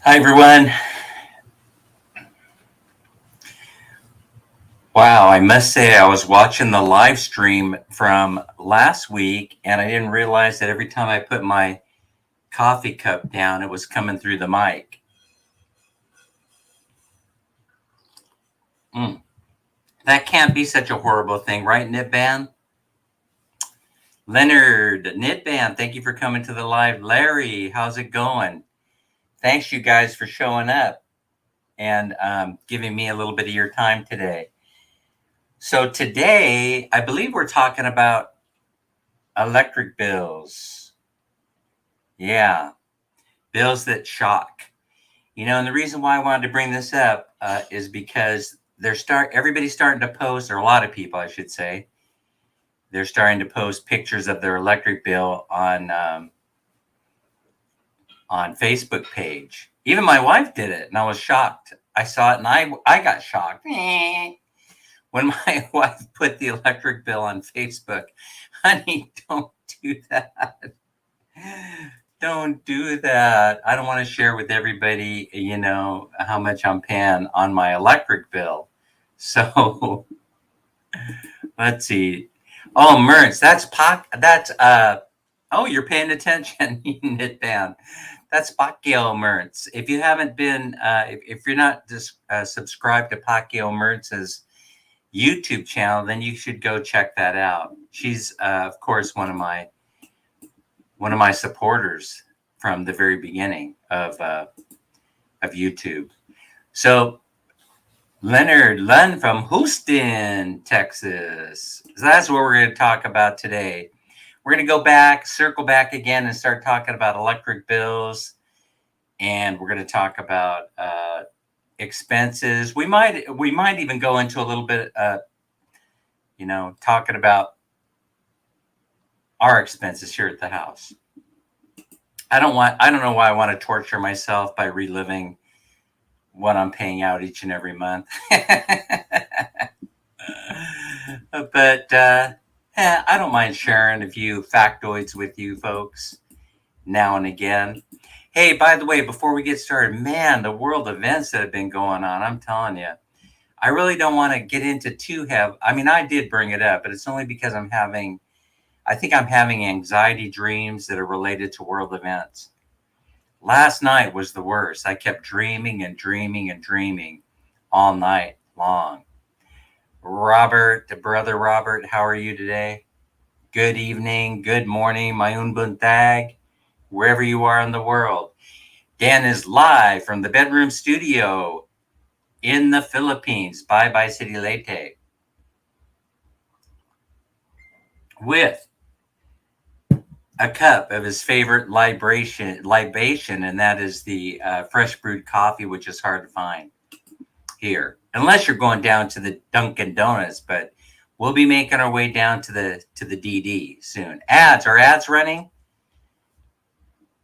Hi, everyone. Wow, I must say, I was watching the live stream from last week, and I didn't realize that every time I put my coffee cup down, it was coming through the mic. Mm. That can't be such a horrible thing, right, Knitband? Leonard, Knitband, thank you for coming to the live. Larry, how's it going? Thanks, you guys, for showing up and giving me a little bit of your time today. So, today, I believe we're talking about electric bills. Yeah. Bills that shock. And the reason why I wanted to bring this up is because everybody's starting to post, or a lot of people, I should say, they're starting to post pictures of their electric bill on Facebook page. Even my wife did it, and I was shocked. I saw it, and I got shocked when my wife put the electric bill on Facebook. Honey, don't do that. Don't do that. I don't want to share with everybody, how much I'm paying on my electric bill. So let's see. Oh, Mertz, oh, you're paying attention, Knit Band. That's Pacquiao Mertz. If you haven't been, if you're not subscribed to Pacquiao Mertz's YouTube channel, then you should go check that out. She's, of course, one of my supporters from the very beginning of YouTube. So Leonard Lunn from Houston, Texas. So that's what we're going to talk about today. We're going to circle back again and start talking about electric bills. And we're going to talk about expenses. We might even go into a little bit, talking about our expenses here at the house. I don't know why I want to torture myself by reliving what I'm paying out each and every month. But I don't mind sharing a few factoids with you folks now and again. Hey, by the way, before we get started, man, the world events that have been going on, I'm telling you, I really don't want to get into too heavy. I mean, I did bring it up, but it's only because I think I'm having anxiety dreams that are related to world events. Last night was the worst. I kept dreaming and dreaming and dreaming all night long. Robert, brother Robert, how are you today? Good evening, good morning, mayun buntag, wherever you are in the world. Dan is live from the bedroom studio in the Philippines. Bye City Leyte. With a cup of his favorite libation, and that is the fresh brewed coffee, which is hard to find here, unless you're going down to the Dunkin' Donuts. But we'll be making our way down to the DD soon. Are ads running?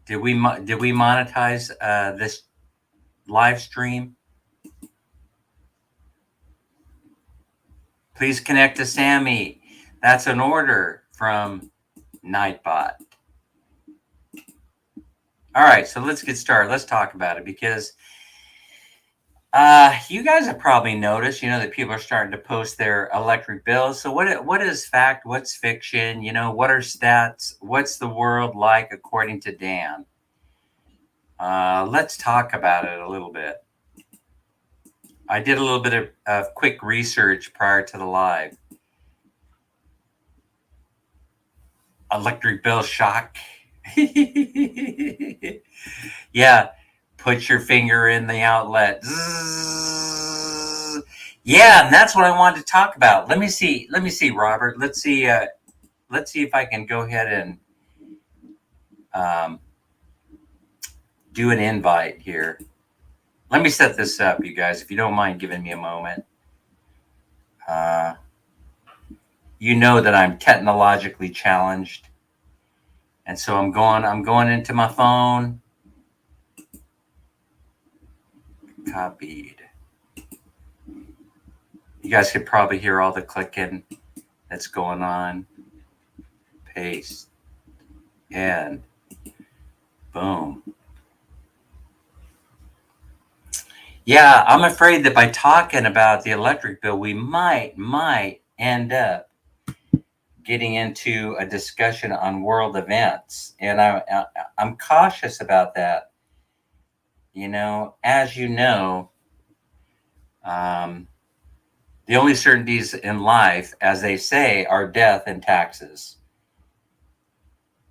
Did we monetize this live stream? Please connect to Sammy. That's an order from Nightbot. All right, so let's get started. Let's talk about it, because you guys have probably noticed, that people are starting to post their electric bills. So what is fact? What's fiction? What are stats? What's the world like according to Dan? Let's talk about it a little bit. I did a little bit of quick research prior to the live. Electric bill shock. Yeah, put your finger in the outlet. Zzz. Yeah, and that's what I wanted to talk about. Let me see, Robert. Let's see if I can go ahead and do an invite here. Let me set this up, you guys, if you don't mind giving me a moment. You know that I'm technologically challenged, and so I'm going into my phone. Copied. You guys could probably hear all the clicking that's going on. Paste. And boom. Yeah, I'm afraid that by talking about the electric bill, we might end up getting into a discussion on world events, and I'm cautious about that. As you know, um, the only certainties in life, as they say, are death and taxes.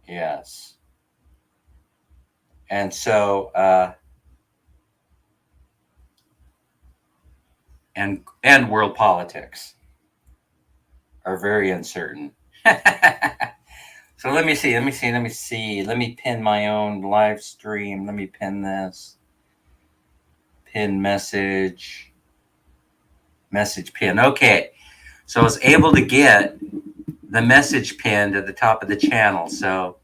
Yes, and so and world politics are very uncertain. So let me see. Let me pin my own live stream. Let me pin this. Pin message pin. Okay. So I was able to get the message pinned at the top of the channel. So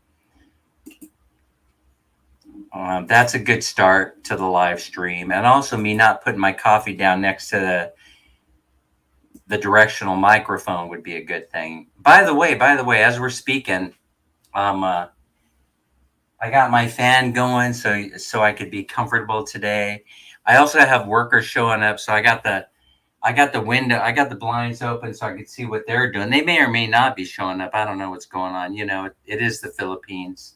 that's a good start to the live stream. And also me not putting my coffee down next to the directional microphone would be a good thing. By the way, as we're speaking, um, I got my fan going so I could be comfortable today. I also have workers showing up, so I got the blinds open so I could see what they're doing. They may or may not be showing up. I don't know what's going on. It is the Philippines.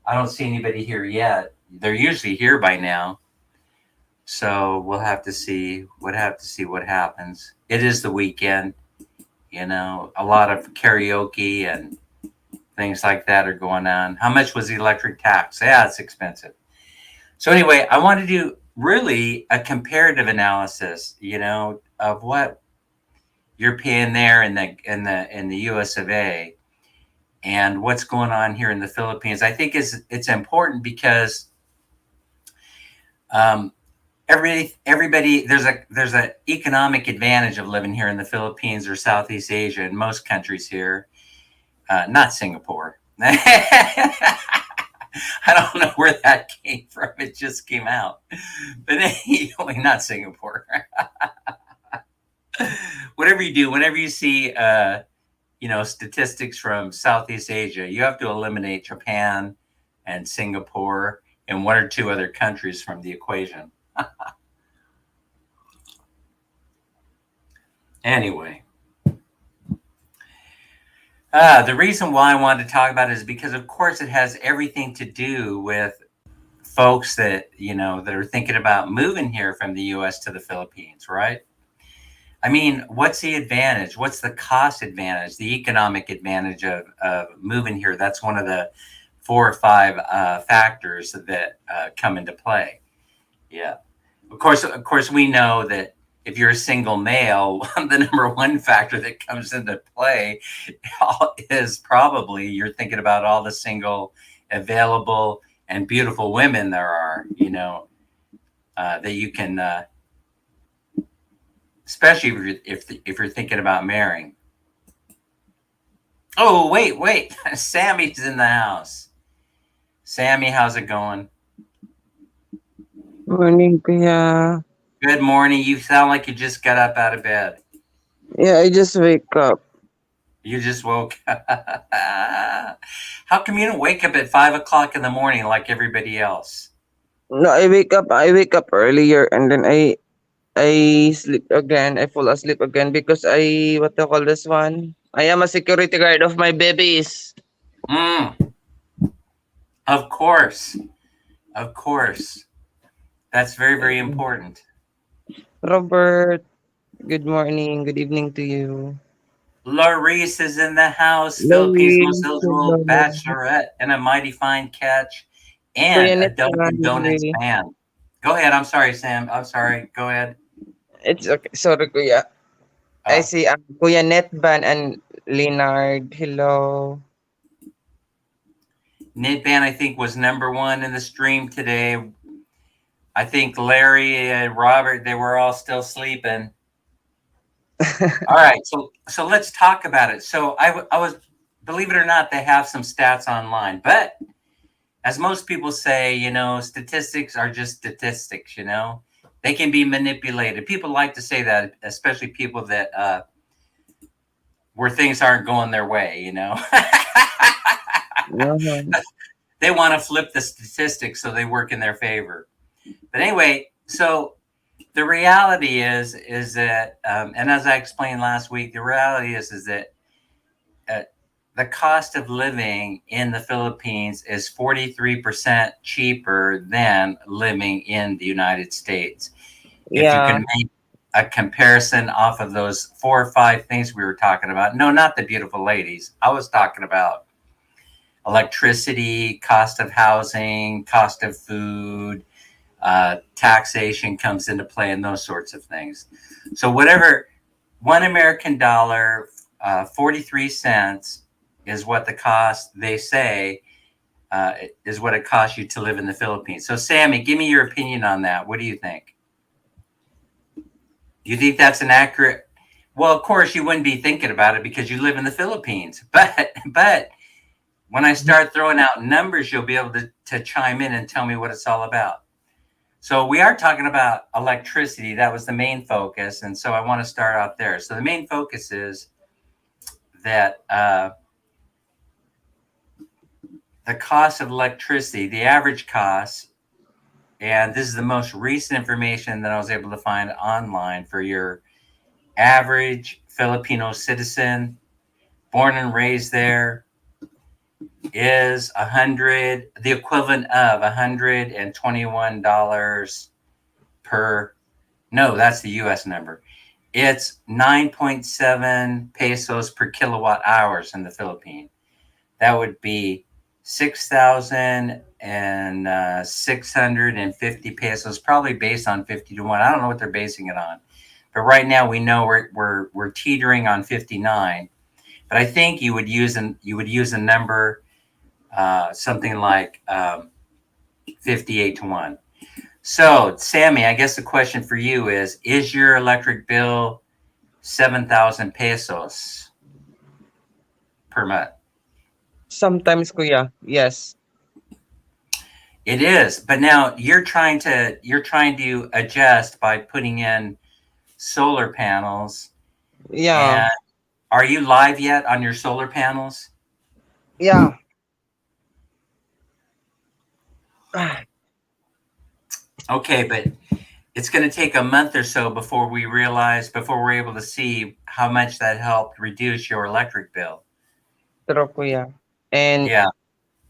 I don't see anybody here yet. They're usually here by now. So we'll have to see. What happens. It is the weekend. A lot of karaoke and things like that are going on. How much was the electric tax? Yeah, it's expensive. So anyway, I want to do really a comparative analysis, of what you're paying there in the US of A and what's going on here in the Philippines. I think it's important because um, everybody there's a economic advantage of living here in the Philippines or Southeast Asia and most countries here, not Singapore. I don't know where that came from. It just came out. But anyway, not Singapore. Whatever you do, whenever you see statistics from Southeast Asia, you have to eliminate Japan and Singapore and one or two other countries from the equation. Anyway, the reason why I wanted to talk about it is because, of course, it has everything to do with folks that are thinking about moving here from the U.S. to the Philippines, right? I mean, what's the advantage? What's the cost advantage, the economic advantage of moving here? That's one of the 4 or 5 factors that come into play. Yeah. Of course, we know that if you're a single male, the number one factor that comes into play is probably you're thinking about all the single, available, and beautiful women there are, that you can, especially if you're thinking about marrying. Oh, wait, Sammy's in the house. Sammy, how's it going? Morning, kuya. Good morning. You sound like you just got up out of bed. Yeah, I just wake up. You just woke up. How come you don't wake up at 5 o'clock in the morning like everybody else? No, I wake up earlier and then I sleep again. I fall asleep again because I what do you call this one? I am a security guard of my babies. Mm, of course. Of course. That's very, very important. Robert, good morning, good evening to you. Larice is in the house, Philippines' most Louis, eligible hello. bachelorette, and a mighty fine catch, and Kuya a Net, Dunkin' Donuts fan. Go ahead. I'm sorry, Sam. I'm sorry. Go ahead. it's okay. Sorry, kuya. I Uh, see Kuya Netban and Leonard. Hello. Nidban, I think, was number one in the stream today. I think Larry and Robert, they were all still sleeping. All right, so let's talk about it. So I was, believe it or not, they have some stats online, but as most people say, statistics are just statistics. They can be manipulated. People like to say that, especially people that where things aren't going their way. Uh-huh. They want to flip the statistics so they work in their favor. But anyway, so The reality is that, and as I explained last week, the reality is that uh, the cost of living in the Philippines is 43% cheaper than living in the United States. If you Yeah, can make a comparison off of those four or five things we were talking about, no, not the beautiful ladies. I was talking about electricity, cost of housing, cost of food, taxation comes into play, and those sorts of things. So, whatever $1 American, 43 cents is what the cost, they say, is what it costs you to live in the Philippines. So, Sammy, give me your opinion on that. What do you think? Do you think that's an accurate? Well, of course, you wouldn't be thinking about it because you live in the Philippines. But when I start throwing out numbers, you'll be able to chime in and tell me what it's all about. So we are talking about electricity. That was the main focus, and so I want to start out there. So the main focus is that the cost of electricity, the average cost, and this is the most recent information that I was able to find online for your average Filipino citizen, born and raised there, is the equivalent of $121 per. No, that's the U.S. number. It's 9.7 pesos per kilowatt hours in the Philippines. That would be 6,650 pesos, probably based on 50 to 1. I don't know what they're basing it on, but right now we know we're teetering on 59. But I think you would use a number, something like 58 to 1. So, Sammy, I guess the question for you is your electric bill 7,000 pesos per month? sometimes kuya. Yes. It is, but now you're trying to adjust by putting in solar panels. Yeah. And are you live yet on your solar panels? Yeah. Okay, but it's going to take a month or so before we're able to see how much that helped reduce your electric bill. True kuya. And Yeah.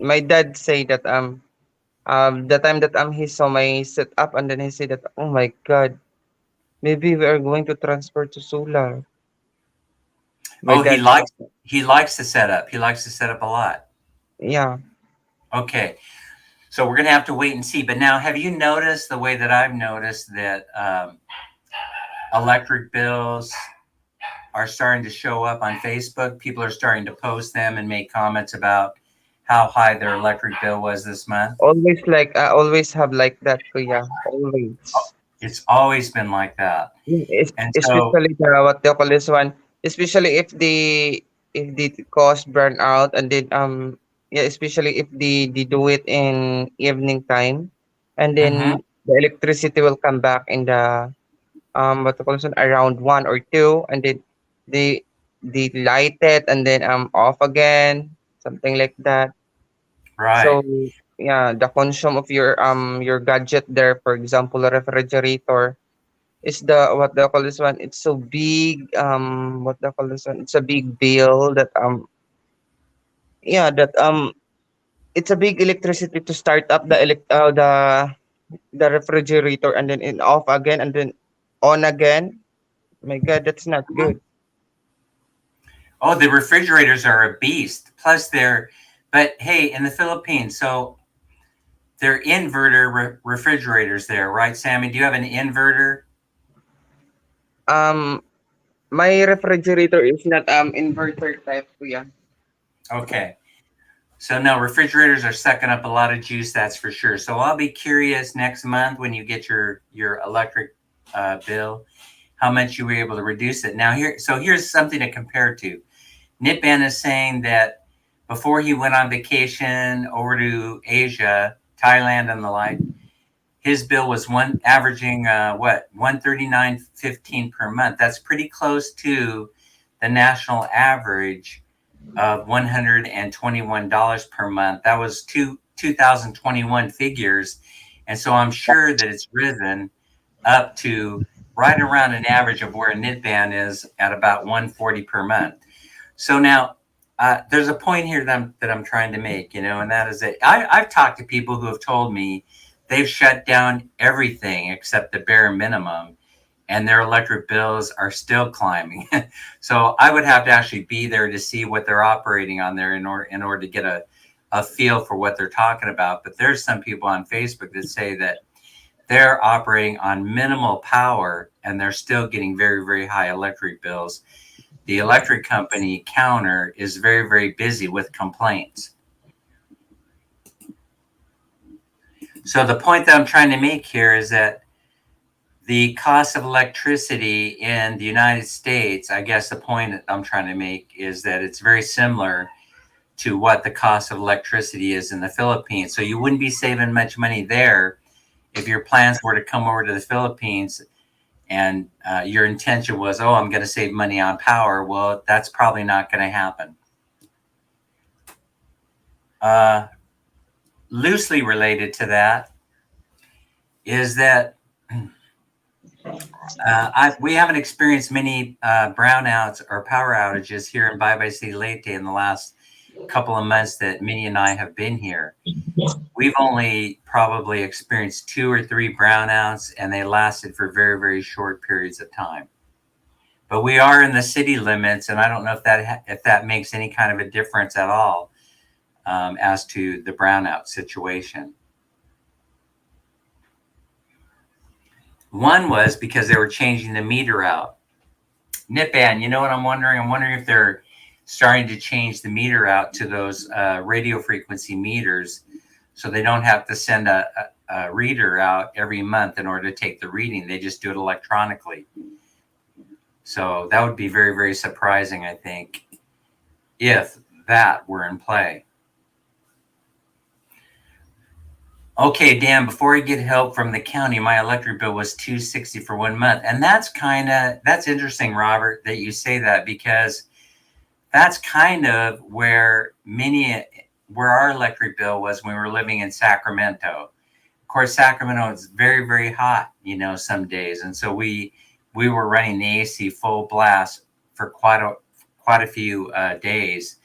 my dad say that the time that he saw my setup, and then he said that, oh my god, maybe we are going to transfer to solar. My Oh, dad said, he likes to set up. He likes to set up a lot. yeah. Okay. So we're going to have to wait and see. But now, have you noticed the way that I've noticed that electric bills are starting to show up on Facebook? People are starting to post them and make comments about how high their electric bill was this month. Always like I always have like that kuya. Always. It's always been like that. And so, Especially the what they call this one, especially if the cost burn out, and then yeah, especially if they do it in evening time, and mhm, then the electricity will come back in the what they call this one, around 1 or 2, and then they light it and then off again, something like that. So right. yeah, the consume of your gadget there, for example, a refrigerator, is the what they call this one? It's so big. What they call this one? It's a big bill that yeah, that it's a big electricity to start up the refrigerator, and then in off again, and then on again. My God, that's not good. Oh, the refrigerators are a beast. Plus, but hey, in the Philippines, so they're inverter refrigerators there, right, Sammy? Do you have an inverter? Um, my refrigerator is not inverter type, kuya. Okay. So no, refrigerators are sucking up a lot of juice, that's for sure. So I'll be curious next month when you get your electric bill, how much you were able to reduce it. Now here's something to compare to. Nitban is saying that before he went on vacation over to Asia, Thailand and the like, his bill was one averaging what 139.15 per month. That's pretty close to the national average of $121 per month. That was 2021 figures, and so I'm sure that it's risen up to right around an average of where a knit band is at about 140 per month. So now there's a point here that I'm trying to make, and that is that I've talked to people who have told me they've shut down everything except the bare minimum, and their electric bills are still climbing. So I would have to actually be there to see what they're operating on there in order to get a feel for what they're talking about. But there's some people on Facebook that say that they're operating on minimal power and they're still getting very, very high electric bills. The electric company counter is very, very busy with complaints. So the point that I'm trying to make here is that the cost of electricity in the United States, I guess the point that I'm trying to make is that it's very similar to what the cost of electricity is in the Philippines. So you wouldn't be saving much money there if your plans were to come over to the Philippines and your intention was, oh, I'm going to save money on power. Well, that's probably not going to happen. Uh, Loosely related to that is that we haven't experienced many brownouts or power outages here in Bye Bye City Leyte in the last couple of months that Minnie and I have been here. We've only probably experienced 2 or 3 brownouts, and they lasted for very, very short periods of time. But we are in the city limits, and I don't know if that makes any kind of a difference at all as to the brownout situation. One was because they were changing the meter out. Nitban, you know what I'm wondering? I'm wondering if they're starting to change the meter out to those radio frequency meters so they don't have to send a reader out every month in order to take the reading. They just do it electronically. So that would be very, very surprising, I think, if that were in play. Okay, Dan, before I get help from the county, my electric bill was $260 for 1 month. And that's interesting, Robert, that you say that, because that's kind of where our electric bill was when we were living in Sacramento. Of course, Sacramento is very, very hot, some days. And so we were running the AC full blast for quite a few days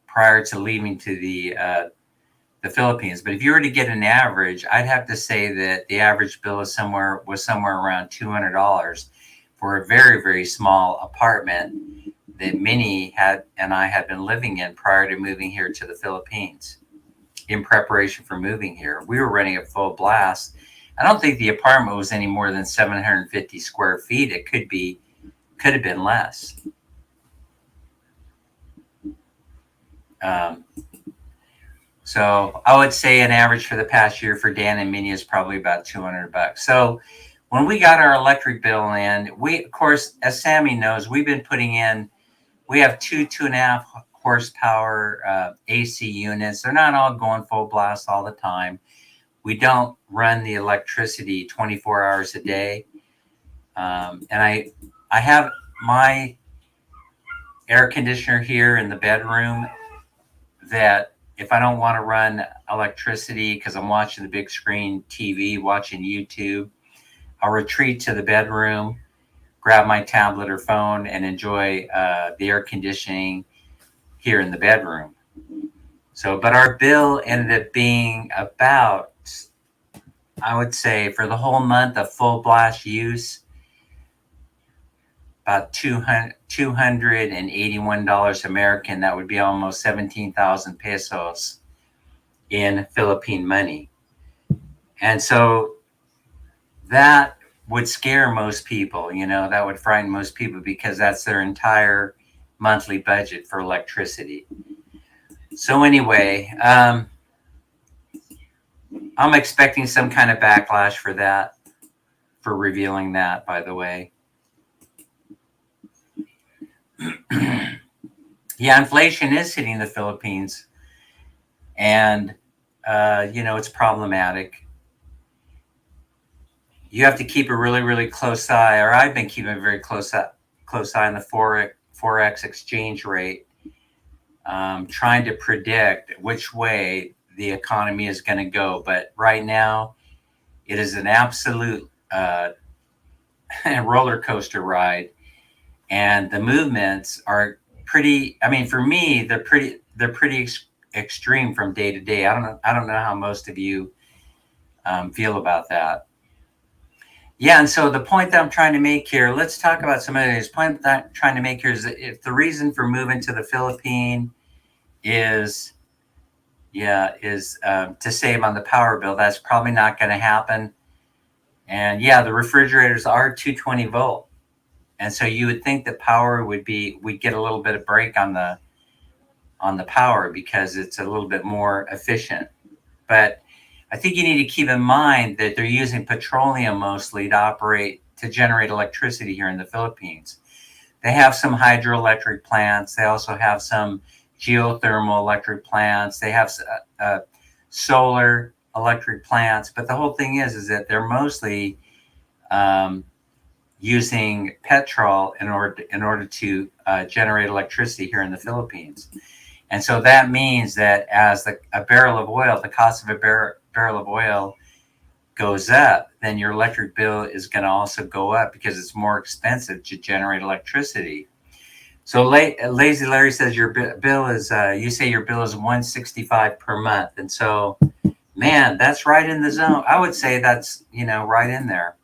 prior to leaving to the Philippines. But if you were to get an average, I'd have to say that the average bill was somewhere around $200 for a very, very small apartment that Minnie and I had been living in prior to moving here to the Philippines. In preparation for moving here, we were running at full blast. I don't think the apartment was any more than 750 square feet. It could have been less. So I would say an average for the past year for Dan and Minnie is probably about $200. So when we got our electric bill in, of course, as Sammy knows, we have 2.5 horsepower AC units. They're not all going full blast all the time. We don't run the electricity 24 hours a day. And I have my air conditioner here in the bedroom that if I don't want to run electricity because I'm watching the big screen TV, watching YouTube, I'll retreat to the bedroom, grab my tablet or phone, and enjoy the air conditioning here in the bedroom. So, but our bill ended up being about, I would say, for the whole month of full blast use, about $281 American. That would be almost 17,000 pesos in Philippine money. And so that would scare most people, that would frighten most people because that's their entire monthly budget for electricity. So anyway, I'm expecting some kind of backlash for that, for revealing that, by the way. Yeah, inflation is hitting the Philippines, and it's problematic. You have to keep a really, really close eye, or I've been keeping a very close eye on the forex exchange rate, trying to predict which way the economy is going to go. But right now, it is an absolute roller coaster ride, and the movements are pretty. I mean, for me, they're pretty extreme from day to day. I don't know how most of you feel about that. Yeah, and so the point that I'm trying to make here, let's talk about some of these. Point that I'm trying to make here is that if the reason for moving to the Philippines is, yeah, is to save on the power bill, that's probably not going to happen. And yeah, the refrigerators are 220 volt, and so you would think that power we'd get a little bit of break on the power because it's a little bit more efficient. But I think you need to keep in mind that they're using petroleum mostly to generate electricity here in the Philippines. They have some hydroelectric plants. They also have some geothermal electric plants. They have solar electric plants. But the whole thing is that they're mostly um, using petrol in order to generate electricity here in the Philippines. And so that means that as a barrel of oil, the cost of a barrel of oil goes up, then your electric bill is going to also go up because it's more expensive to generate electricity. So Lazy Larry says your bill is, you say your bill is 165 per month. And so, man, that's right in the zone. I would say that's, right in there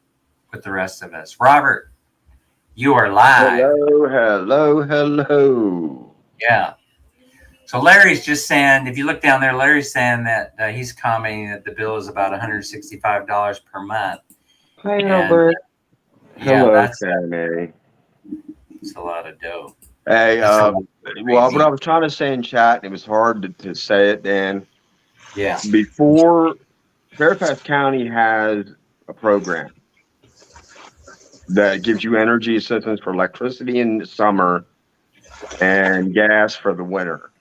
with the rest of us. Robert, you are live. Hello, hello, hello. Yeah. So Larry's just saying, if you look down there, Larry's saying that he's commenting that the bill is about $165 per month. Hi, And Robert. yeah, Hello, that's Sammy. a lot of dough. Hey, That's a lot well, what I crazy. was trying to say in chat, and it was hard to say it, Dan. Yeah. Before, Fairfax County has a program that gives you energy assistance for electricity in the summer and gas for the winter.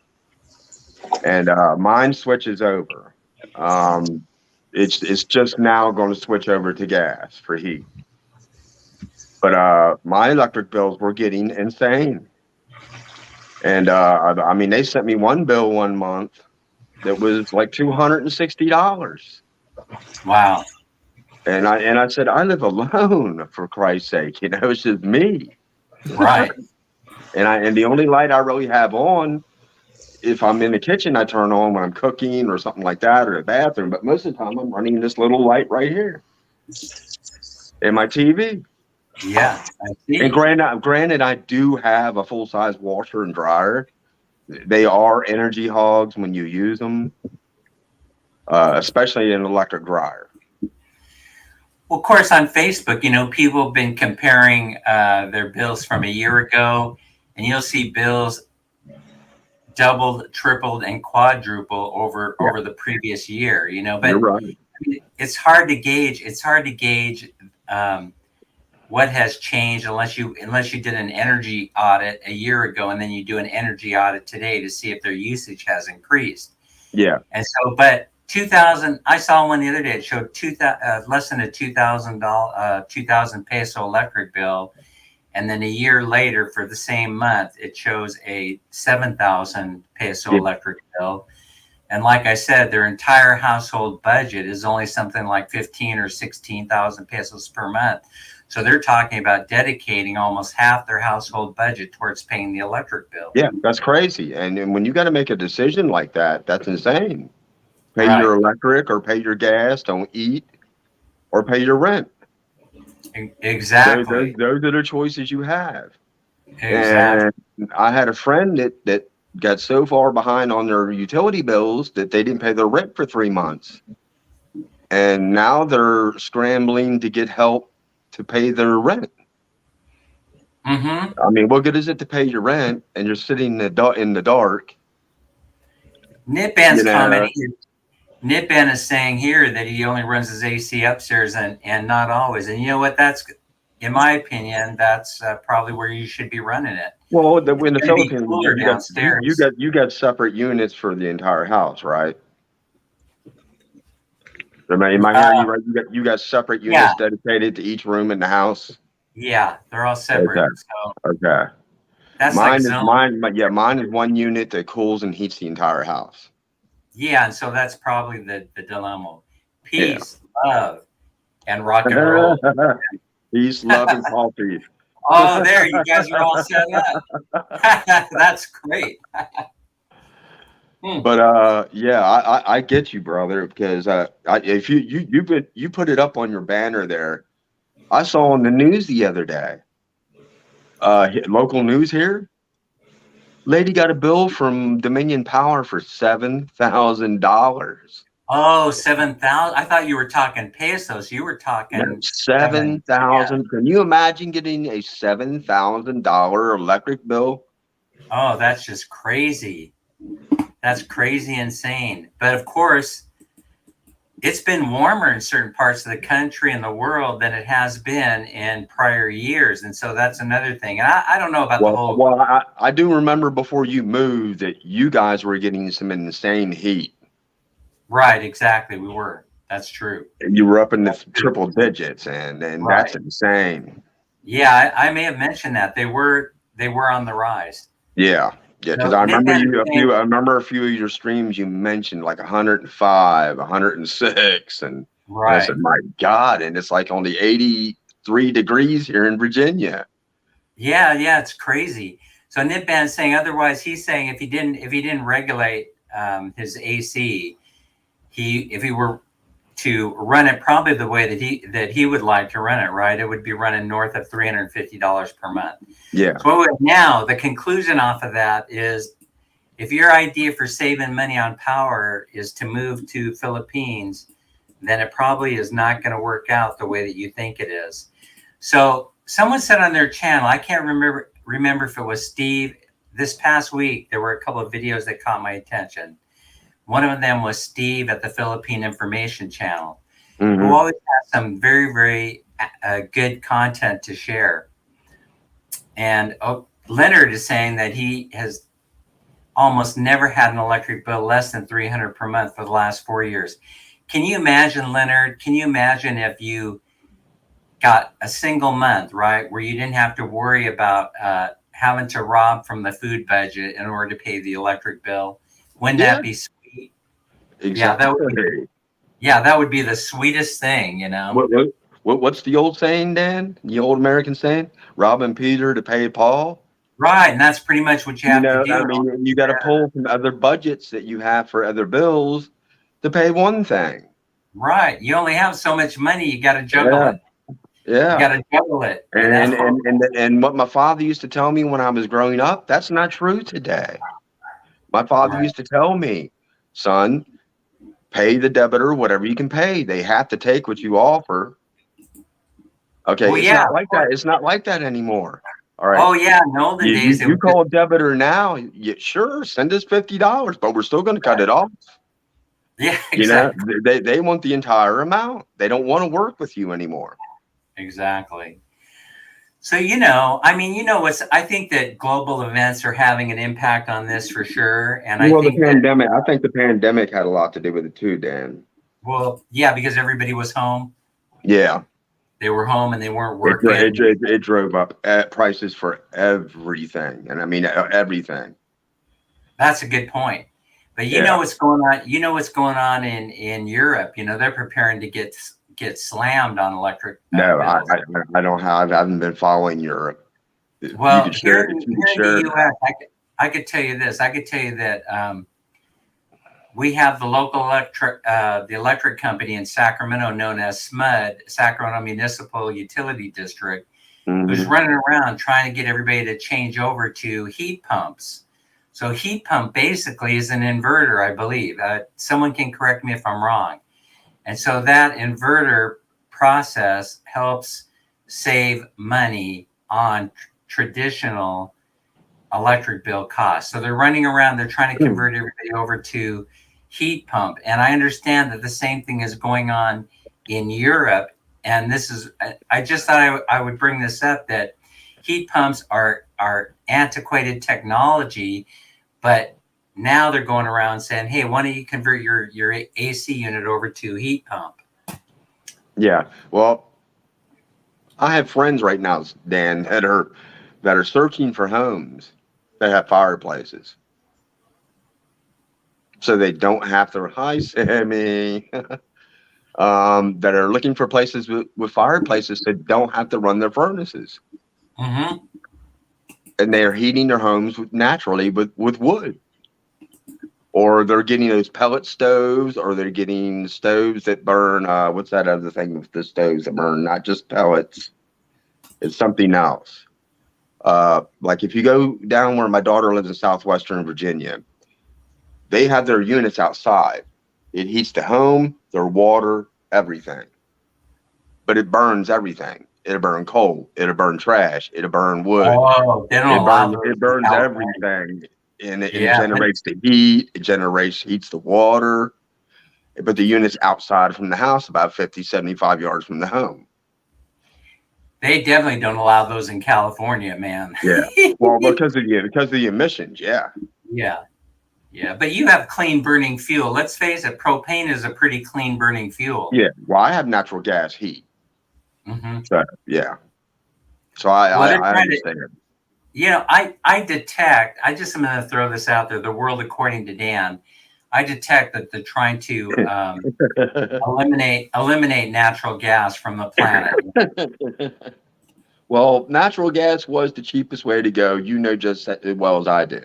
And mine switches over. Um, it's just now going to switch over to gas for heat. But my electric bills were getting insane. And I mean, they sent me one bill one month that was like $260. Wow. And I said, I live alone, for Christ's sake. It's just me. Right. And the only light I really have on, if I'm in the kitchen, I turn on when I'm cooking or something like that, or the bathroom. But most of the time, I'm running this little light right here in my TV. Yeah. I And see. granted, I do have a full size washer and dryer. They are energy hogs when you use them, especially an electric dryer. Well, of course, on Facebook, people have been comparing their bills from a year ago, and you'll see bills doubled, tripled, and quadruple Yeah, over the previous year. you're But right. it's hard to gauge. It's hard to gauge um, what has changed unless you did an energy audit a year ago, and then you do an energy audit today to see if their usage has increased. Yeah, And so, but 2000, I saw one the other day. It showed less than a $2,000 peso electric bill, and then a year later, for the same month, it shows a 7,000 peso yeah, electric bill. And like I said, their entire household budget is only something like 15 or 16,000 pesos per month. So they're talking about dedicating almost half their household budget towards paying the electric bill. yeah. That's crazy. And when you got to make a decision like that, that's insane. Pay your Right. electric or pay your gas, don't eat, or pay your rent. Those, Exactly. those are the choices you have. Exactly. And I had a friend that got so far behind on their utility bills that they didn't pay their rent for 3 months. And now they're scrambling to get help to pay their rent. Mm-hmm. I mean, what good is it to pay your rent and you're sitting in the dark? You Nitban's know, commenting. Nitban is saying here that he only runs his AC upstairs and not always. And you know what? That's, in my opinion, that's probably where you should be running it. well, It's in the going to be Philippines, cooler downstairs. you got separate units for the entire house, right? Am I hearing Uh, you right? You got separate yeah, units dedicated to each room in the house. yeah, they're all Okay, separate. So okay. that's like zone. Mine is one unit that cools and heats the entire house. Yeah, and so that's probably the dilemma. Yeah. Peace, love, and rock and roll. Peace, love, and coffee. Oh, there, you guys are all set up. That's great. Hmm. But yeah, I get you, brother, because if you put it up on your banner there, I saw on the news the other day, local news here, lady got a bill from Dominion Power for $7,000. Oh, 7,000. I thought you were talking pesos. You were No, talking seven. Yeah. 7,000. Can you imagine getting a $7,000 electric bill? Oh, that's just crazy. That's crazy insane. But of course, it's been warmer in certain parts of the country and the world than it has been in prior years. And so that's another thing. And I don't know about the whole. Well, I do remember before you moved that you guys were getting some insane heat. Right, exactly. We were. That's true. You were up in the triple digits, and Right. that's insane. Yeah, I may have mentioned that. They were on the rise. Yeah, yeah. Because So I remember Nick, I remember a few of your streams. You mentioned like 105, 106, and I right. said, "My God!" And it's like only 83 degrees here in Virginia. Yeah, it's crazy. So Nitban's saying otherwise. He's saying if he didn't regulate his AC, if he were to run it probably the way that he would like to run it, right? It would be running north of $350 per month. Yeah. So now the conclusion off of that is, if your idea for saving money on power is to move to Philippines, then it probably is not going to work out the way that you think it is. So someone said on their channel, I can't remember if it was Steve, this past week, there were a couple of videos that caught my attention. One of them was Steve at the Philippine Information Channel, Mm-hmm. who always has some very, very good content to share. And Leonard is saying that he has almost never had an electric bill less than $300 per month for the last 4 years. Can you imagine, Leonard? Can you imagine if you got a single month, right, where you didn't have to worry about having to rob from the food budget in order to pay the electric bill? Wouldn't that be sweet? Exactly. That would be the sweetest thing, you know. What's the old saying, Dan? The old American saying, "Robbing Peter to pay Paul." Right, and that's pretty much what you have to do. I mean, you got to pull from other budgets that you have for other bills to pay one thing. Right, you only have so much money. You got to juggle it. Yeah, you got to juggle it. And what my father used to tell me when I was growing up, that's not true today. My father used to tell me, "Son, pay the debtor whatever you can pay. They have to take what you offer." Okay, well, it's not like that. It's not like that anymore. All right. Oh yeah, in the olden days, you call a debtor now. Sure, send us $50, but we're still going to cut it off. Yeah, exactly. You know, they want the entire amount. They don't want to work with you anymore. Exactly. So, I think that global events are having an impact on this for sure. And I think the pandemic, I think the pandemic had a lot to do with it too, Dan. Well, yeah, because everybody was home. Yeah. They were home and they weren't working. It drove up prices for everything. And I mean, everything. That's a good point. But you know what's going on? You know what's going on in Europe? You know, they're preparing to get slammed on electric. No, I don't have. I haven't been following Europe. Well, here in the U.S., I could tell you this. I could tell you that we have the local electric company in Sacramento known as SMUD, Sacramento Municipal Utility District, who's running around trying to get everybody to change over to heat pumps. So heat pump basically is an inverter, I believe. Someone can correct me if I'm wrong. And so that inverter process helps save money on traditional electric bill costs. So they're running around, they're trying to convert everybody over to heat pump. And I understand that the same thing is going on in Europe. And I just thought I would bring this up, that heat pumps are antiquated technology, but now they're going around saying, hey, why don't you convert your AC unit over to heat pump? Yeah. Well, I have friends right now, Dan, that are searching for homes that have fireplaces, so they don't have to. Hi, Sammy. that are looking for places with fireplaces that don't have to run their furnaces, Mm-hmm. and they are heating their homes naturally with wood, or they're getting those pellet stoves, or they're getting stoves that burn. What's that other thing with the stoves that burn? Not just pellets, it's something else. Like if you go down where my daughter lives in southwestern Virginia, they have their units outside. It heats the home, their water, everything. But it burns everything. It'll burn coal. It'll burn trash. It'll burn wood. Oh, they don't allow those It in burns California. everything, and it Yeah, but generates the heat. It heats the water. But the unit's outside from the house, about 50, 75 yards from the home. they definitely don't allow those in California, man. Yeah. Well, because of the emissions. Yeah. Yeah, yeah. But you have clean burning fuel. Let's face it, propane is a pretty clean burning fuel. Yeah. Well, I have natural gas heat. Mm-hmm. So yeah. So Well, they're I trying to, understand. I detect, I just am going to throw this out there, the world according to Dan. I detect that they're trying to eliminate natural gas from the planet. Well, natural gas was the cheapest way to go. You know just as well as I do.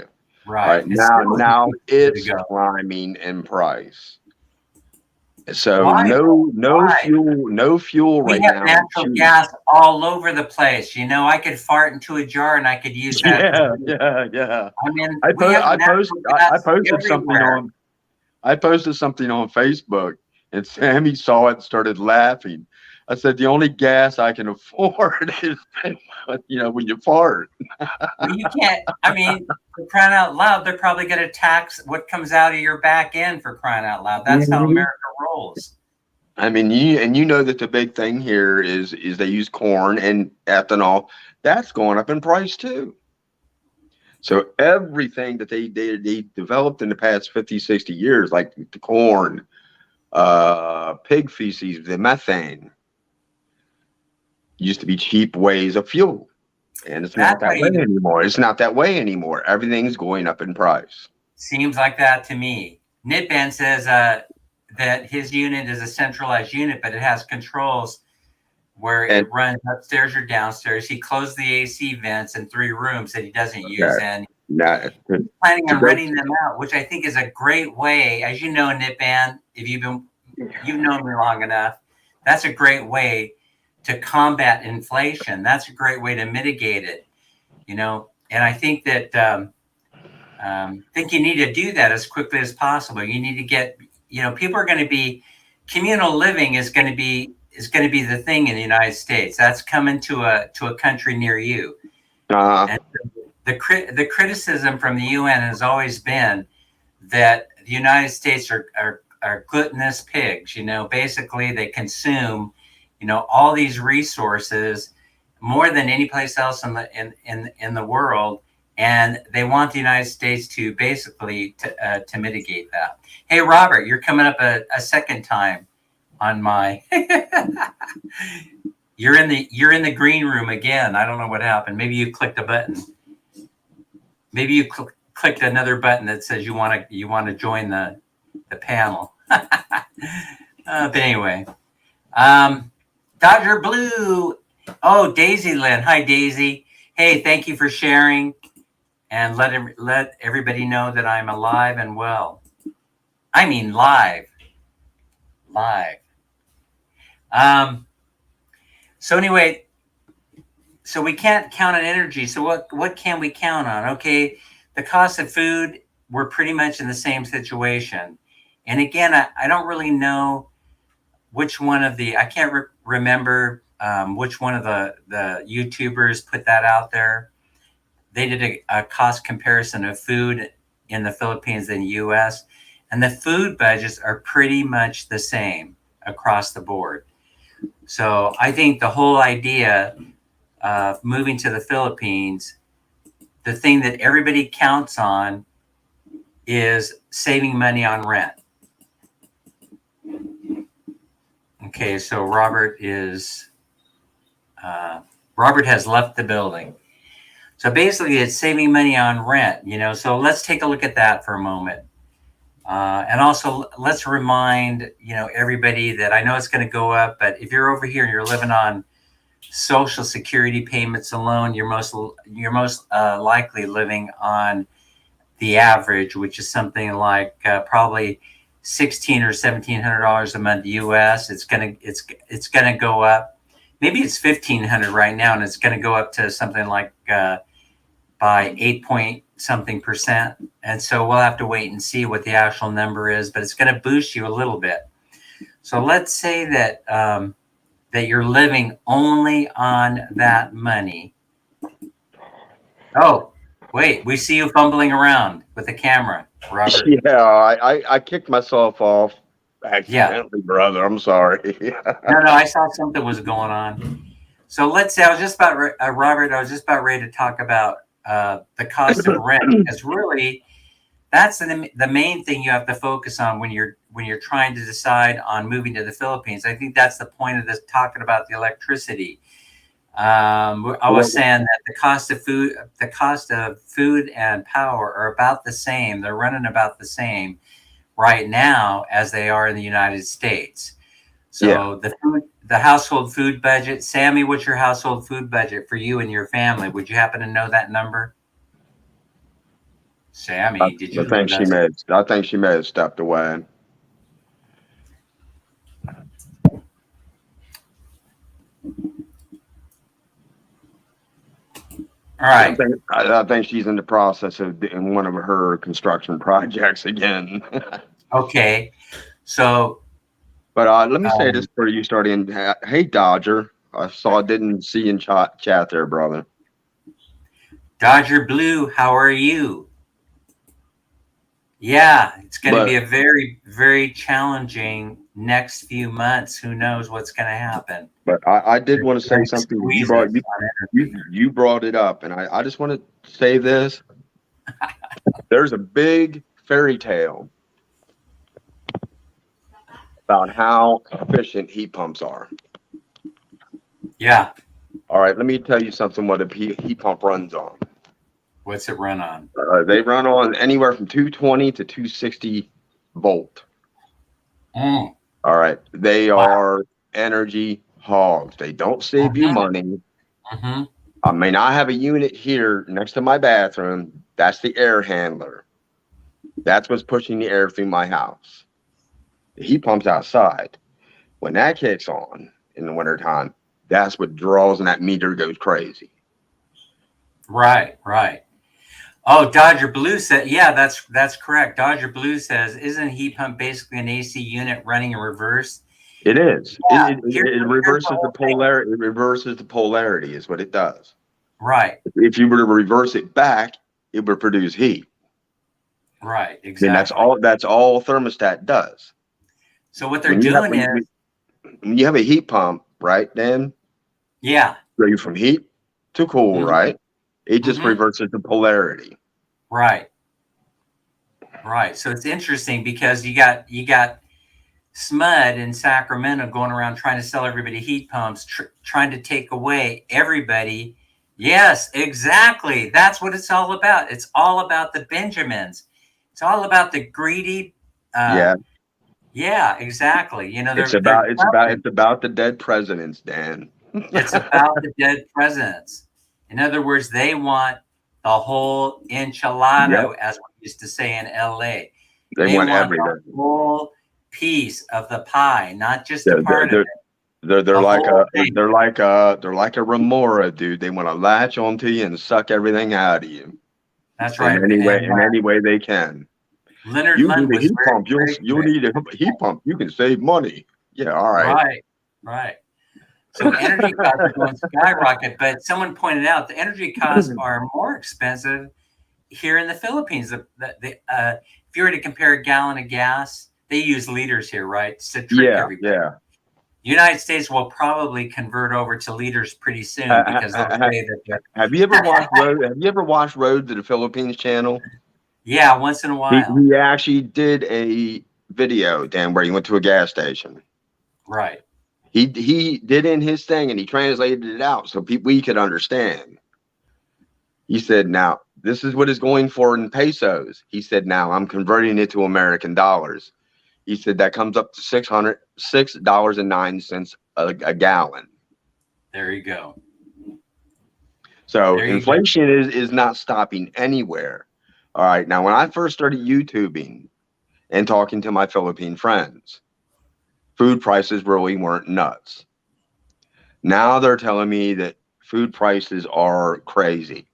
Right. It's Now still it's to go. climbing in price. So Why? Why? no fuel We right have now is natural cheap. gas all over the place. You know, I could fart into a jar and I could use that. Yeah. I mean, we have natural I gas posted something everywhere. on Facebook, and Sammy saw it and started laughing. I said the only gas I can afford is when you fart. Well, you can't. I mean, for crying out loud, they're probably going to tax what comes out of your back end for crying out loud. That's how Mhm. America rolls. I mean, you know that the big thing here is they use corn and ethanol. That's going up in price too. So everything that they developed in the past 50, 60 years, like the corn, pig feces, the methane, used to be cheap ways of fuel. And it's not That's how that way you anymore. It's not that way anymore. Everything's going up in price. seems like that to me. Nitban says that his unit is a centralized unit, but it has controls where And it runs upstairs or downstairs. He closed the AC vents in 3 rooms that he doesn't use, that, and not, he's planning to on go, renting them out, which I think is a great way. As you know, Nitban, if you've known me long enough, that's a great way to combat inflation. That's a great way to mitigate it, you know. And I think that think you need to do that as quickly as possible. You need to get, people are going to be communal living is going to be the thing in the United States. That's coming to a country near you. And the criticism from the UN has always been that the United States are gluttonous pigs. Basically they consume, all these resources more than any place else in the world, and they want the United States to basically to mitigate that. Hey, Robert, you're coming up a second time on my. You're in the green room again. I don't know what happened. Maybe you clicked a button. Maybe you clicked another button that says you want to join the panel. But anyway, Dodger Blue. Oh, Daisy Lynn. Hi, Daisy. Hey, thank you for sharing, and let everybody know that I'm alive and well. I mean live. So anyway, so we can't count on energy. So what can we count on? Okay, the cost of food, we're pretty much in the same situation. And again, I don't really know which one of I can't remember which one of the YouTubers put that out there. They did a cost comparison of food in the Philippines and the US, and the food budgets are pretty much the same across the board. So I think the whole idea of moving to the Philippines, the thing that everybody counts on is saving money on rent. Okay, so Robert has left the building. So basically it's saving money on rent, so let's take a look at that for a moment. And also, let's remind everybody that I know it's going to go up, but if you're over here and you're living on Social Security payments alone, you're most likely living on the average, which is something like probably $1,600 or $1,700 a month U.S. It's gonna go up. Maybe it's 1,500 right now, and it's going to go up to something like by 8 point something percent. And so we'll have to wait and see what the actual number is, but it's going to boost you a little bit. So let's say that that you're living only on that money. Oh, wait, we see you fumbling around with the camera, Robert. Yeah, I kicked myself off accidentally, brother. I'm sorry. No, I saw something was going on. So let's say I was just about Robert. I was just about ready to talk about the cost of rent, because really, that's the main thing you have to focus on when you're trying to decide on moving to the Philippines. I think that's the point of this, talking about the electricity. I was saying that the cost of food and power are about the same. They're running about the same right now as they are in the United States. So the household food budget, Sammy, what's your household food budget for you and your family? Would you happen to know that number? Sammy, did you I think know that? I think she may have stepped away. All right. I think she's in the process of doing one of her construction projects again. Okay. So, But let me say this before you start in. Hey, Dodger. Didn't see in chat there, brother. Dodger Blue, how are you? Yeah, it's going to be a very, very challenging next few months. Who knows what's going to happen? But I did want to say something. You brought it up, and I just want to say this. There's a big fairy tale about how efficient heat pumps are. Yeah. All right, let me tell you something. What a heat pump runs on. What's it run on? They run on anywhere from 220 to 260 volt. Mm. All right, they are energy hogs. They don't save you money. Mm-hmm. I mean, I have a unit here next to my bathroom. That's the air handler. That's what's pushing the air through my house. The heat pump's outside. When that kicks on in the wintertime, that's what draws, and that meter goes crazy. Right. Oh, Dodger Blue said, yeah, that's correct. Dodger Blue says, isn't a heat pump basically an AC unit running in reverse? It is. Yeah, it reverses the polarity. It reverses the polarity is what it does. Right. If you were to reverse it back, it would produce heat. Right. Exactly. And that's all thermostat does. So what they're doing is, when you have a heat pump, right, Dan? Yeah. Go you from heat to cool, right? It just reverses the polarity. Right. So it's interesting because you got SMUD in Sacramento going around trying to sell everybody heat pumps, trying to take away everybody. Yes, exactly. That's what it's all about. It's all about the Benjamins. It's all about the greedy. Yeah, exactly. It's about the dead presidents, Dan. It's about the dead presidents. In other words, they want the whole enchilada, as we used to say in LA. They want everything. The whole piece of the pie, not just a part of it. They're like a remora, dude. They want to latch onto you and suck everything out of you. That's right. In any way they can. Leonard you Munn need a heat pump. You'll need a heat pump. You can save money. Yeah, all right. Right. So energy costs are going skyrocket, but someone pointed out the energy costs are more expensive here in the Philippines. If you were to compare a gallon of gas, they use liters here, right? To trick everybody. Yeah. United States will probably convert over to liters pretty soon because they'll say that. Have you ever watched Road to the Philippines channel? Yeah, once in a while. He actually did a video, Dan, where he went to a gas station. Right. He did in his thing, and he translated it out so we could understand. He said, now, this is what it's going for in pesos. He said, now I'm converting it to American dollars. He said that comes up to $6.09 a gallon. There you go. So There you go. inflation is not stopping anywhere. All right. Now, when I first started YouTubing and talking to my Philippine friends, food prices really weren't nuts. Now they're telling me that food prices are crazy.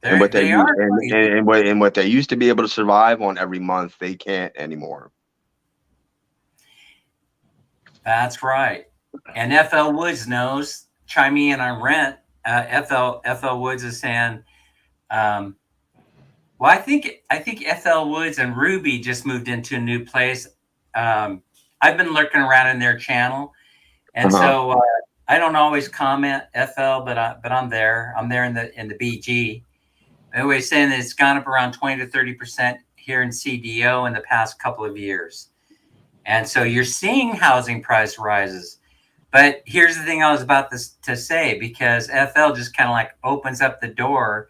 And what they They are crazy. and what they used to be able to survive on every month, they can't anymore. That's right. And FL Woods knows. Chime in on rent. FL Woods is saying, well, I think FL Woods and Ruby just moved into a new place. I've been lurking around in their channel, and Uh-huh. so I don't always comment FL, but I'm there. I'm there in the BG. Anyway, saying that it's gone up around 20 to 30% here in CDO in the past couple of years. And so you're seeing housing price rises. But here's the thing I was about to say, because FL just kind of like opens up the door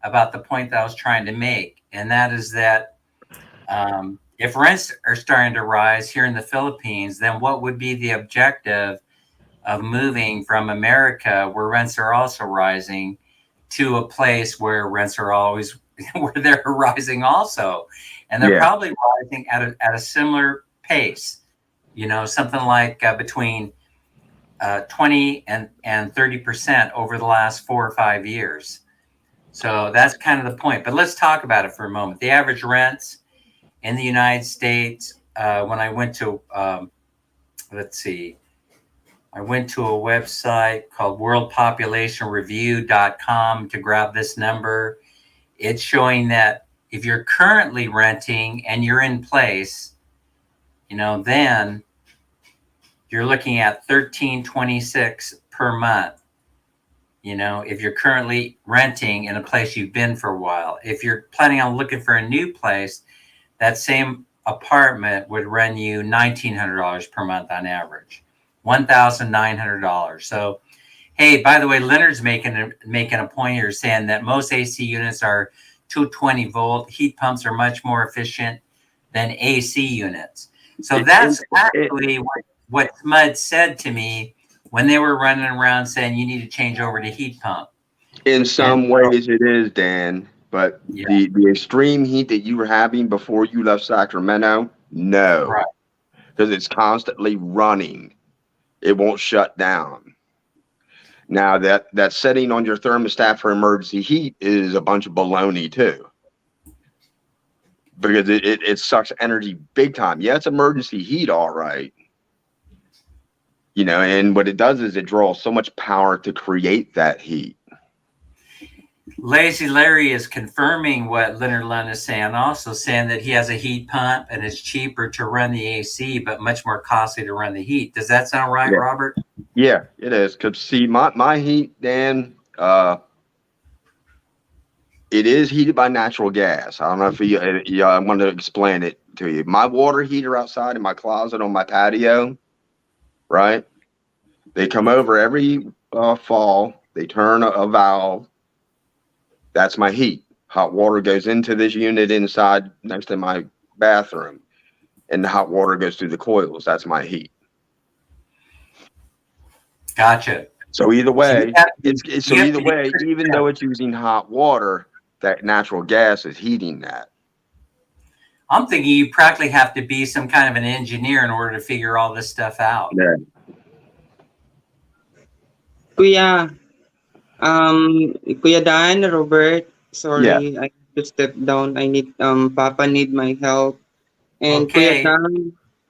about the point that I was trying to make. And that is that if rents are starting to rise here in the Philippines, then what would be the objective of moving from America, where rents are also rising, to a place where rents are always where they're rising also, and they're Yeah. probably rising at a similar pace. Something like between 20 and 30% over the last 4 or 5 years. So that's kind of the point. But let's talk about it for a moment. The average rents in the United States, when I went to let's see. I went to a website called worldpopulationreview.com to grab this number. It's showing that if you're currently renting and you're in place, then you're looking at $13.26 per month. If you're currently renting in a place you've been for a while. If you're planning on looking for a new place, that same apartment would run you $1,900 per month on average. $1,900. So, hey, by the way, Leonard's making a point here, saying that most AC units are 220 volt. Heat pumps are much more efficient than AC units. So that's actually what Smud said to me when they were running around saying you need to change over to heat pump. In some ways, it is, Dan. But Yeah. the extreme heat that you were having before you left Sacramento, no, Right. because it's constantly running. It won't shut down. Now that setting on your thermostat for emergency heat is a bunch of baloney too, because it sucks energy big time. Yeah, it's emergency heat, all right. And what it does is it draws so much power to create that heat. Lazy Larry is confirming what Leonard Lund is saying, also saying that he has a heat pump and it's cheaper to run the AC, but much more costly to run the heat. Does that sound right, Yeah. Robert? Yeah, it is. Because see, my heat, Dan, it is heated by natural gas. I don't know if I want to explain it to you. My water heater outside in my closet on my patio, right? They come over every fall. They turn a valve. That's my heat. Hot water goes into this unit inside next to my bathroom, and the hot water goes through the coils. That's my heat. Gotcha. So either way, either way, even though it's using hot water, that natural gas is heating that. I'm thinking you practically have to be some kind of an engineer in order to figure all this stuff out. Yeah. Kuya, Kuya Dan, Robert, Yeah. sorry, I have to step down. Papa need my help. And Okay.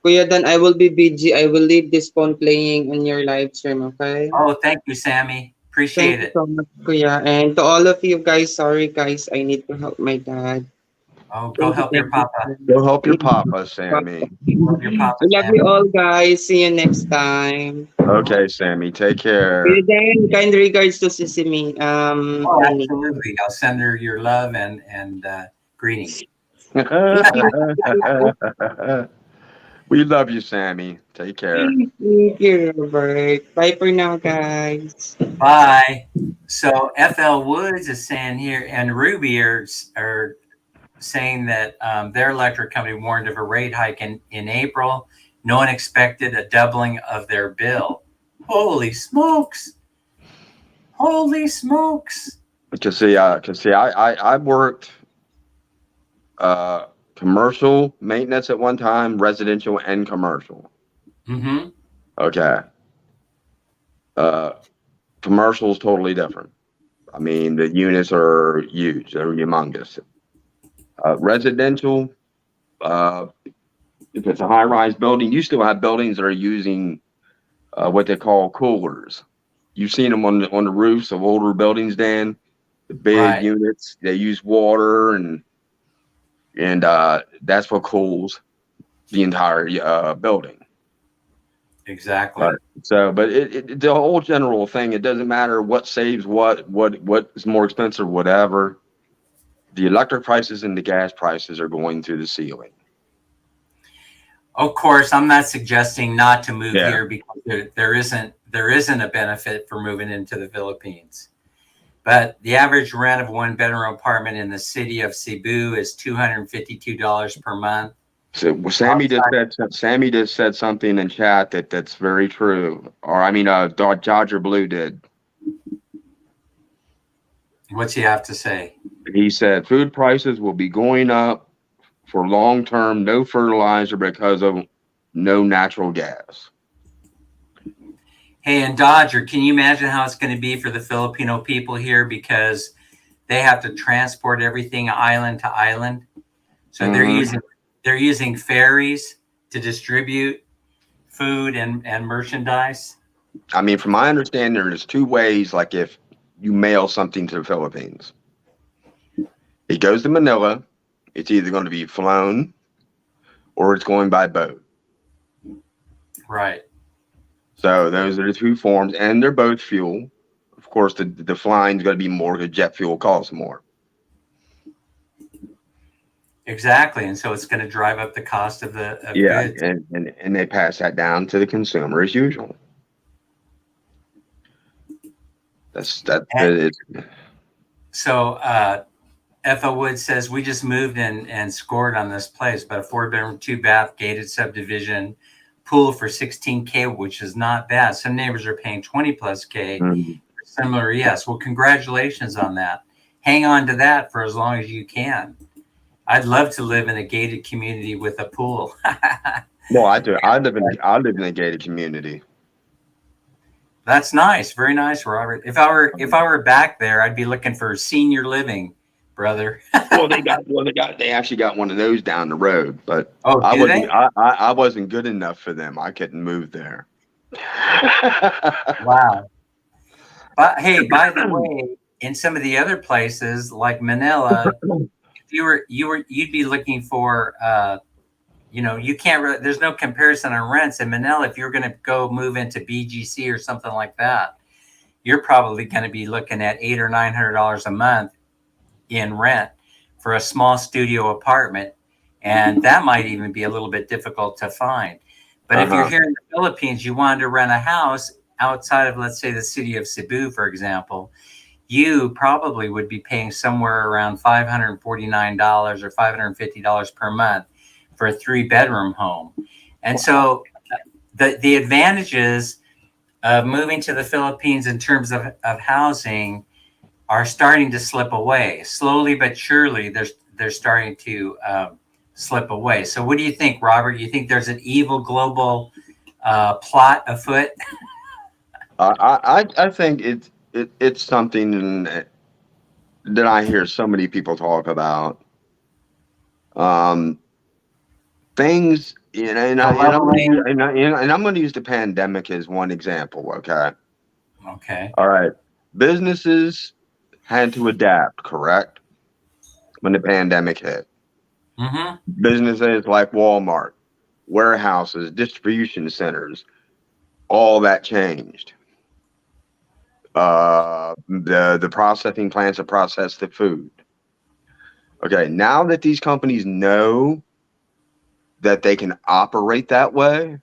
Kuya Dan, I will be busy. I will leave this phone playing on your live stream, okay? Oh, thank you, Sammy. Appreciate Thank you it. so much, Kuya. And to all of you guys, sorry guys, I need to help my dad. Oh, go help your papa. Go help your papa, Papa. Sammy. Help your papa, I love Sammy. you all, guys. See you next time. Okay, Sammy. Take care. Kuya Dan, kind regards to Sisimi. Oh, Nini. absolutely. I'll send her your love and greetings. Thank you. We love you, Sammy. Take care. Thank you, Robert. Bye for now, guys. Bye. So FL Woods is saying here, and Ruby are saying that their electric company warned of a rate hike in April. No one expected a doubling of their bill. Holy smokes! Holy smokes! I worked commercial maintenance at one time, residential and commercial. Mm-hmm. Okay. Uh, Commercial is totally different. I mean, the units are huge; they're humongous. Residential, uh, if it's a high-rise building, you still have buildings that are using what they call coolers. You've seen them on the roofs of older buildings, Dan. The big Right. units, they use water and that's what cools the entire building. Exactly. Right. So, but the whole general thing, it doesn't matter what saves what is more expensive, whatever. The electric prices and the gas prices are going to the ceiling. Of course, I'm not suggesting not to move Yeah. here because there isn't a benefit for moving into the Philippines. But the average rent of one bedroom apartment in the city of Cebu is $252 per month. So well, Sammy just said something in chat that's very true. Or I mean, Dodger Blue did. What's he have to say? He said food prices will be going up for long term, no fertilizer because of no natural gas. Hey, and Dodger, can you imagine how it's going to be for the Filipino people here because they have to transport everything island to island? So Mm-hmm. they're using ferries to distribute food and merchandise. I mean, from my understanding, there's two ways. Like if you mail something to the Philippines, it goes to Manila. It's either going to be flown or it's going by boat. Right. So those are the two forms, and they're both fuel. Of course, the flying is going to be more because jet fuel costs more. Exactly. And so it's going to drive up the cost of Yeah, goods. and they pass that down to the consumer as usual. That's And it. so FL Wood says we just moved and scored on this place, but a 4-bedroom, 2-bath gated subdivision pool for 16K, which is not bad. Some neighbors are paying 20 plus K. Mhm. Similar, yes. Well, congratulations on that. Hang on to that for as long as you can. I'd love to live in a gated community with a pool. Well, I do. I live in a gated community. That's nice. Very nice, Robert. If I were back there, I'd be looking for senior living, brother. They actually got one of those down the road, but Oh, I do wasn't they? I wasn't good enough for them. I couldn't move there. Wow. But hey, by the way, in some of the other places like Manila, if you'd be looking for you can't there's no comparison on rents in Manila. If you're going to go move into BGC or something like that, you're probably going to be looking at $800 or $900 a month in rent for a small studio apartment, and that might even be a little bit difficult to find. But if you're Uh-huh. here in the Philippines, you wanted to rent a house outside of, let's say, the city of Cebu, for example, you probably would be paying somewhere around $549 or $550 per month for a 3-bedroom home. And so the advantages of moving to the Philippines in terms of housing are starting to slip away slowly but surely. They're starting to slip away. So what do you think, Robert? You think there's an evil global plot afoot? I think it's something that I hear so many people talk about. Um, Things, The leveling. and I'm going to use the pandemic as one example. Okay. Okay. All right. Businesses had to adapt, correct? When the pandemic hit, Mm-hmm. businesses like Walmart, warehouses, distribution centers, all that changed. The processing plants that process the food. Okay, now that these companies know that they can operate that way,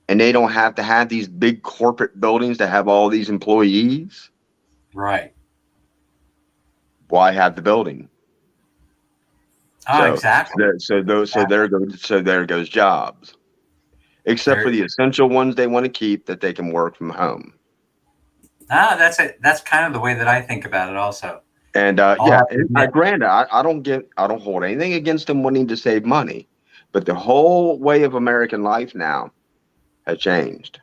and they don't have to have these big corporate buildings to have all these employees, Right. Why have the building? Oh, So exactly. there goes jobs. Except for There. the essential ones they want to keep that they can work from home. Ah, that's it. That's kind of the way that I think about it. Also, And I'll yeah, have to admit. granted, I don't hold anything against them wanting to save money, but the whole way of American life now has changed.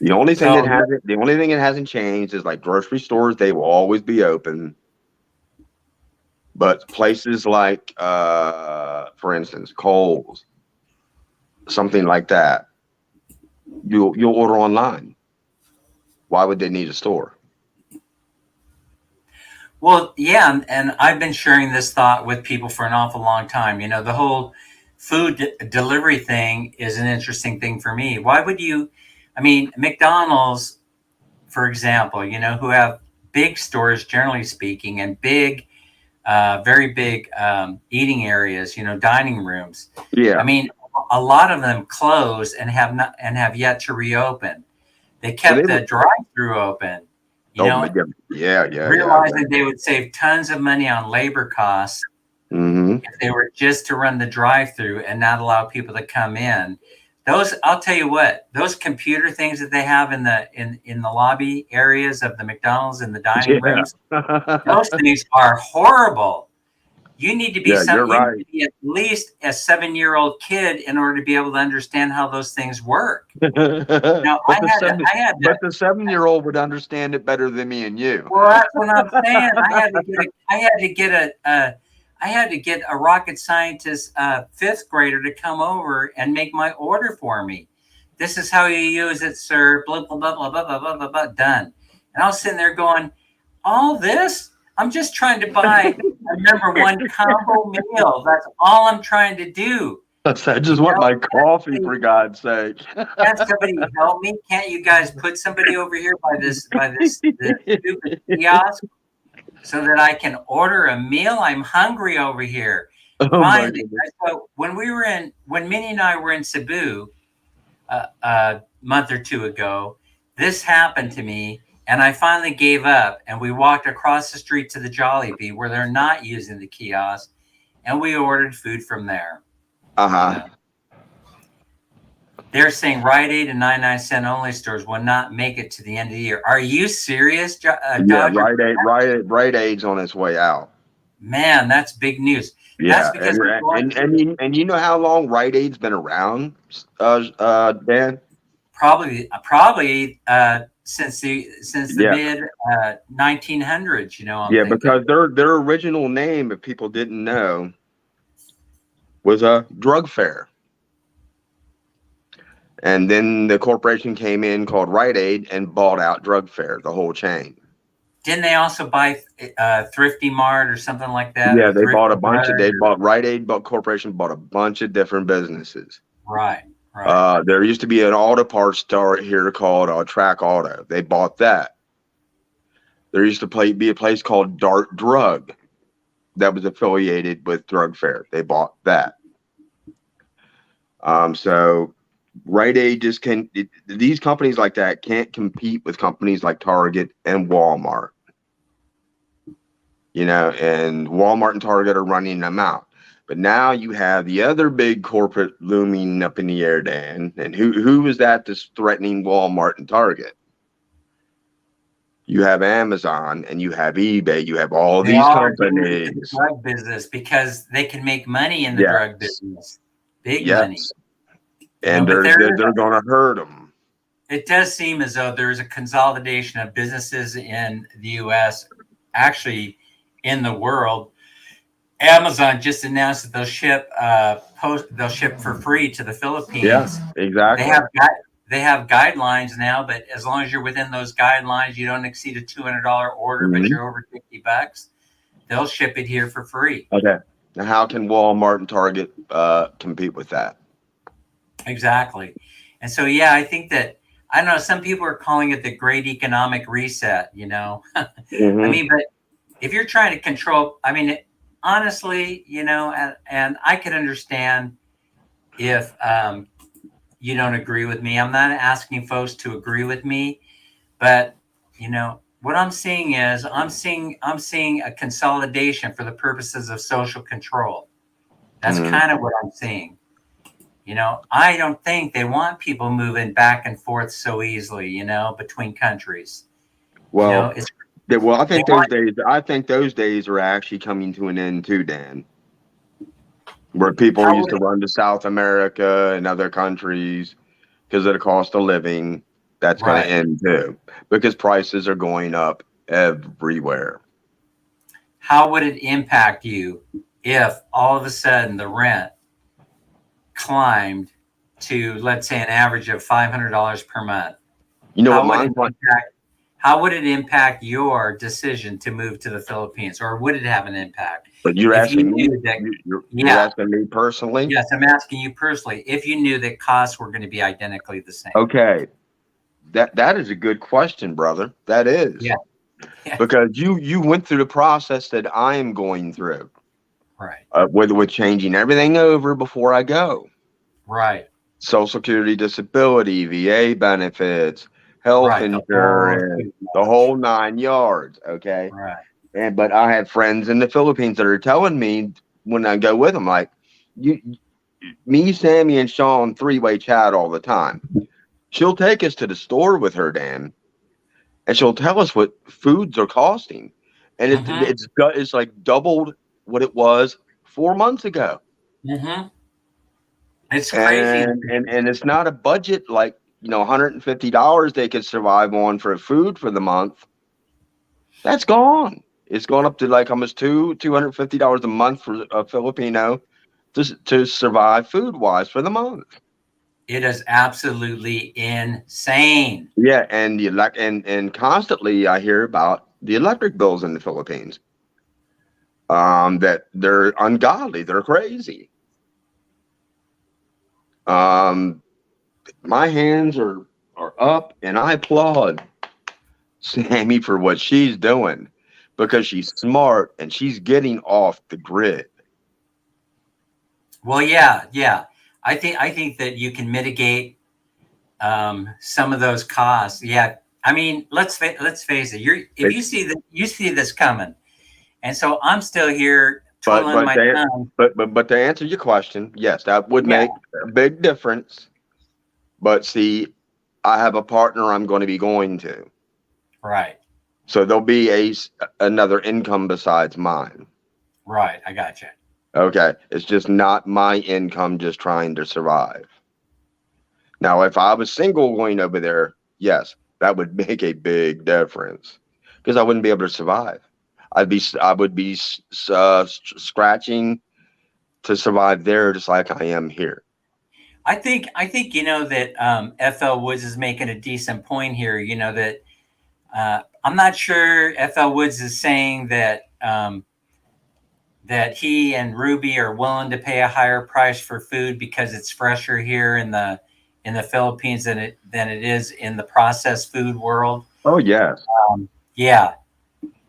So The only thing that hasn't changed is like grocery stores, they will always be open. But places like, for instance, Kohl's, something like that, you'll order online. Why would they need a store? Well, yeah, and I've been sharing this thought with people for an awful long time. The whole delivery thing is an interesting thing for me. Why would you? I mean, McDonald's, for example, who have big stores, generally speaking, and big, very big eating areas, dining rooms. I Yeah. mean, a lot of them closed and have yet to reopen. They Well, they kept the were. drive-through open. You Oh, know, yeah. realizing they would save tons of money on labor costs Mm-hmm. if they were just to run the drive-through and not allow people to come in. I'll tell you what, those computer things that they have in the lobby areas of the McDonald's and the dining Yeah. rooms, those things are horrible. You need to be Yeah, you're you need right. to be at least a 7-year-old kid in order to be able to understand how those things work. but Now I had to. the 7-year-old would understand it better than me and you. Well, that's what I'm saying. I had to get a rocket scientist fifth grader to come over and make my order for me. This is how you use it, sir. Blah blah blah blah blah blah blah blah. Blah done. And I was sitting there going, all this? I'm just trying to buy a number one combo meal. That's all I'm trying to do. I just want my coffee, for God's sake. Can't somebody help me? Can't you guys put somebody over here this stupid kiosk so that I can order a meal? I'm hungry over here. Oh my Finally, goodness. so when Minnie and I were in Cebu a month or two ago, this happened to me, and I finally gave up. And we walked across the street to the Jollibee where they're not using the kiosk, and we ordered food from there. Uh-huh. They're saying Rite Aid and 99-cent only stores will not make it to the end of the year. Are you serious, Yeah, Dodger? Rite Aid's on its way out. Man, that's big news. That's Yeah, because I'm going through and you know how long Rite Aid's been around, Dan? probably since the Yeah, mid 1900s. I'm yeah, thinking. because their original name, if people didn't know, was a drug fair. And then the corporation came in called Rite Aid and bought out Drug Fair, the whole chain. Didn't they also buy Thrifty Mart or something like that, Yeah, or they bought a Thrifty bunch of, Bud? they bought Rite Aid, bought corporation, bought a bunch of different businesses. Right, right. There used to be an auto parts store here called Track Auto. They bought that. There used to be a place called Dart Drug that was affiliated with Drug Fair. They bought that. So Rite Aid just these companies like that can't compete with companies like Target and Walmart. And Walmart and Target are running them out. But now you have the other big corporate looming up in the air, Dan. And who is that that's threatening Walmart and Target? You have Amazon and you have eBay. You have all They these all are getting into the companies. drug business because they can make money in the drug Yes, business, big money. yes. And But they're going to hurt them. it does seem as though there is a consolidation of businesses in the U.S., actually in the world. Amazon just announced that they'll ship for free to the Philippines. Yeah, exactly. They have guidelines now, but as long as you're within those guidelines, you don't exceed a $200 order, but you're over $50, they'll ship it here for free. Okay. Now, how can Walmart and Target compete with that? Exactly. And so, yeah, I think that, I don't know, some people are calling it the great economic reset, I mean, but if you're trying to control, I mean, honestly, and I could understand if you don't agree with me. I'm not asking folks to agree with me, but what I'm seeing is I'm seeing a consolidation for the purposes of social control. That's Mhm. kind of what I'm seeing. I don't think they want people moving back and forth so easily, between countries. Well, It's well, they want I think those days are actually coming to an end too, Dan. Where people how used would to it, run to South America and other countries because of the cost of living. That's going to right. end too because prices are going up everywhere. How would it impact you if all of a sudden the rent climbed to, let's say, an average of $500 per month? You know what How would it mine's like? impact? How would it impact your decision to move to the Philippines, or would it have an impact But you're if you asking me. knew that? You're Yeah, asking me personally. yes, I'm asking you personally. If you knew that costs were going to be identically the same. Okay, that is a good question, brother. That is Yeah, yeah, because you went through the process that I am going through right, with changing everything over before I go. right, Social Security, disability, VA benefits, health right. The whole insurance, shoot the match. whole 9 yards. Okay. Right. But I have friends in the Philippines that are telling me when I go with them, like, you, me, Sammy, and Sean three-way chat all the time. She'll take us to the store with her, Dan, and she'll tell us what foods are costing. And Mm-hmm. it's like doubled what it was 4 months ago. Mm-hmm. It's crazy. And it's not a budget like $150 they could survive on for food for the month. That's gone. It's gone up to like almost $250 a month for a Filipino to survive food wise for the month. It is absolutely insane. Yeah, and the elect and constantly I hear about the electric bills in the Philippines. That they're ungodly, they're crazy. Um, my hands are up, and I applaud Sammy for what she's doing because she's smart and she's getting off the grid. Well, yeah, yeah. I think that you can mitigate some of those costs. Yeah, I mean, let's face it. If It, you see this coming, and so I'm still here but twiddling but my to, thumb. but to answer your question, yes, that would Yeah, make a big difference. But see, I have a partner I'm going to be going to, right, so there'll be another income besides mine. right. I got you. Okay, it's just not my income just trying to survive. Now, if I was single going over there, yes, that would make a big difference because I wouldn't be able to survive. I would be scratching to survive there just like I am here. I think that FL Woods is making a decent point here. That I'm not sure FL Woods is saying that he and Ruby are willing to pay a higher price for food because it's fresher here in the Philippines than it is in the processed food world. Oh yes, Yeah,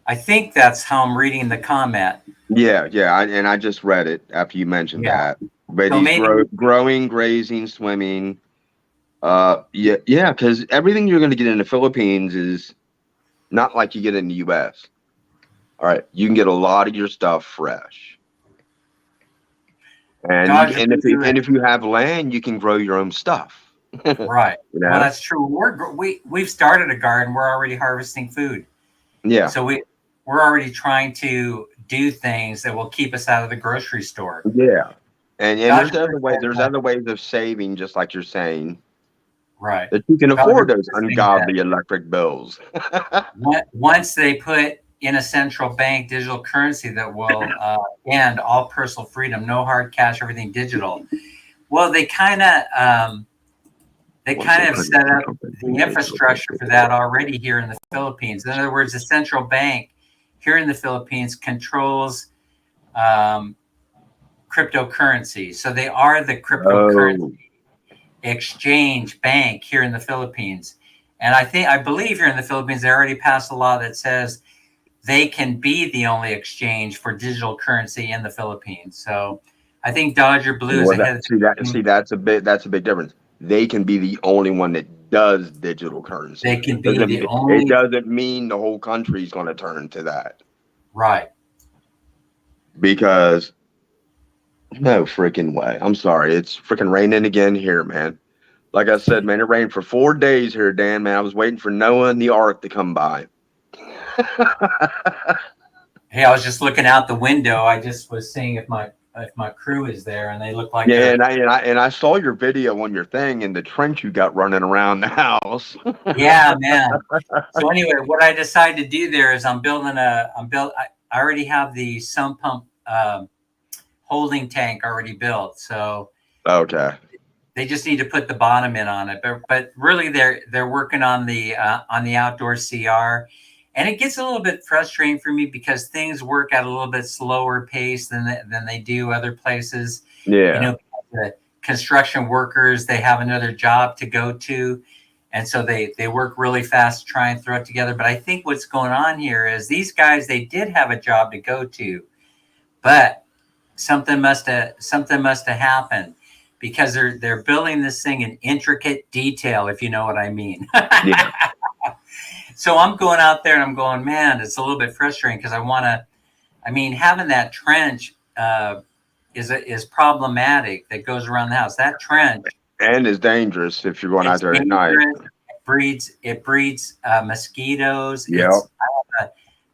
I think that's how I'm reading the comment. yeah. And I just read it after you mentioned Yeah. that. But So he's maybe growing, grazing, swimming. Yeah, because everything you're going to get in the Philippines is not like you get in the U.S. All right, you can get a lot of your stuff fresh. And Dodger, if you have land, you can grow your own stuff. you right. Well, know? that's true. We've started a garden. We're already harvesting food. Yeah, So we're already trying to do things that will keep us out of the grocery store. yeah. And Dodger, there's other ways of saving, just like you're saying, right. that you can afford Dodger those is saying that ungodly electric bills. once they put in a central bank digital currency that will end all personal freedom, no hard cash, everything digital. Well, they Once kind they of put set in up something the infrastructure for that already here in the Philippines. In other words, the central bank here in the Philippines controls um, cryptocurrency. So they are the cryptocurrency Oh, exchange bank here in the Philippines. And I believe here in the Philippines, they already passed a law that says they can be the only exchange for digital currency in the Philippines. So I think Dodger Blue is well, ahead of the game. that's a big difference. They can be the only one that does digital currency. They can be the It only doesn't mean the whole country is going to turn to that, right. because no freaking way. I'm sorry. It's freaking raining again here, man. Like I said, man, it rained for 4 days here, Dan, man. I was waiting for Noah and the Ark to come by. Hey, I was just looking out the window. I just was seeing if my crew is there, and they look like Yeah, they're and I saw your video on your thing and the trench you got running around the house. yeah, man. So anyway, what I decided to do there is I already have the sump pump holding tank already built. So Okay. they just need to put the bottom in on it. But really, they're working on the outdoor CR, and it gets a little bit frustrating for me because things work at a little bit slower pace than they do other places. You Yeah. know, the construction workers, they have another job to go to, and so they work really fast to try and throw it together. But I think what's going on here is these guys, they did have a job to go to, but something must have happened, because they're building this thing in intricate detail, if you know what I mean. Yeah. So I'm going out there and I'm going, man, it's a little bit frustrating because I mean, having that trench is problematic that goes around the house. That trench, And it's dangerous if you're going out it's there at night. dangerous. It breeds mosquitoes. Yep.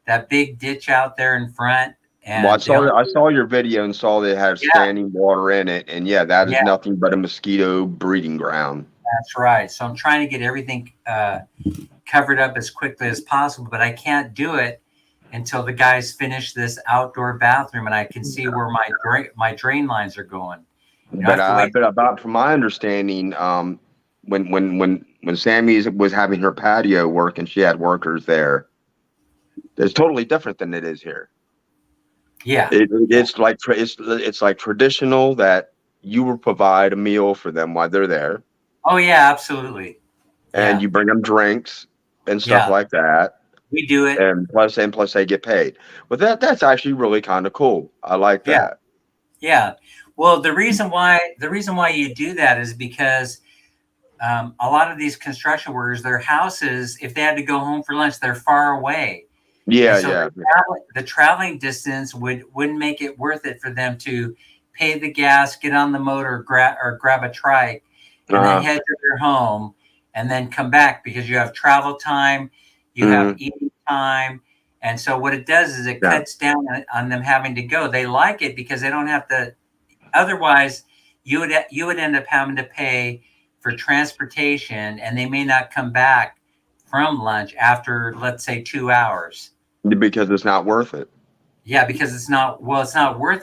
That big ditch out there in front. And Well, I saw your video and saw they have standing water in it, and yeah, that is nothing but a mosquito breeding ground. That's right. So I'm trying to get everything covered up as quickly as possible, but I can't do it until the guys finish this outdoor bathroom and I can see where my drain lines are going. But about from my understanding, when Sammy was having her patio work and she had workers there, it's totally different than it is here. Yeah, it's like traditional that you will provide a meal for them while they're there. Oh yeah, absolutely. And you bring them drinks and stuff like that. We do it, and plus they get paid. But that's actually really kind of cool. I like that. Yeah. Well, the reason why you do that is because a lot of these construction workers, their houses, if they had to go home for lunch, they're far away. Yeah. The traveling distance wouldn't make it worth it for them to pay the gas, get on the motor, or grab a trike, and then head to their home, and then come back, because you have travel time, you have eating time, and so what it does is it cuts down on them having to go. They like it because they don't have to. Otherwise, you would end up having to pay for transportation, and they may not come back from lunch after, let's say, 2 hours. Because it's not worth it. Yeah, because it's not worth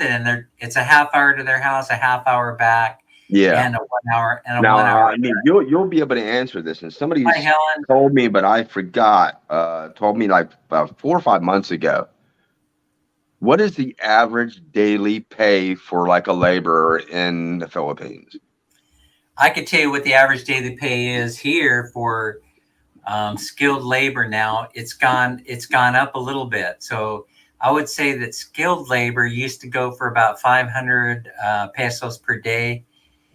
it, and it's a half hour to their house, a half hour back, and a 1 hour and a 1 hour. I mean, you'll be able to answer this, and somebody Helen told me, but I forgot. Told me like 4 or 5 months ago. What is the average daily pay for like a laborer in the Philippines? I could tell you what the average daily pay is here for skilled labor. Now it's gone up a little bit. So I would say that skilled labor used to go for about 500 pesos per day,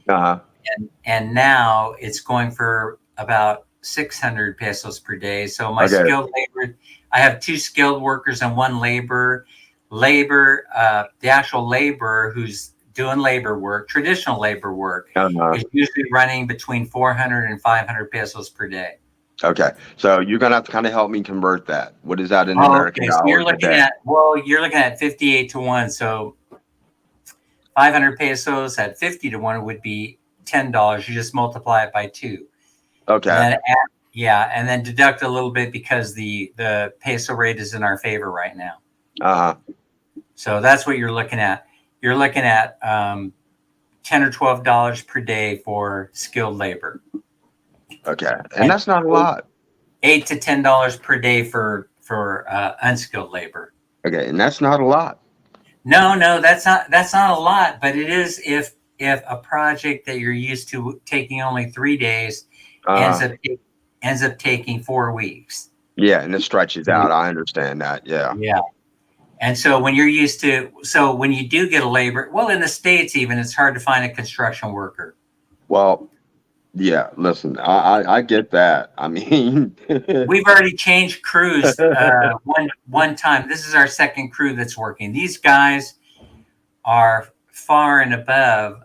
and now it's going for about 600 pesos per day. So my skilled labor, I have 2 skilled workers and 1 laborer. The actual laborer who's doing labor work, traditional labor work, is usually running between 400 and 500 pesos per day. Okay, so you're gonna have to kind of help me convert that. What is that in American dollars? So you're looking at 58 to 1. So 500 pesos at 50 to 1 would be $10. You just multiply it by 2. Okay. And then deduct a little bit because the peso rate is in our favor right now. So that's what you're looking at. You're looking at $10 or $12 per day for skilled labor. Okay, and that's not a lot. $8 to $10 per day for unskilled labor. Okay, and that's not a lot. No, that's not a lot, but it is if a project that you're used to taking only 3 days ends up taking 4 weeks. Yeah, and it stretches out. I understand that. Yeah. Yeah. And so when you're used to, when you do get a labor, well, in the States even, it's hard to find a construction worker. Well, Yeah, listen, I get that. I mean, We've already changed crews one time. This is our second crew that's working. These guys are far and above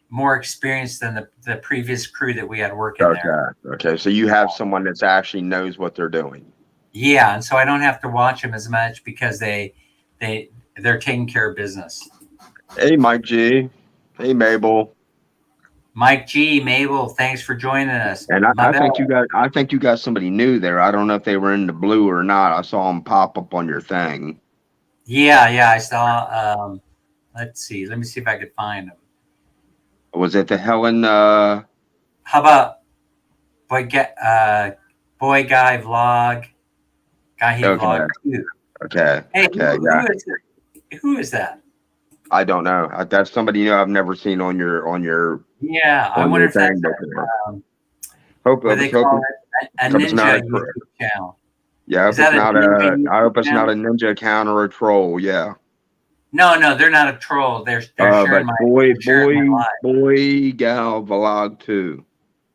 more experienced than the previous crew that we had working there. okay. So you have someone that's actually knows what they're doing. Yeah, and so I don't have to watch them as much because they're taking care of business. Hey, Mike G. Hey, Mabel. Mike G, Mabel, thanks for joining us. And I think you got somebody new there. I don't know if they were in the blue or not. I saw them pop up on your thing. Yeah, I saw. Let's see. Let me see if I could find them. Was it the Helen? How about boy guy vlog? Guy he Okay, vlogged too. okay, Hey, okay, yeah. Who is that? I don't know. That's somebody new I've never seen on your Yeah, I on wonder your if that's thing before. what I they was call hoping. it, a Hope it's not ninja a. YouTube channel. Yeah, I Is hope it's that a not ninja a. I YouTube hope it's not channel? a ninja account or a troll. Yeah. No, they're not a troll. They're But sharing my life. boy, gal vlog too.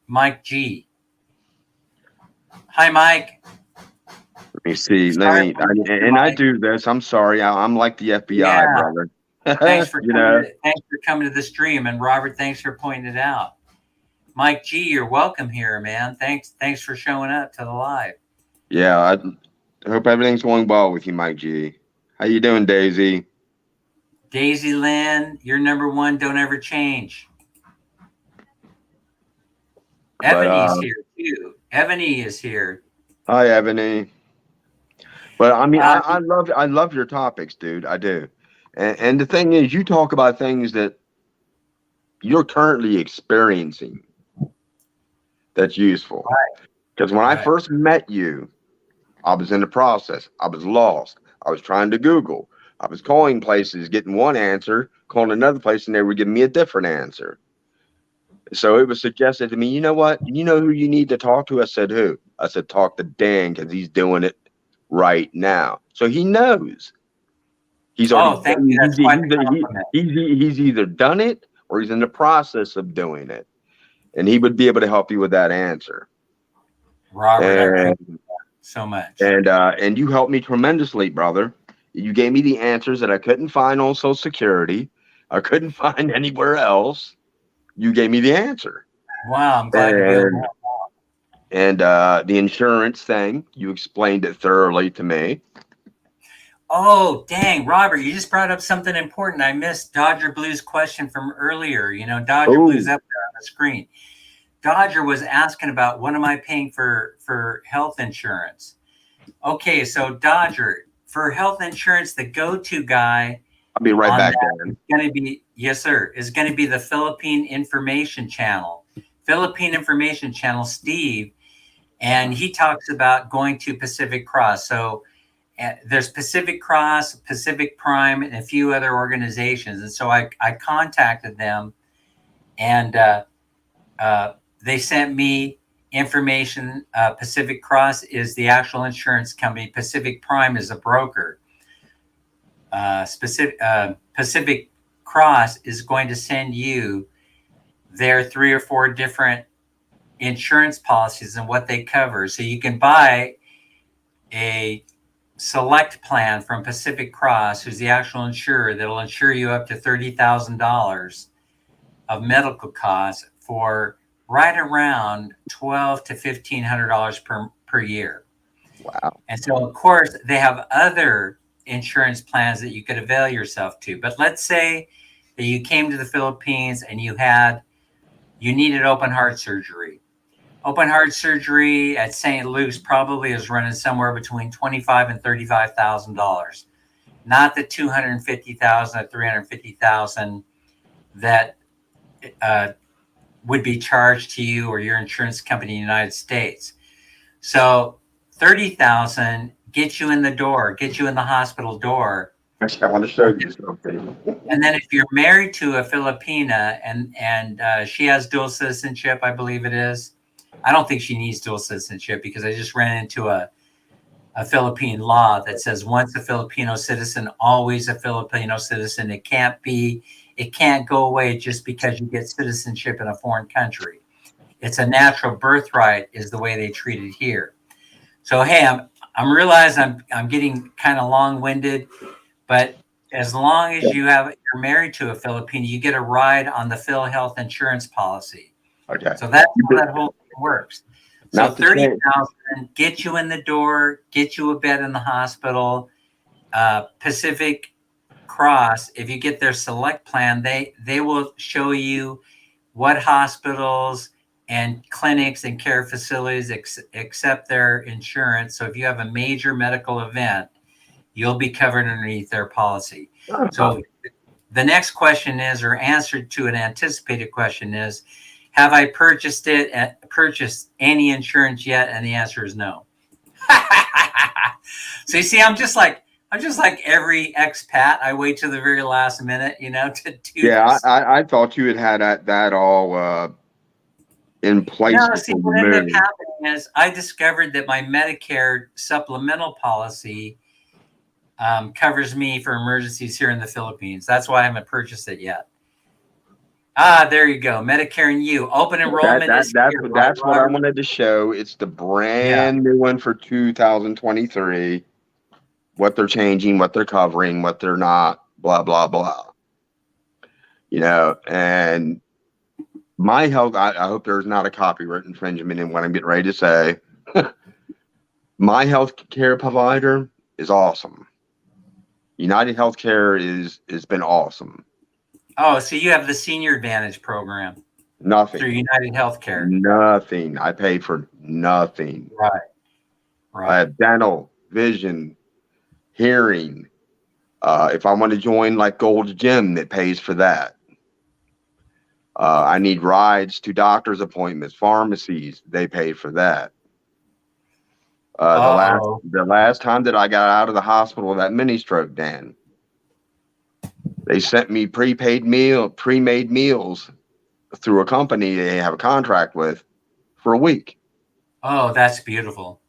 Mike G. Hi, Mike. Let me see. Sorry, And I Mike. do this. I'm sorry. I'm like the FBI, Yeah. brother. Thanks for You coming. know. Thanks for coming to the stream, and Robert, thanks for pointing it out. Mike G, you're welcome here, man. Thanks for showing up to the live. Yeah. I hope everything's going well with you, Mike G. How you doing, Daisy? Daisy Lynn, you're number one. Don't ever change. But Ebony's here too. Ebony is here. hi, Ebony. But I mean, Uh, I love your topics, dude. I do. And the thing is, you talk about things that you're currently experiencing that's useful. Because when I right. first met you, I was in the process. I was lost. I was trying to Google. I was calling places, getting one answer, calling another place, and they were giving me a different answer. So it was suggested to me, you know what? You know who you need to talk to? I said, who? I said, talk to Dan because he's doing it right now. So he knows. He's already Oh, thank you. That's quite the compliment. he's either done it or he's in the process of doing it. And he would be able to help you with that answer. Robert, I And appreciate that so much. and you helped me tremendously, brother. You gave me the answers that I couldn't find on Social Security. I couldn't find anywhere else. You gave me the answer. Wow, I'm glad to be able to help. And the insurance thing, you explained it thoroughly to me. Oh, dang, Robert, you just brought up something important. I missed Dodger Blue's question from earlier. You know, Dodger Blue's up there on the screen. Dodger was asking about what am I paying for health insurance? Okay, so Dodger, for health insurance, the go-to guy I'll be right on back that then. is going to be, yes, sir, is going to be the Philippine Information Channel. Philippine Information Channel, Steve, and he talks about going to Pacific Cross. So there's Pacific Cross, Pacific Prime, and a few other organizations. And so I contacted them, and they sent me information. Pacific Cross is the actual insurance company. Pacific Prime is a broker. Pacific Cross is going to send you their 3 or 4 different insurance policies and what they cover. So you can buy a select plan from Pacific Cross, who's the actual insurer, that'll insure you up to $30,000 of medical costs for right around $1,200 to $1,500 per year. Wow. And so, of course, they have other insurance plans that you could avail yourself to. But let's say that you came to the Philippines and you needed open heart surgery. Open heart surgery at St. Luke's probably is running somewhere between $25,000 and $35,000, not the $250,000 or $350,000 that would be charged to you or your insurance company in the United States. So $30,000 gets you in the door, gets you in the hospital door. Actually, I want to show you something. And then if you're married to a Filipina and she has dual citizenship, I believe it is. I don't think she needs dual citizenship because I just ran into a Philippine law that says once a Filipino citizen, always a Filipino citizen. It can't go away just because you get citizenship in a foreign country. It's a natural birthright, is the way they treat it here. So hey, I'm realizing I'm getting kind of long winded, but as long as you're married to a Filipino, you get a ride on the Phil Health insurance policy. Okay. So that's how that whole thing works. So Not to say 30,000 get you in the door, get you a bed in the hospital. Pacific Cross, if you get their select plan, they will show you what hospitals and clinics and care facilities accept their insurance. So if you have a major medical event, you'll be covered underneath their policy. So the next question is, or answer to an anticipated question is, have I purchased any insurance yet? And the answer is no. So you see, I'm just like every expat. I wait to the very last minute, to do this. I thought you had that all in place No, see, before what you ended up moved. happening is I discovered that my Medicare supplemental policy covers me for emergencies here in the Philippines. That's why I haven't purchased it yet. There you go. Medicare and You. Open enrollment is here. That's what I wanted to show. It's the brand new one for 2023. What they're changing, what they're covering, what they're not, blah, blah, blah. And my health, I hope there's not a copyright infringement in what I'm getting ready to say. My health care provider is awesome. United Healthcare has been awesome. Oh, so you have the Senior Advantage program. Nothing. Through United Healthcare. Nothing. I pay for nothing. Right. I have dental, vision, hearing. If I want to join like Gold's Gym, it pays for that. I need rides to doctor's appointments, pharmacies. They pay for that. The last time that I got out of the hospital with that mini stroke, Dan, they sent me pre-made meals through a company they have a contract with for a week. Oh, that's beautiful.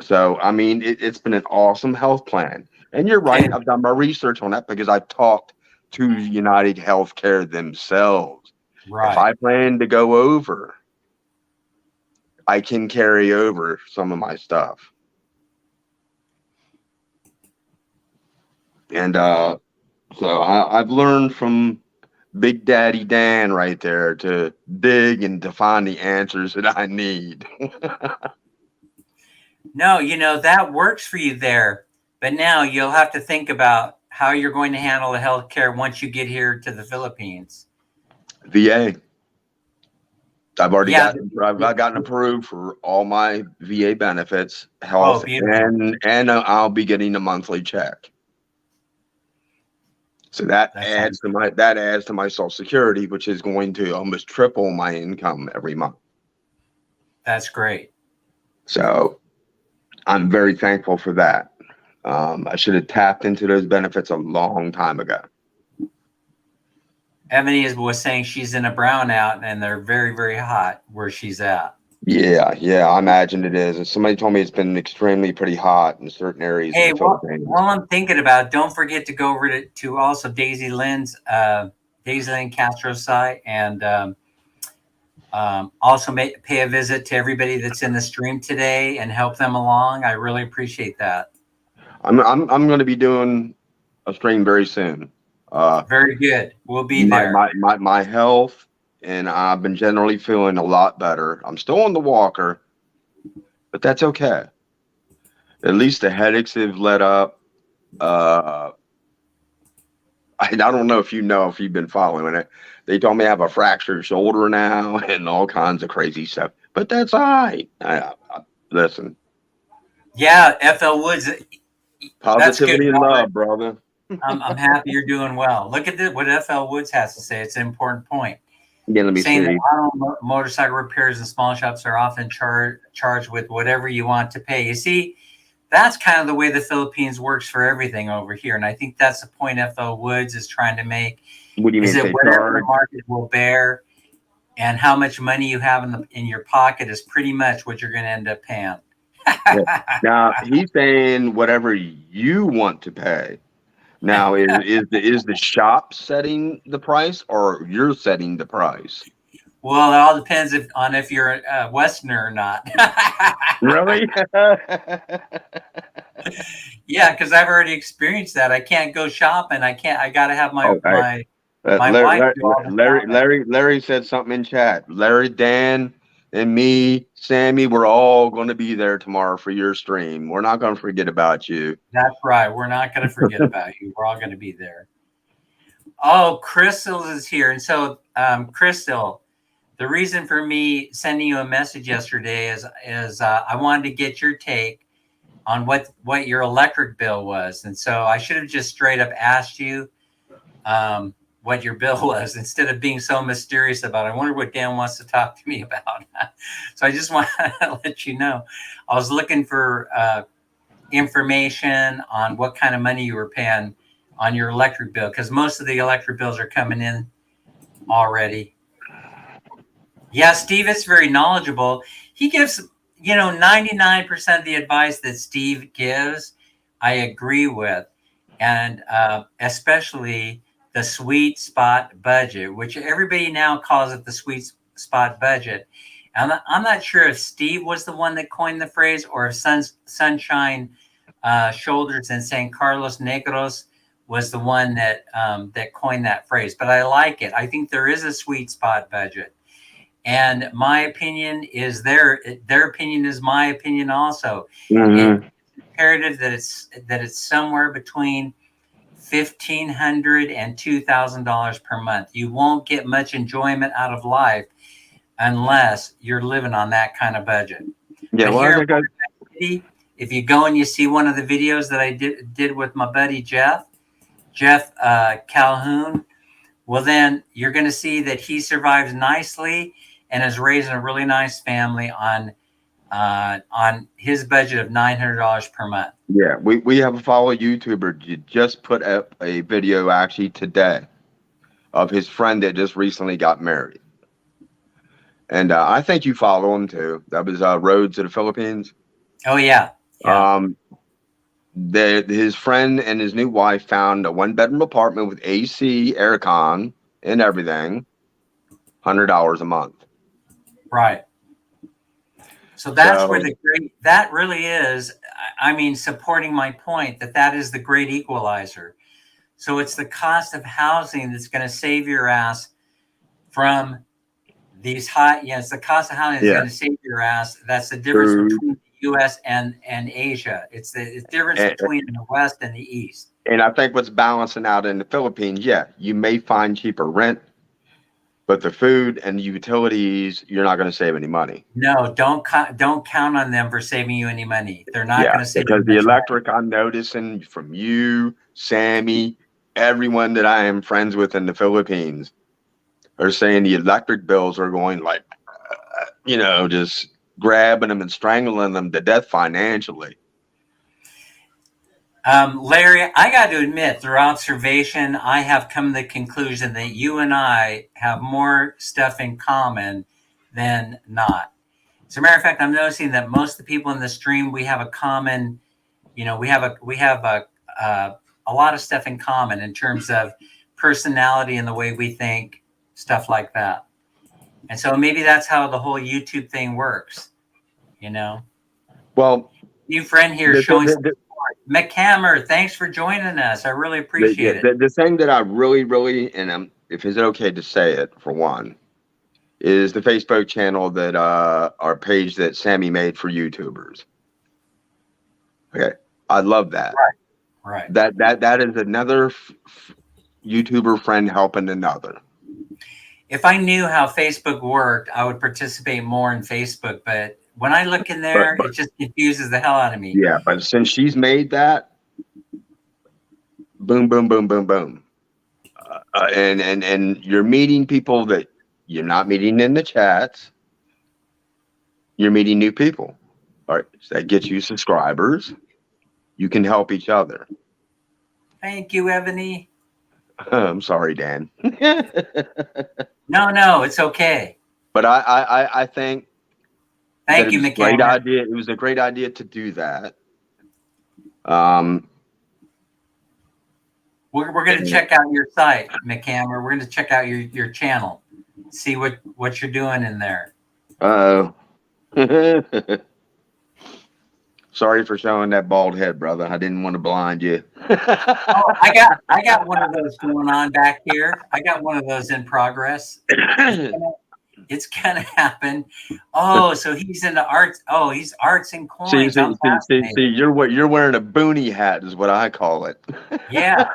So, I mean, it's been an awesome health plan. And you're right. Okay. I've done my research on that because I've talked to United Healthcare themselves. Right. If I plan to go over, I can carry over some of my stuff. And so I've learned from Big Daddy Dan right there to dig and to find the answers that I need. No, that works for you there. But now you'll have to think about how you're going to handle the healthcare once you get here to the Philippines. VA. I've already gotten approved for all my VA benefits, health, and I'll be getting a monthly check. So that adds to my Social Security, which is going to almost triple my income every month. That's great. So I'm very thankful for that. I should have tapped into those benefits a long time ago. Ebony was saying she's in a brownout and they're very, very hot where she's at. Yeah, I imagine it is. And somebody told me it's been extremely pretty hot in certain areas. Hey, while I'm thinking about it, don't forget to go over to also Daisy Lynn Castro's site, and also pay a visit to everybody that's in the stream today and help them along. I really appreciate that. I'm going to be doing a stream very soon. Very good. We'll be there. My health, and I've been generally feeling a lot better. I'm still on the walker, but that's okay. At least the headaches have let up. I don't know if you've been following it. They told me I have a fractured shoulder now and all kinds of crazy stuff, but that's all right. Listen. Yeah, FL Woods. Positivity and love, brother. I'm happy you're doing well. Look at what FL Woods has to say. It's an important point. Yeah, let me saying see. that motorcycle repairs and small shops are often charged with whatever you want to pay. You see, that's kind of the way the Philippines works for everything over here. And I think that's the point FL Woods is trying to make. What do you mean? Is that whatever the market will bear and how much money you have in your pocket is pretty much what you're going to end up paying. Yeah. Now, he's saying whatever you want to pay. Now, is the shop setting the price or you're setting the price? Well, it all depends on if you're a Westerner or not. Really? Yeah, because I've already experienced that. I can't go shopping. I can't. I got to have my Okay. my wife do all the shopping. Larry said something in chat. Larry, Dan, and me, Sammy, we're all going to be there tomorrow for your stream. We're not going to forget about you. That's right. We're not going to forget about you. We're all going to be there. Oh, Crystal is here, and so Crystal, the reason for me sending you a message yesterday is I wanted to get your take on what your electric bill was, and so I should have just straight up asked you what your bill was instead of being so mysterious about it. I wonder what Dan wants to talk to me about. So I just want to let you know, I was looking for information on what kind of money you were paying on your electric bill, because most of the electric bills are coming in already. Yeah, Steve is very knowledgeable. He gives, 99% of the advice that Steve gives, I agree with. And especially the sweet spot budget, which everybody now calls it the sweet spot budget. And I'm not sure if Steve was the one that coined the phrase or if Sunshine Shoulders and San Carlos Negros was the one that coined that phrase. But I like it. I think there is a sweet spot budget. And my opinion is their opinion is my opinion also. Mm-hmm. It's imperative that it's somewhere between $1,500 and $2,000 per month. You won't get much enjoyment out of life unless you're living on that kind of budget. Yeah, But well, here I in think I, City, if you go and you see one of the videos that I did with my buddy Jeff Calhoun, well, then you're going to see that he survives nicely and is raising a really nice family on his budget of $900 per month. yeah, we have a fellow YouTuber just put up a video actually today of his friend that just recently got married. And I think you follow him too. That was Roads to the Philippines. Oh yeah, yeah. His friend and his new wife found a 1-bedroom apartment with AC, aircon, and everything. $100 a month. Right. So that's So, where that really is. I mean, supporting my point that is the great equalizer. So it's the cost of housing that's going to save your ass from these high. Yes, the cost of housing is yeah. going to save your ass. That's the difference between the U.S. and Asia. It's the difference between the West and the East. And I think what's balancing out in the Philippines, yeah, you may find cheaper rent, but the food and the utilities, you're not going to save any money. No, don't count on them for saving you any money. They're not going to save you because the much electric, money. I'm noticing from you, Sammy, everyone that I am friends with in the Philippines are saying the electric bills are going like, just grabbing them and strangling them to death financially. Larry, I got to admit, through observation, I have come to the conclusion that you and I have more stuff in common than not. As a matter of fact, I'm noticing that most of the people in the stream, we have a common, we have a lot of stuff in common in terms of personality and the way we think, stuff like that. And so maybe that's how the whole YouTube thing works, Well, new friend here showing support. McHammer, thanks for joining us. I really appreciate it. The thing that I really, really, and if it's okay to say it for one, is the Facebook channel that our page that Sammy made for YouTubers. Okay, I love that. Right. That is another YouTuber friend helping another. If I knew how Facebook worked, I would participate more in Facebook. But when I look in there, it just confuses the hell out of me. Yeah, but since she's made that, boom, boom, boom, boom, boom, and you're meeting people that you're not meeting in the chats. You're meeting new people. All right, so that gets you subscribers. You can help each other. Thank you, Ebony. I'm sorry, Dan. No, it's okay. But I think. Thank you, McCann. Great idea. It was a great idea to do that. We're going to check out your site, McCammer. We're going to check out your channel. see what you're doing in there. Uh-oh. Sorry for showing that bald head, brother. I didn't want to blind you. Oh, I got one of those going on back here. I got one of those in progress. It's gonna happen. Oh, so he's into arts. Oh, he's arts and See, coins. see, I'm see, see, see, fascinated. you're wearing a boonie hat is what I call it. Yeah,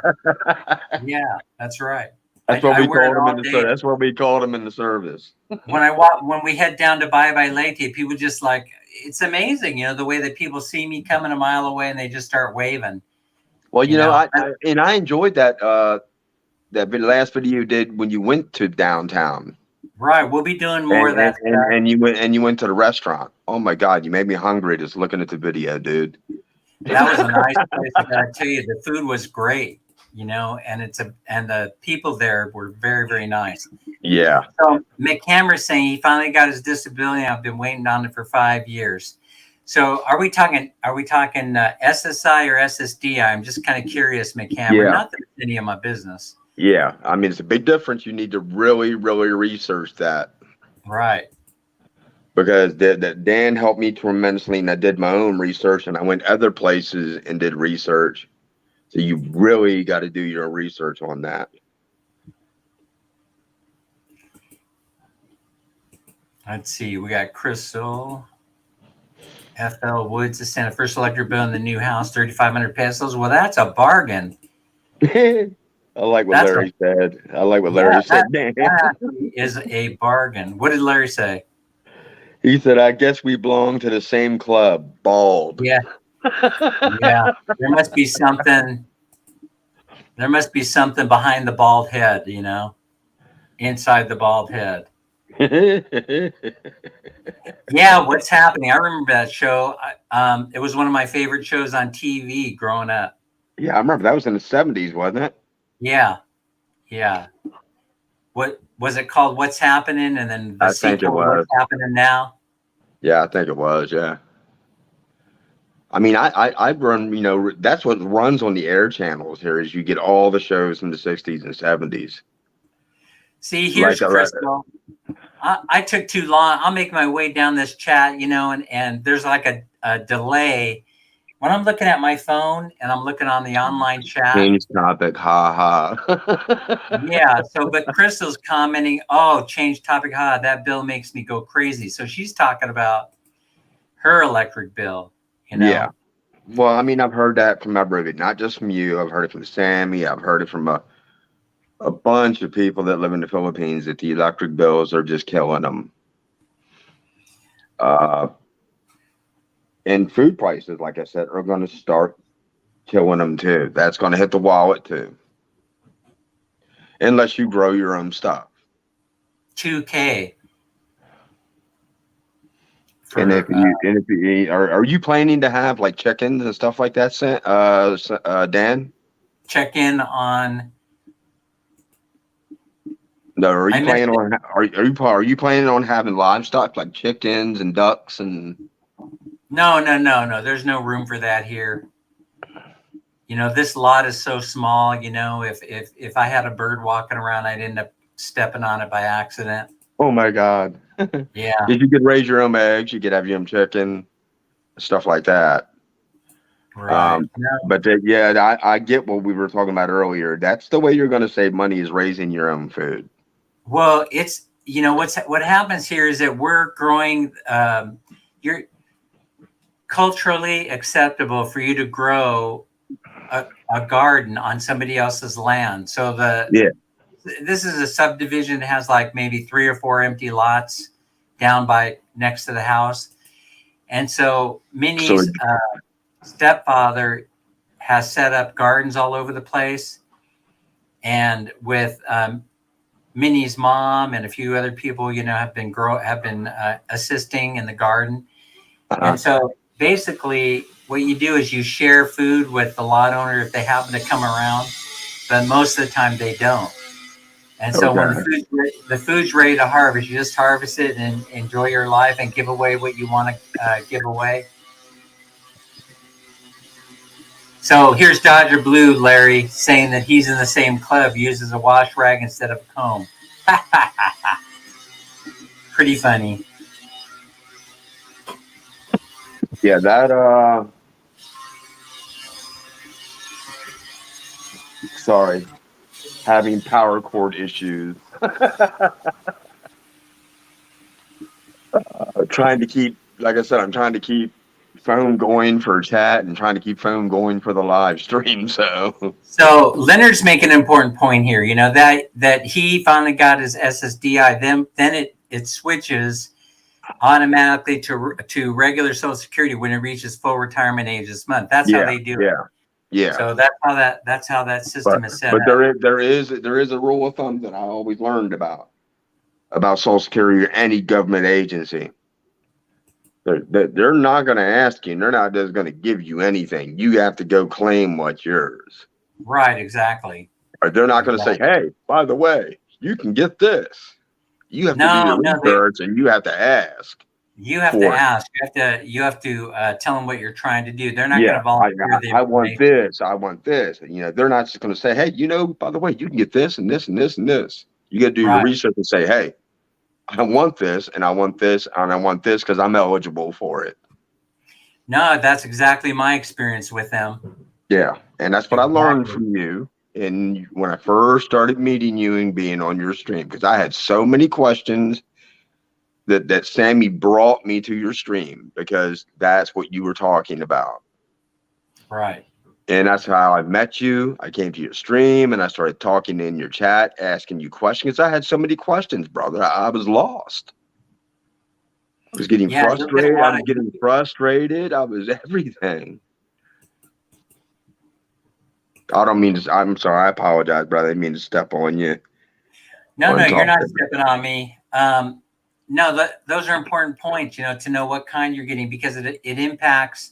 yeah, that's right. That's what I we wear it called him all in the day. that's what we called him in the service. When we head down to Bye Bye Leyte, people just like it's amazing, the way that people see me coming a mile away and they just start waving. Well, You know, I enjoyed that last video you did when you went to downtown right? We'll be doing more of that stuff. and you went to the restaurant. Oh my God, you made me hungry just looking at the video, dude. That was a nice place. I gotta tell you, the food was great. And the people there were very, very nice. Yeah. So McCammer's saying he finally got his disability. I've been waiting on it for 5 years. So are we talking SSI or SSDI? I'm just kind of curious, McCammer. Yeah. Not that it's any of my business. Yeah. I mean, it's a big difference. You need to really, really research that. Right. Because Dan helped me tremendously, and I did my own research, and I went other places and did research. So you really got to do your research on that. Let's see. We got Crystal. FL Woods is saying the first electric bill in the new house, 3,500 pesos. Well, that's a bargain. I like what Larry said. I like what Larry said. That is a bargain. What did Larry say? He said, I guess we belong to the same club, bald. Yeah. Yeah. There must be something behind the bald head, inside the bald head. Yeah, what's happening? I remember that show. It was one of my favorite shows on TV growing up. Yeah, I remember that was in the 70s, wasn't it? Yeah. Yeah. What was it called? What's Happening? And then the sequel, What's Happening Now? Yeah, I think it was. Yeah. I mean, I run, that's what runs on the air channels here is you get all the shows from the 60s and 70s. See, here's Crystal. I took too long. I'll make my way down this chat, and there's like a delay. When I'm looking at my phone and I'm looking on the online chat. Change topic, ha ha. Yeah, but Crystal's commenting, oh, change topic, ha, that bill makes me go crazy. So she's talking about her electric bill, Yeah. Well, I mean, I've heard that from everybody, not just from you. I've heard it from Sammy. I've heard it from a bunch of people that live in the Philippines that the electric bills are just killing them. And food prices, like I said, are going to start killing them too. That's going to hit the wallet too. Unless you grow your own stuff. 2K. And if you are you planning to have like chickens and stuff like that, Dan? Check in on. No, are you planning on having livestock like chickens and ducks and? No. There's no room for that here. This lot is so small. If I had a bird walking around, I'd end up stepping on it by accident. Oh my God. Yeah. If you could raise your own eggs, you could have your own chicken, stuff like that. Right. But I get what we were talking about earlier. That's the way you're going to save money is raising your own food. Well, it's what happens here is that we're growing. You're culturally acceptable for you to grow a garden on somebody else's land. So this is a subdivision that has like maybe 3 or 4 empty lots down by next to the house. And so Minnie's stepfather has set up gardens all over the place. And with Minnie's mom and a few other people, have been assisting in the garden. And so basically what you do is you share food with the lot owner if they happen to come around, but most of the time they don't. And so when the food's ready to harvest, you just harvest it and enjoy your life and give away what you want to give away. So here's Dodger Blue, Larry, saying that he's in the same club, uses a wash rag instead of a comb. pretty funny. Yeah, that sorry, having power cord issues. Trying to keep, like I said, I'm trying to keep phone going for chat and trying to keep phone going for the live stream. So So Leonard's making an important point here. You know that he finally got his SSDI. Then it switches automatically to regular Social Security when it reaches full retirement age this month. That's how yeah, they do it. yeah, yeah. So that's how that But system is set but up. there is a rule of thumb that I always learned about Social Security or any government agency. They're not going to ask you. And they're not just going to give you anything. You have to go claim what's yours. Right, exactly. Or they're not going to say, Exactly. "Hey, by the way, you can get this." You have to do your No, research and you have to ask you have to for it. ask. You have to tell them what you're trying to do. They're not going Yeah, to volunteer the I want information. this. I want this. And, they're not just going to say, "Hey, by the way, you can get this and this and this and this." You got to do your Right. research and say, "Hey, I want this and I want this and I want this because I'm eligible for it." No, that's exactly my experience with them. Yeah, and that's what I learned Exactly. from you. And when I first started meeting you and being on your stream, because I had so many questions that Sammy brought me to your stream because that's what you were talking about. Right. And that's how I met you. I came to your stream and I started talking in your chat, asking you questions. I had so many questions, brother. I was lost. I was getting Yeah, you'll get a frustrated. I lot was of. getting frustrated. I was everything. I don't mean to. I'm sorry. I apologize, brother. I didn't mean to step on you. No, On you're top not of stepping on me. No, those are important points. To know what kind you're getting because it impacts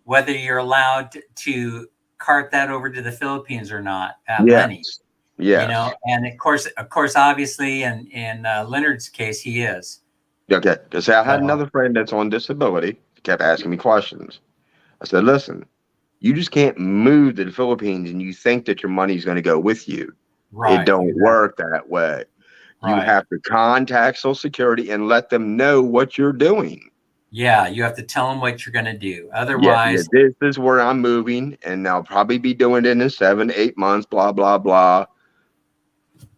whether you're allowed to cart that over to the Philippines or not. Money. Yes. Yes. And of course, obviously, in Leonard's case, he is. Okay. Because I had So, another friend that's on disability. He kept asking me questions. I said, listen, you just can't move to the Philippines and you think that your money's going to go with you. It right, don't exactly. work that way. You Right. have to contact Social Security and let them know what you're doing. Yeah, you have to tell them what you're going to do. Yeah, Otherwise, this is where I'm moving, and I'll probably be doing it in 7, 8 months, blah, blah, blah.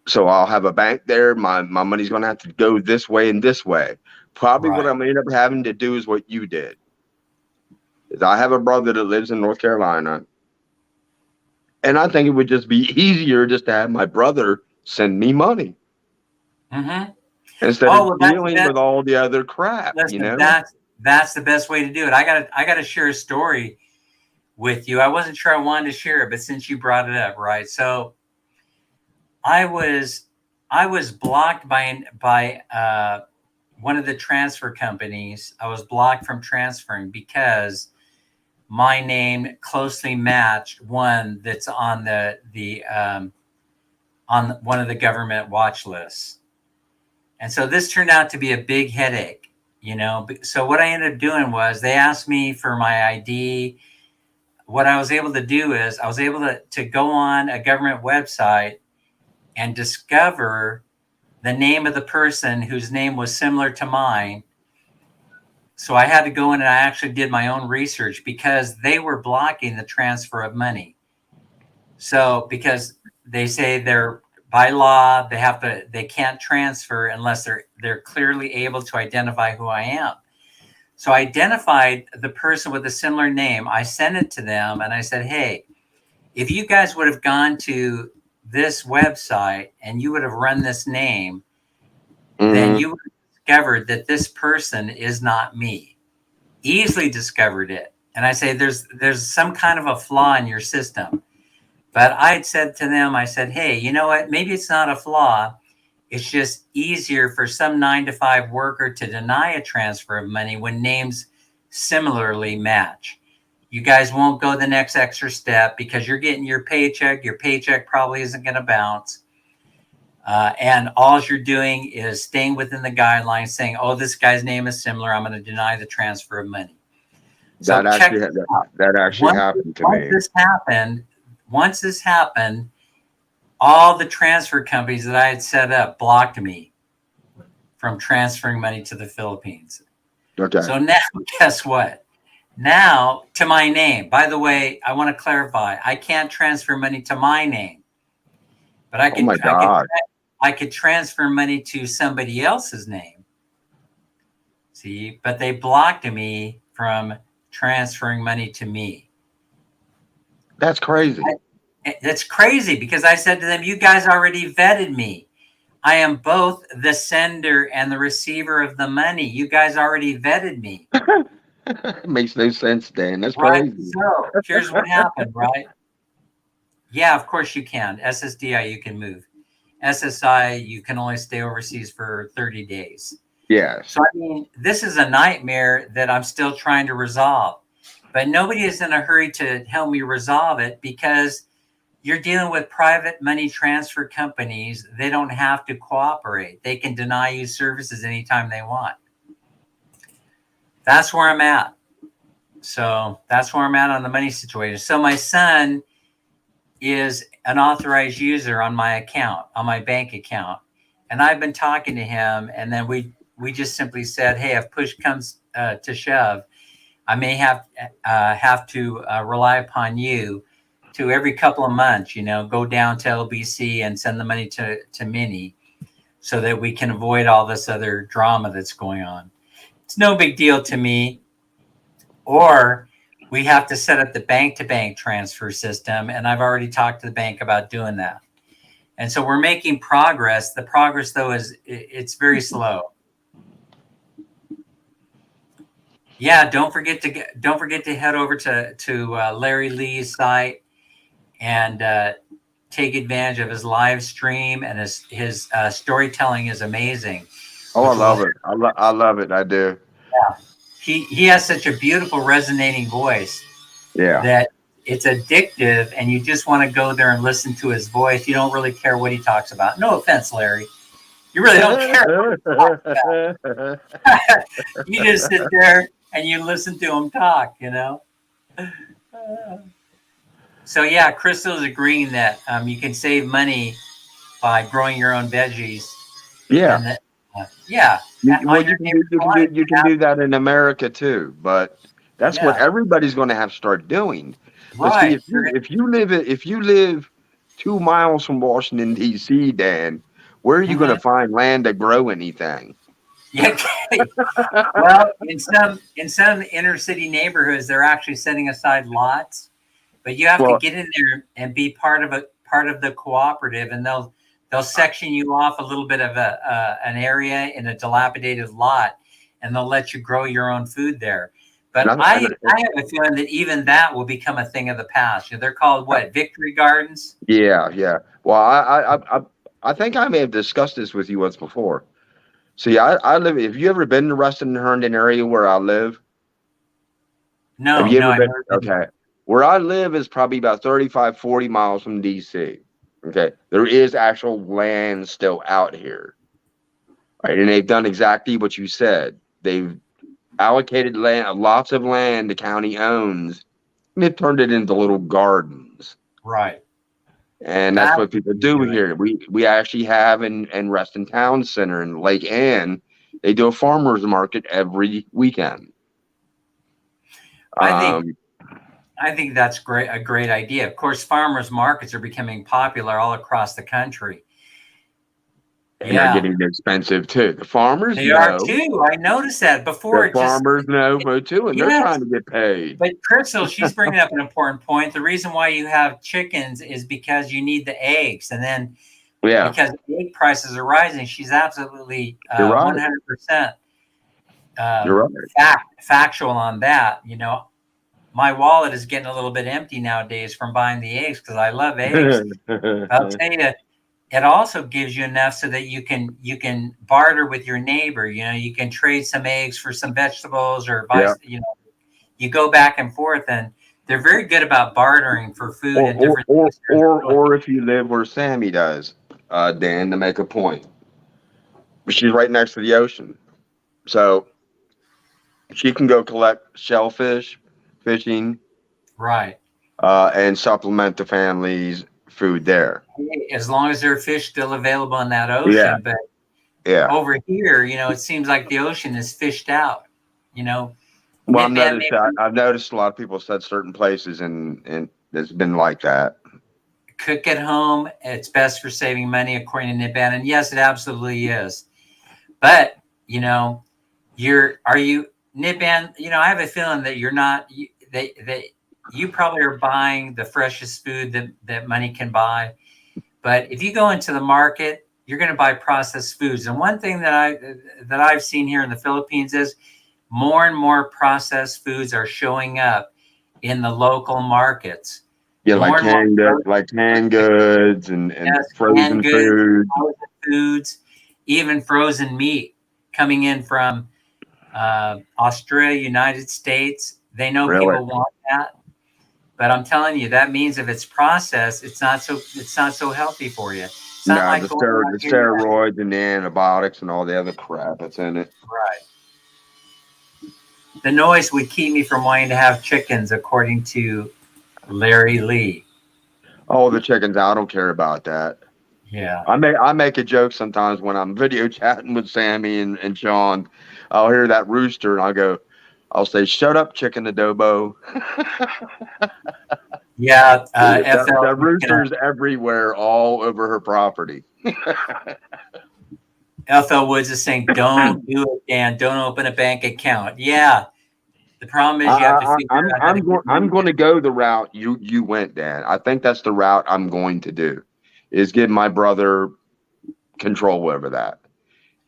So I'll have a bank there. My money's going to have to go this way and this way. Probably what right. I'm going to end up having to do is what you did. Is I have a brother that lives in North Carolina, and I think it would just be easier just to have my brother send me money Mm-hmm. instead Oh, of well, dealing with all the other crap, listen, that's the best way to do it. I gotta share a story with you. I wasn't sure I wanted to share it, but since you brought it up, right? So I was blocked by one of the transfer companies. I was blocked from transferring because my name closely matched one that's on on one of the government watch lists. And so this turned out to be a big headache, So what I ended up doing was they asked me for my ID. What I was able to do is I was able to go on a government website and discover the name of the person whose name was similar to mine. So I had to go in and I actually did my own research because they were blocking the transfer of money. So because they say they're by law, they can't transfer unless they're clearly able to identify who I am. So I identified the person with a similar name. I sent it to them and I said, hey, if you guys would have gone to this website and you would have run this name, then you would have discovered that this person is not me. Easily discovered it. And I say, there's some kind of a flaw in your system. But I had said to them, I said, hey, you know what? Maybe it's not a flaw. It's just easier for some 9-to-5 worker to deny a transfer of money when names similarly match. You guys won't go the next extra step because you're getting your paycheck. Your paycheck probably isn't going to bounce. And all you're doing is staying within the guidelines saying, oh, this guy's name is similar. I'm going to deny the transfer of money. So check this out. That actually happened to me. Once this happened, all the transfer companies that I had set up blocked me from transferring money to the Philippines. Okay. So now, guess what? Now to my name. By the way, I want to clarify. I can't transfer money to my name, but Oh my God. I could transfer money to somebody else's name. See, but they blocked me from transferring money to me. That's crazy. That's crazy because I said to them, "You guys already vetted me. I am both the sender and the receiver of the money. You guys already vetted me." Makes no sense, Dan. That's Right. crazy. So here's what happened, right? Yeah, of course you can. SSDI, you can move. SSI, you can only stay overseas for 30 days. Yes. So, I mean, this is a nightmare that I'm still trying to resolve. But nobody is in a hurry to help me resolve it because you're dealing with private money transfer companies. They don't have to cooperate. They can deny you services anytime they want. That's where I'm at. So that's where I'm at on the money situation. So my son is an authorized user on my account, on my bank account. And I've been talking to him, and then we just simply said, hey, if push comes to shove, I may have to rely upon you to every couple of months, go down to LBC and send the money to Minnie so that we can avoid all this other drama that's going on. It's no big deal to me. Or we have to set up the bank-to-bank transfer system, and I've already talked to the bank about doing that. And so we're making progress. The progress, though, it's very slow. Yeah, don't forget to head over to Larry Lee's site and take advantage of his live stream, and his storytelling is amazing. Oh, I love it. I love it. I do. Yeah. He has such a beautiful resonating voice. Yeah. That it's addictive, and you just want to go there and listen to his voice. You don't really care what he talks about. No offense, Larry. You really don't care what he talks about. You just sit there and you listen to him talk, So yeah, Crystal is agreeing that you can save money by growing your own veggies. Yeah. And that, yeah. You can do that in America too, but that's what everybody's going to have to start doing. But see, Right. if you live 2 miles from Washington D.C., Dan, where are you going to find land to grow anything? Yeah. Well, in some inner city neighborhoods, they're actually setting aside lots, but you have to get in there and be part of the cooperative, and they'll section you off a little bit of an area in a dilapidated lot, and they'll let you grow your own food there. But I have a feeling that even that will become a thing of the past. They're called what? Victory Gardens? Yeah, yeah. Well, I think I may have discussed this with you once before. See, I live. Have you ever been to Ruston and Herndon area where I live? No, have you ever been? I've Okay. Where I live is probably about 35, 40 miles from DC. Okay. There is actual land still out here. Right. And they've done exactly what you said. They've allocated land, lots of land the county owns, and they've turned it into little gardens. Right. And that's what people do here. We actually have in Reston Town Center in Lake Ann, they do a farmer's market every weekend. I think that's a great idea. Of course, farmers markets are becoming popular all across the country. And they're getting expensive too. The farmers are too. I noticed that before. The farmers know too, and they're trying to get paid. But Crystal, she's bringing up an important point. The reason why you have chickens is because you need the eggs, and then because egg prices are rising. She's absolutely 100% factual on that. My wallet is getting a little bit empty nowadays from buying the eggs because I love eggs. I'll tell you, it also gives you enough so that you can barter with your neighbor. You can trade some eggs for some vegetables or vice. You go back and forth, and they're very good about bartering for food and different things. Or if you live where Sammy does, Dan, to make a point, she's right next to the ocean, so she can go collect shellfish, fishing, right, and supplement the family's food there. As long as there are fish still available in that ocean, but Yeah. Over here, it seems like the ocean is fished out. You know, Well, Nip-Ban may I've noticed a lot of people said certain places, and it's been like that. cook at home. It's best for saving money, according to Nip-Ban, and yes, it absolutely is. But are you Nip-Ban? I have a feeling that you're not. That you probably are buying the freshest food that money can buy. But if you go into the market, you're going to buy processed foods. And one thing that I've seen here in the Philippines is more and more processed foods are showing up in the local markets. Yeah, More and more like canned goods and yes, canned frozen goods, food. frozen foods, even frozen meat coming in from Australia, United States. They know Really? people want that, but I'm telling you, that means if it's processed, it's not so healthy for you. It's not No, like going out the here. steroids and the antibiotics and all the other crap that's in it. Right. The noise would keep me from wanting to have chickens, according to Larry Lee. Oh, the chickens, I don't care about that. Yeah. I make a joke sometimes when I'm video chatting with Sammy and Sean. I'll hear that rooster and I'll say, "Shut up, chicken adobo." Yeah. The FL, rooster's everywhere, all over her property. FL Woods is saying, don't do it, Dan. Don't open a bank account. Yeah. The problem is you have to figure out how to get I'm money. going to go the route you went, Dan. I think that's the route I'm going to do, is give my brother control over that.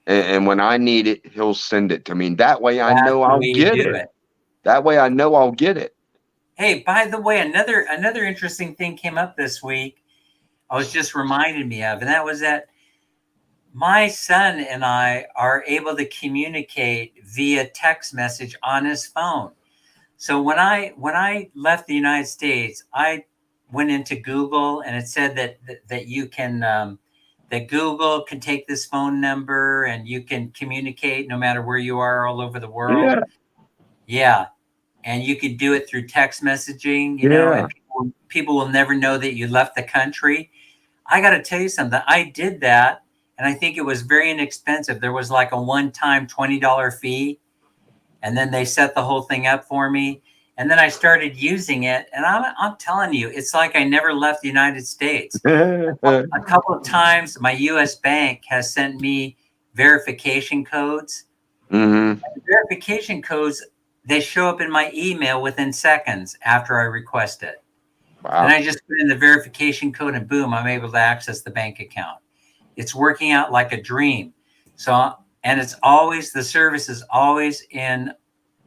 And when I need it, he'll send it to me. That way I That's know the I'll way you get do it. it. That way I know I'll get it. Hey, by the way, another interesting thing came up this week. I was just reminded me of, and that was that my son and I are able to communicate via text message on his phone. So when I left the United States, I went into Google and it said that you can that Google can take this phone number and you can communicate no matter where you are all over the world. Yeah. Yeah, and you can do it through text messaging. Yeah. And people will never know that you left the country. I got to tell you something. I did that, and I think it was very inexpensive. There was like a one-time $20 fee, and then they set the whole thing up for me. And then I started using it, and I'm telling you, it's like I never left the United States. A couple of times, my U.S. bank has sent me verification codes. Hmm. The verification codes, they show up in my email within seconds after I request it. Then Wow. I just put in the verification code, and boom, I'm able to access the bank account. It's working out like a dream. So, and the service is always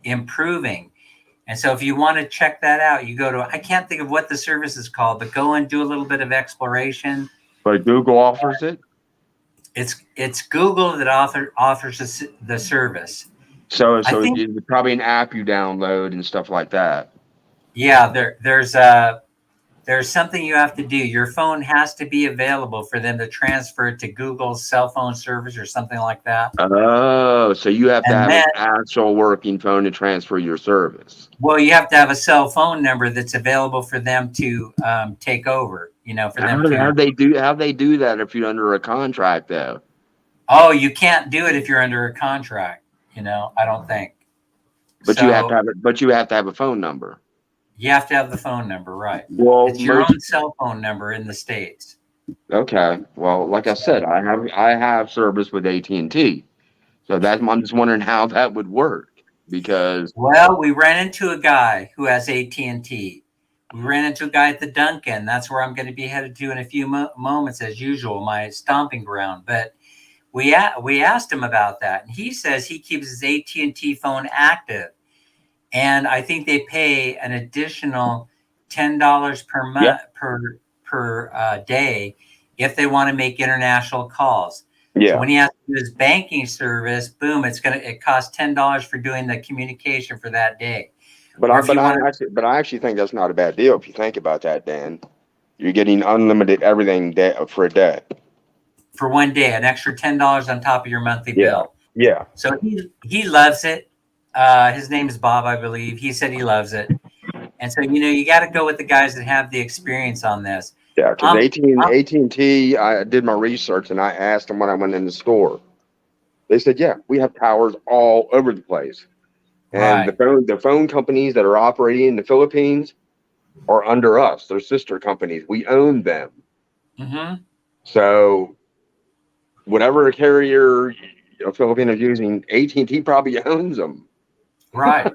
improving. And so if you want to check that out, you go to, I can't think of what the service is called, but go and do a little bit of exploration. But Google offers it. It's Google that offers the service. So I think, it's probably an app you download and stuff like that. yeah, there's something you have to do. Your phone has to be available for them to transfer it to Google's cell phone service or something like that. Oh, so you have to And have an then, actual working phone to transfer your service. well, you have to have a cell phone number that's available for them to take over, for them to. How they do that if you're under a contract though? Oh, you can't do it if you're under a contract, I don't think. But you have to So have it. But you have to have a phone number. you have to have the phone number, right? Well, It's your own cell phone number in the States. okay. Well, like I said, I have service with AT&T, so I'm just wondering how that would work because Well, we ran into a guy who has AT&T. We ran into a guy at the Duncan. That's where I'm going to be headed to in a few moments, as usual, my stomping ground. But we asked him about that, and he says he keeps his AT&T phone active, and I think they pay an additional $10 per yeah. month per day if they want to make international calls. So Yeah. when he has to do his banking service, boom, it costs $10 for doing the communication for that day. But Or if you want to, I actually think that's not a bad deal if you think about that, Dan. You're getting unlimited everything for a day. for one day, an extra $10 on top of your monthly Yeah. bill. Yeah. So he loves it. His name is Bob, I believe. He said he loves it. And so, you got to go with the guys that have the experience on this. Yeah, because Um, um, AT&T, I did my research and I asked them when I went in the store. They said, yeah, we have towers all over the place. And Right. the phone companies that are operating in the Philippines are under us. They're sister companies. We own them. Mm-hmm. So whatever carrier Philippines is using, AT&T probably owns them. Right.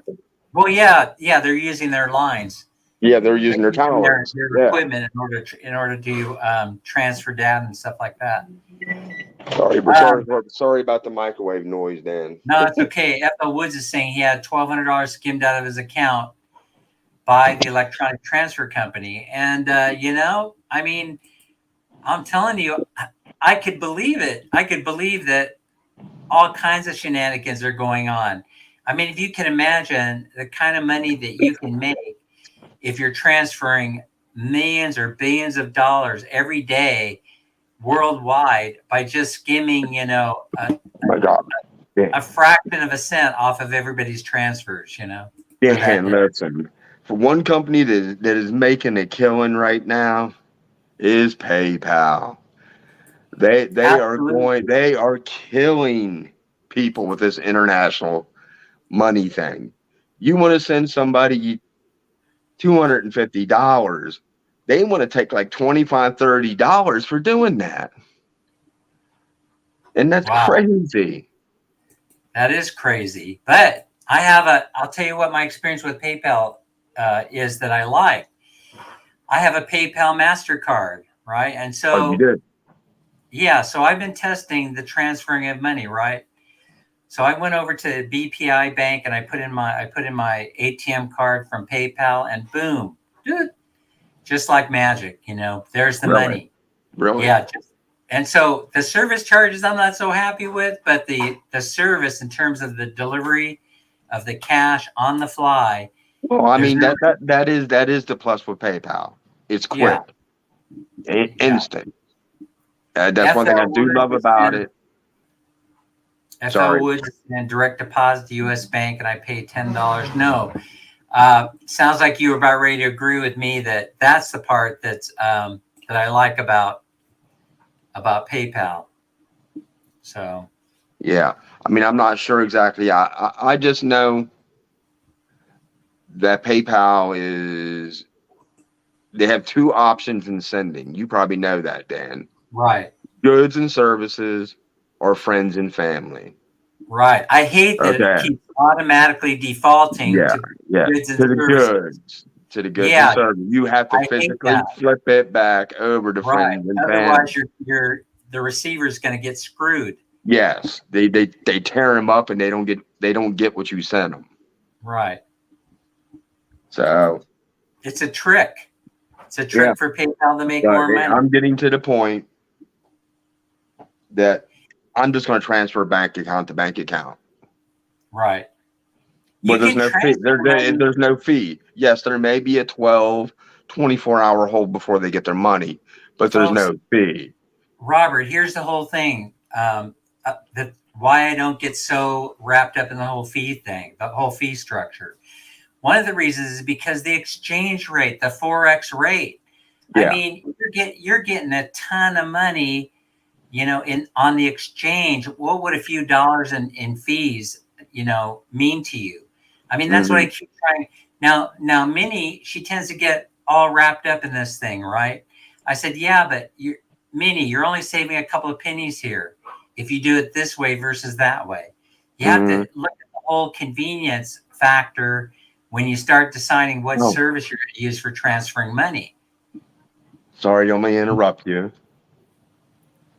Well, yeah, yeah. They're using their lines. Yeah, they're They're using their using towers. their Yeah. equipment in order to transfer data and stuff like that. Sorry, but Um, sorry about the microwave noise, Dan. no, it's okay. F.L. Woods is saying he had $1,200 skimmed out of his account by the electronic transfer company, and I mean, I'm telling you, I could believe it. I could believe that all kinds of shenanigans are going on. I mean, if you can imagine the kind of money that you can make if you're transferring millions or billions of dollars every day worldwide by just skimming, Oh my God. a fraction of a cent off of everybody's transfers, for that Dan, day. listen. For one company that is making a killing right now is PayPal. Absolutely. They are killing people with this international money thing. You want to send somebody $250, they want to take like $25-$30 for doing that. And that's Wow. crazy. That is crazy. But I'll tell you what my experience with PayPal is that I like. I have a PayPal MasterCard, right? And Oh, you so, did? yeah, so I've been testing the transferring of money, right? So I went over to BPI Bank and I put in my ATM card from PayPal, and boom, dude, just like magic, there's the Really? money. Really? Yeah, and so the service charges I'm not so happy with, but the service in terms of the delivery of the cash on the fly, Well, I there's mean no, that is the plus with PayPal. It's yeah, quick, yeah. instant. That's one thing I FL do Woods love is about in it. FL Sorry. Woods is in direct deposit to U.S. Bank, and I pay $10. No, sounds like you were about ready to agree with me that that's the part that I like about PayPal. So Yeah. I mean, I'm not sure exactly. I just know that PayPal is, they have two options in sending. You probably know that, Dan. right. Goods and services or friends and family. Right. I hate that it Okay. keeps automatically defaulting Yeah. to Yeah. goods and To the services. goods. To the goods and Yeah, services. You have to I hate that. physically flip it back over to Right. friends and family. Otherwise, the receiver's going to get screwed. Yes. They tear them up and they don't get what you sent them. Right. So It's a trick. It's a yeah. trick for PayPal to make But more money. I'm getting to the point that I'm just going to transfer bank account to bank account. Right. But You there's can no fee. transfer money. There's no fee. Yes, there may be a 12, 24-hour hold before they get their money, but there's Folks, no fee. Robert, here's the whole thing. Why I don't get so wrapped up in the whole fee thing, the whole fee structure. One of the reasons is because the exchange rate, the forex rate. I Yeah. mean, you're getting a ton of money, on the exchange. What would a few dollars in fees, mean to you? I mean, that's what I Hmm. keep trying. Now, Minnie, she tends to get all wrapped up in this thing, right? I said, yeah, but Minnie, you're only saving a couple of pennies here if you do it this way versus that way. You have Hmm. to look at the whole convenience factor when you start deciding what Oh, service you're going to use for transferring money. sorry, I may interrupt you,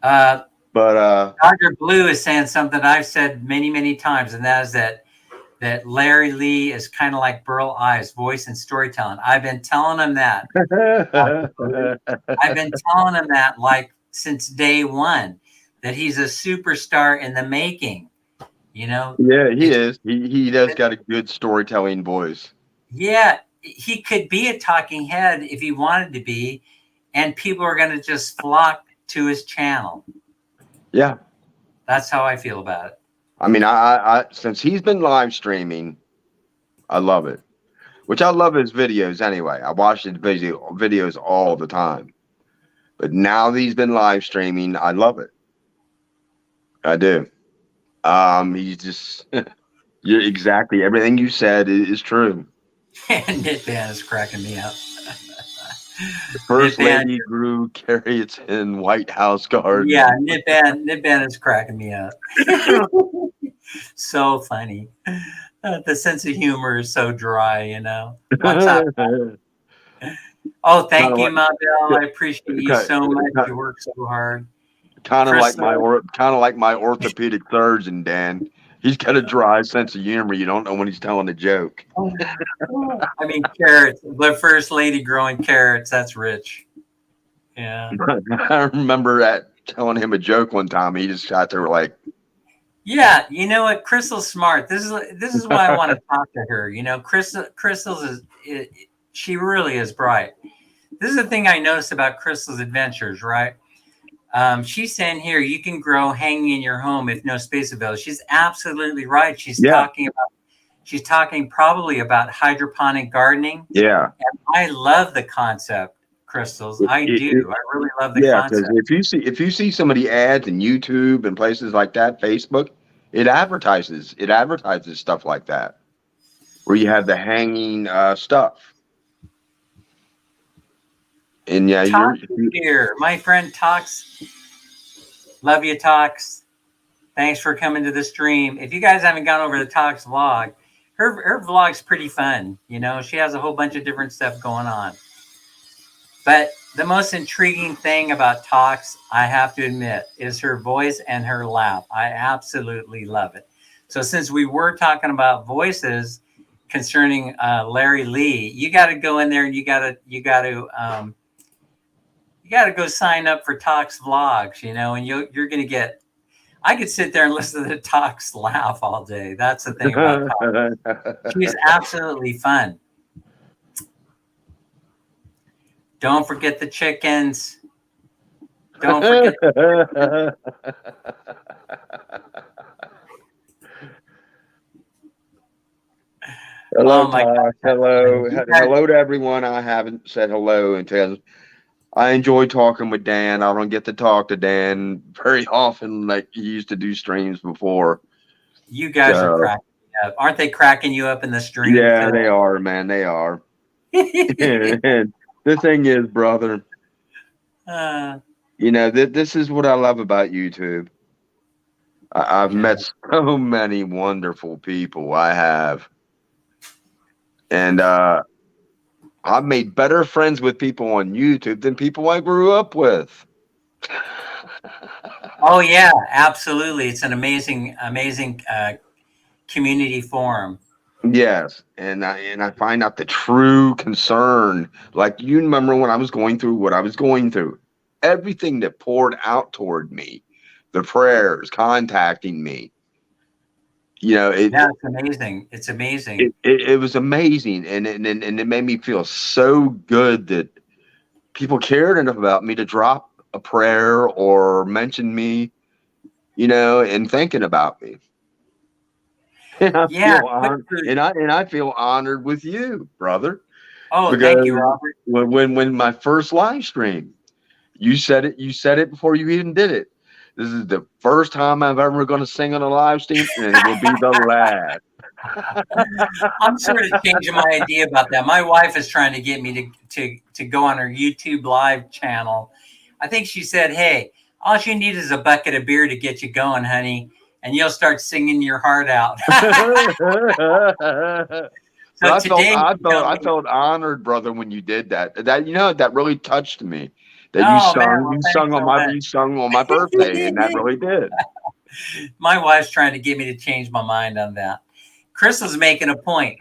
Uh, but Dr. Blue is saying something I've said many, many times, and that is that Larry Lee is kind of like Burl Ives, voice and storytelling. I've been telling him that. I've been telling him that like since day one, that he's a superstar in the making. yeah, he It's is. He does got a good storytelling voice. yeah, he could be a talking head if he wanted to be, and people are going to just flock to his channel. Yeah. That's how I feel about it. I mean, I since he's been live streaming, I love it. Which I love his videos anyway. I watch his videos all the time. But now that he's been live streaming, I love it. I do. He's just you're exactly everything you said is true. And Knit Band is cracking me up. The Knit first Band, lady grew carrots in White House yeah, garden. Knit Band is cracking me up. So funny. The sense of humor is so dry, you know. What's up? kind Oh, thank of you, like, Mabel. I appreciate you kind so much. You work so hard. of like my Crystal, kind of like my orthopedic surgeon, Dan. He's got a dry sense of humor. You don't know when he's telling a joke. I mean, carrots. The first lady growing carrots. That's rich. Yeah. I remember that telling him a joke one time. He just got there like, Yeah, you know what? Crystal's smart. This is why I want to talk to her. You know, Crystal's she really is bright. This is the thing I noticed about Crystal's adventures, right? She's saying here you can grow hanging in your home if no space available. She's absolutely right. yeah, She's talking probably about hydroponic gardening. yeah. And I love the concept, Crystals. I do. I really love the Yeah, because concept. if you see some of the ads in YouTube and places like that, Facebook, it advertises stuff like that where you have the hanging stuff. And yeah, Tox is here. My friend Tox. Love you, Tox. Thanks for coming to the stream. If you guys haven't gone over to Tox vlog, her vlog's pretty fun. You know, she has a whole bunch of different stuff going on. But the most intriguing thing about Tox, I have to admit, is her voice and her laugh. I absolutely love it. So since we were talking about voices concerning Larry Lee, you got to go in there and you got to go sign up for Tox vlogs. You know, and you're going to get. I could sit there and listen to Tox laugh all day. That's the thing about Tox. She's absolutely fun. Don't forget the chickens. Don't forget. Hello, Oh my Tosh. God. Hello, You guys, hello to everyone. I haven't said hello until I enjoy talking with Dan. I don't get to talk to Dan very often like he used to do streams before. you guys are So cracking me up. Aren't they cracking you up in the stream yeah, they today? are, man. They are. And the thing is, brother, uh, this is what I love about YouTube. I've yeah. met so many wonderful people. I have, and I've made better friends with people on YouTube than people I grew up with. Oh yeah, absolutely. It's an amazing community forum. Yes, and I find out the true concern. Like you remember when I was going through what I was going through, everything that poured out toward me, the prayers, contacting me. You know, Yeah, it's amazing. It's amazing. it was amazing, and it made me feel so good that people cared enough about me to drop a prayer or mention me, and thinking about me. And I Yeah, feel quick honored, food. and I feel honored with you, brother, Oh, thank you, because Robert. when my first live stream, you said it before you even did it. This is the first time I'm ever going to sing on a live stream, and it will be the last. I'm sort of changing my idea about that. My wife is trying to get me to go on her YouTube live channel. I think she said, "Hey, all you need is a bucket of beer to get you going, honey, and you'll start singing your heart out." But So today, I felt honored, brother, when you did that. That really touched me. That oh man, well, thanks so you sung on my birthday, and that much. really did. My wife's trying to get me to change my mind on that. Crystal's making a point.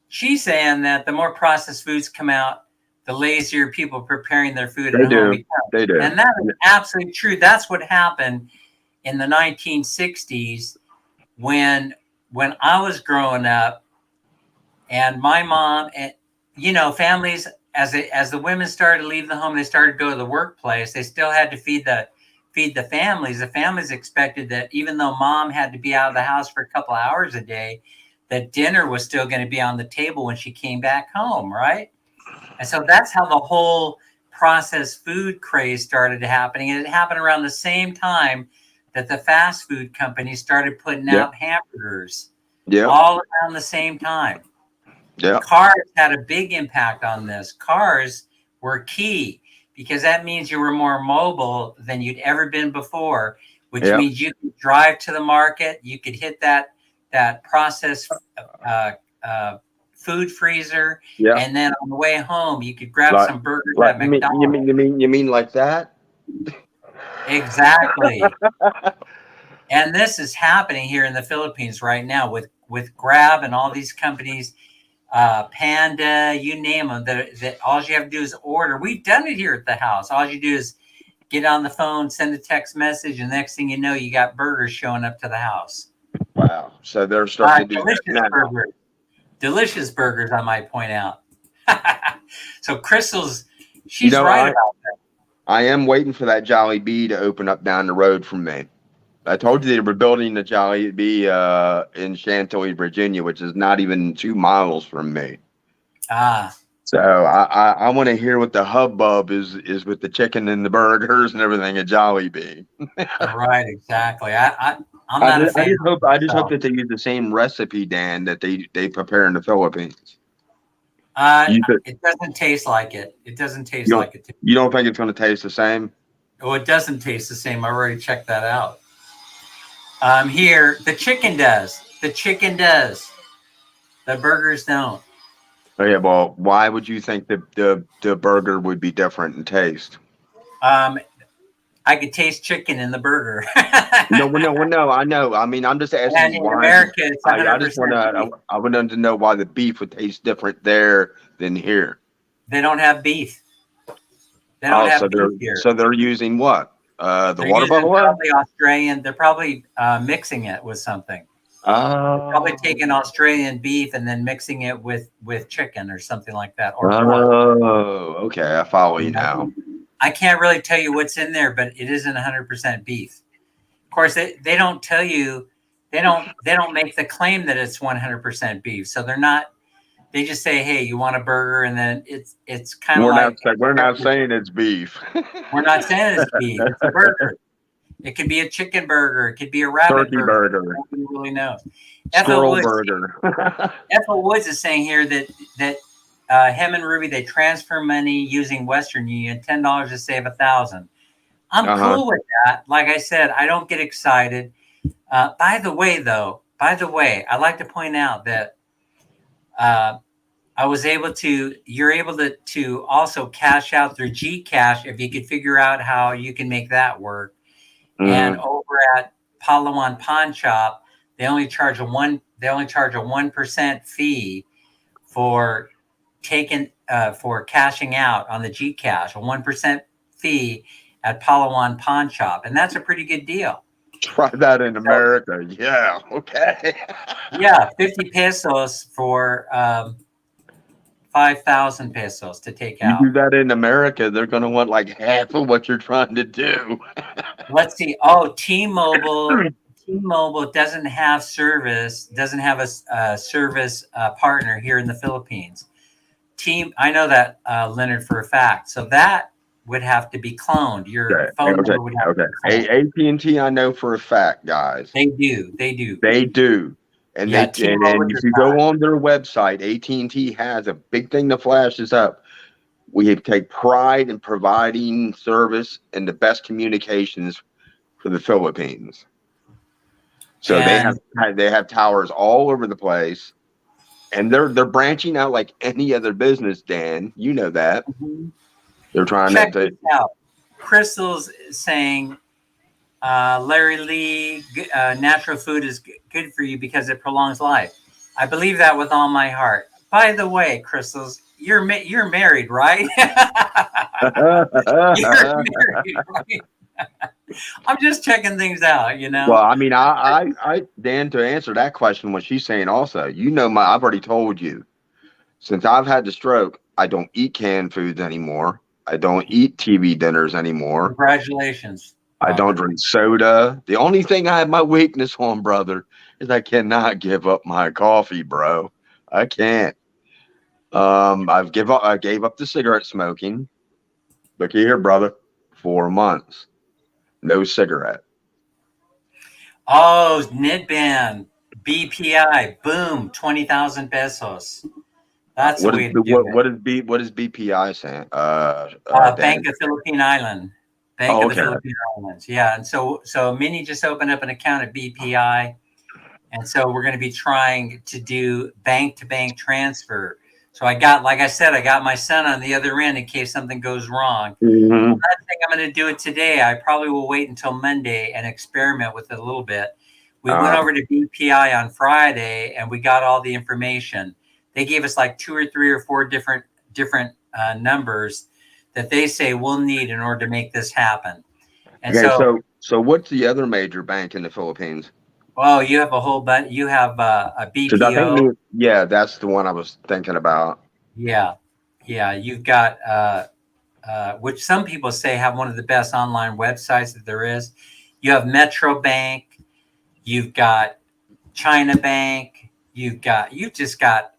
She's saying that the more processed foods come out, the lazier people preparing their food at They home do. become. They do. And that is absolutely true. That's what happened in the 1960s when I was growing up, and my mom and families, as the women started to leave the home, they started to go to the workplace. They still had to feed the families. The families expected that even though mom had to be out of the house for a couple of hours a day, that dinner was still going to be on the table when she came back home, right? And so that's how the whole processed food craze started happening. And it happened around the same time that the fast food companies started putting Yeah. out hamburgers Yeah. all around the same time. Yeah. Cars had a big impact on this. Cars were key because that means you were more mobile than you'd ever been before, which Yeah. means you could drive to the market, you could hit that processed food freezer, Yeah. and then on the way home you could grab Like, some burgers like at McDonald's. you mean like that? Exactly. And this is happening here in the Philippines right now with Grab and all these companies, Panda, you name them. That all you have to do is order. We've done it here at the house. All you do is get on the phone, send a text message, and next thing you know, you got burgers showing up to the house. Wow. So they're starting to do that Delicious now. burgers. Delicious burgers, I might point out. So Crystal's, she's right about that. I am waiting for that Jollibee to open up down the road from me. I told you they were building the Jollibee in Chantilly, Virginia, which is not even 2 miles from me. Ah. So I want to hear what the hubbub is with the chicken and the burgers and everything at Jollibee. Right, exactly. I'm not a fan. I just hope that they use the same recipe, Dan, that they prepare in the Philippines. It doesn't taste like it. It doesn't taste like it. You don't think it's going to taste the same? Oh, it doesn't taste the same. I already checked that out. Here, the chicken does. The chicken does. The burgers don't. Oh yeah. Well, why would you think the burger would be different in taste? I could taste chicken in the burger. No. I know. I mean, I'm just asking. And in why. America, it's 100% I just want to. I would like to know why the beef would taste different there than here. They don't have beef. They don't have beef here. So they're using what? The water buffalo? buffalo? Probably Australian. They're probably mixing it with something. Oh. Probably taking Australian beef and then mixing it with chicken or something like that. Or oh, okay. I follow you now. I can't really tell you what's in there, but it isn't 100% beef. Of course, they don't tell you. They don't make the claim that it's 100% beef. So they're not. They just say, "Hey, you want a burger?" And then it's kind of like we're not saying it's beef. We're not saying it's beef. It's a burger. It could be a chicken burger. It could be a rabbit Turkey burger. Nobody really knows. Squirrel burger. Ethel Woods is saying here that him and Ruby, they transfer money using Western Union, $10 to save 1,000. I'm cool with that. Like I said, I don't get excited. By the way, I like to point out that you're able to also cash out through Gcash if you could figure out how you can make that work. Mm-hmm. And over at Palawan Pawn Shop, they only charge a 1% fee for for cashing out on the Gcash, a 1% fee at Palawan Pawn Shop, and that's a pretty good deal. Try that in America. Yeah. Okay. Yeah, 50 pesos for 5,000 pesos to take out. You do that in America, they're going to want like half of what you're trying to do. Let's see. Oh, T-Mobile doesn't have a service partner here in the Philippines. I know that, Leonard, for a fact. So that would have to be cloned. Your phone number would have to be cloned. AT&T, I know for a fact, guys. They do. And if you go on their website, AT&T has a big thing that flashes up. We take pride in providing service and the best communications for the Philippines. So they have towers all over the place, and they're branching out like any other business. Dan, you know that. Mm-hmm. They're trying to. Check this out. Crystal's saying, Larry Lee, natural food is good for you because it prolongs life. I believe that with all my heart. By the way, Crystals, you're married, right? You're married, right? I'm just checking things out, you know. Well, I mean, I Dan, to answer that question, what she's saying also, I've already told you, since I've had the stroke, I don't eat canned foods anymore. I don't eat TV dinners anymore. Congratulations. I don't drink soda. The only thing I have my weakness on, brother, is I cannot give up my coffee, bro. I can't. I gave up the cigarette smoking. Look here, brother. 4 months. No cigarette. Oh, Nidban, BPI, boom, 20,000 pesos. That's the What is way to the do it. what is BPI saying? Bank Dan. of Philippine Island, Bank Oh, of the okay. Philippine Islands. Yeah, and so Minnie just opened up an account at BPI, and so we're going to be trying to do bank to bank transfer. So like I said, I got my son on the other end in case something goes wrong. Hmm. I'm not saying I'm going to do it today. I probably will wait until Monday and experiment with it a little bit. We went over to BPI on Friday and we got all the information. They gave us like 2 or 3 or 4 different numbers that they say we'll need in order to make this happen. And Okay, so, so what's the other major bank in the Philippines? well, you have a whole bunch. You have a Because I think BPO. yeah, that's the one I was thinking about. Yeah, yeah. You've got which some people say have one of the best online websites that there is. You have Metro Bank. You've got China Bank. You've just got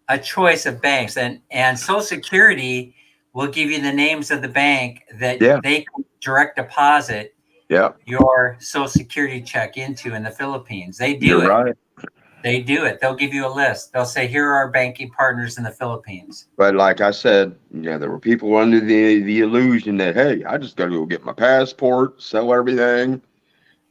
a choice of banks, and Social Security will give you the names of the bank that Yeah, they can direct deposit yeah, your Social Security check into in the Philippines. They you're do it. right. They do it. They'll give you a list. They'll say, here are our banking partners in the Philippines. But like I said, there were people under the illusion that hey, I just got to go get my passport, sell everything,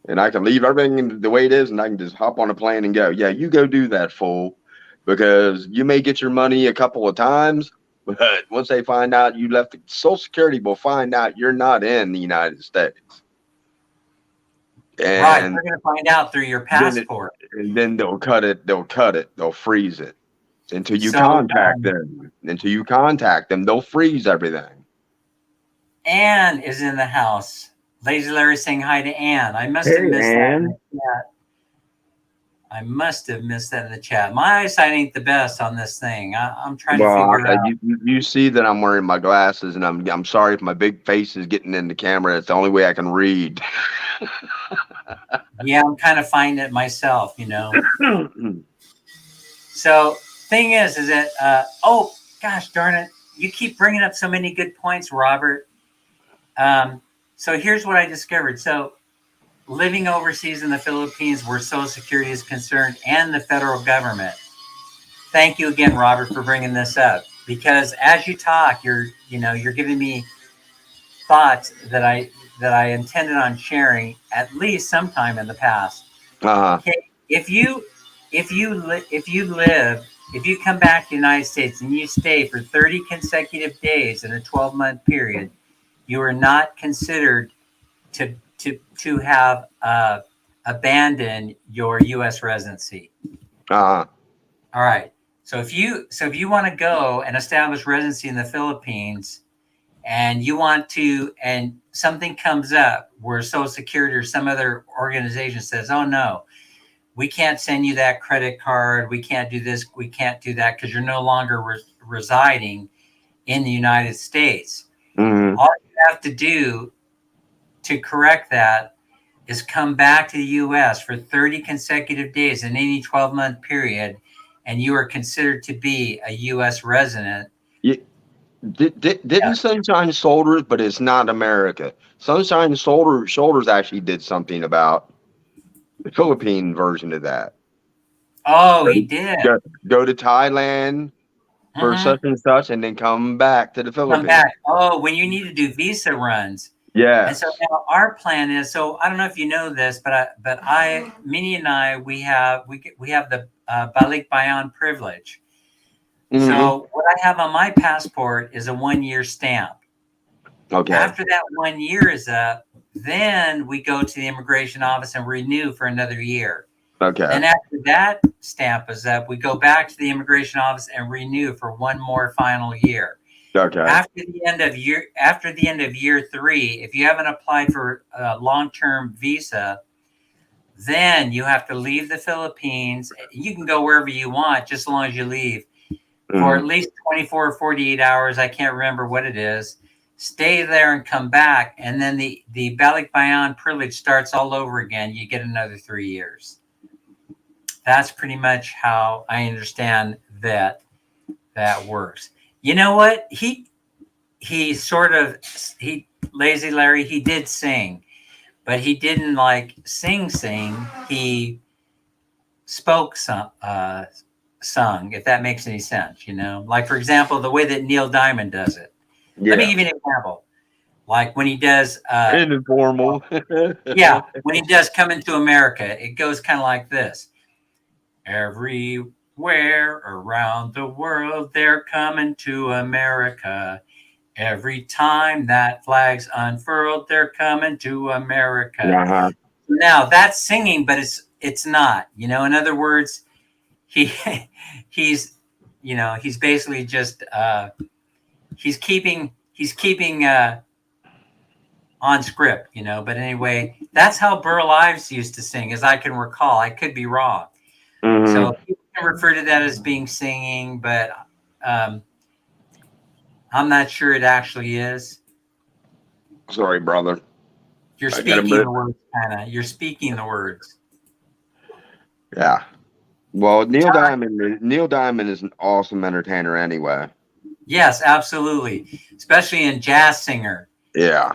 and I can leave everything the way it is, and I can just hop on a plane and go. Yeah, you go do that, fool, because you may get your money a couple of times, but once they find out you left, Social Security will find out you're not in the United States, Right. and They're going to find out through your then it, passport. and then they'll cut it. They'll cut it. They'll freeze it until you So, contact them. Until you contact them, they'll freeze everything. Anne is in the house. Lazy Larry saying hi to Anne. I must have Hey, missed that in Ann. the chat. I must have missed that in the chat. My eyesight ain't the best on this thing. I'm trying to Well, figure out. you see that I'm wearing my glasses, and I'm sorry if my big face is getting in the camera. It's the only way I can read. Yeah, I'm kind of finding it myself, So thing is that oh gosh darn it, you keep bringing up so many good points, Robert. So here's what I discovered. So living overseas in the Philippines, where Social Security is concerned, and the federal government. Thank you again, Robert, for bringing this up. Because as you talk, you're giving me thoughts that I intended on sharing at least sometime in the past. Uh-huh. Okay, if you come back to the United States and you stay for 30 consecutive days in a 12-month period, you are not considered to have abandoned your U.S. residency. Uh-huh. All right. So if you want to go and establish residency in the Philippines, and something comes up where Social Security or some other organization says, "Oh no, we can't send you that credit card. We can't do this. We can't do that because you're no longer residing in the United States." Mm-hmm. All you have to do to correct that is come back to the U.S. for 30 consecutive days in any 12-month period, and you are considered to be a U.S. resident. Yeah, Yeah. didn't Sunshine Shoulders, but it's not America. Sunshine Shoulders actually did something about the Philippine version of that. Oh, he did. Go, go to Thailand for Mm-hmm. such and such, and then come back to the Come Philippines. back. Oh, when you need to do visa runs. And so Yes. now our plan is, so I don't know if you know this, Minnie and I, we have the Balik Bayan privilege. Mm-hmm. So what I have on my passport is a 1-year stamp. Okay. After that 1 year is up, then we go to the immigration office and renew for another year. Okay. Then after that stamp is up, we go back to the immigration office and renew for one more final year. Okay. After the end of year 3, if you haven't applied for a long-term visa, then you have to leave the Philippines. You can go wherever you want, just as long as you leave for at Mm-hmm. least 24 or 48 hours. I can't remember what it is. Stay there and come back, and then the Balik Bayan privilege starts all over again. You get another 3 years. That's pretty much how I understand that works. You know what? He Lazy Larry, he did sing, but he didn't like sing. He spoke sung, if that makes any sense, you know? Like, for example, the way that Neil Diamond does it. Let me Yeah. give you an example. Like when he does, Informal. yeah, when he does Coming to America, it goes kind of like this. Everywhere around the world, they're coming to America. Every time that flag's unfurled, they're coming to America. Uh-huh. Now that's singing, but it's not. You know, in other words, he he's he's basically just he's keeping on script. You know, but anyway, that's how Burl Ives used to sing, as I can recall. I could be wrong. So Mm-hmm. people can refer to that as being singing, but um, I'm not sure it actually is. Sorry, brother. You're I gotta speaking move. the words, kind of. You're speaking the words. Yeah. Well, John, Neil Diamond is an awesome entertainer anyway. yes, absolutely, especially in jazz singer. Yeah.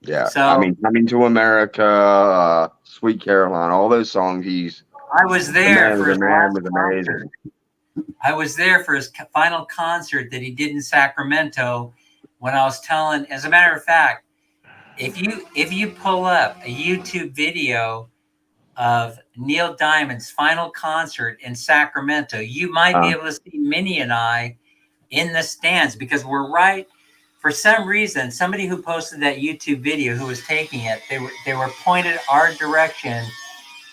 Yeah. I So mean, Coming to America, Sweet Caroline, all those songs. I was The there man, for the his man last was concert. amazing. I was there for his final concert that he did in Sacramento. When I was telling, as a matter of fact, if you pull up a YouTube video of Neil Diamond's final concert in Sacramento, you might be Uh, able to see Minnie and I in the stands because we're right. For some reason, somebody who posted that YouTube video who was taking it, they were pointed our direction.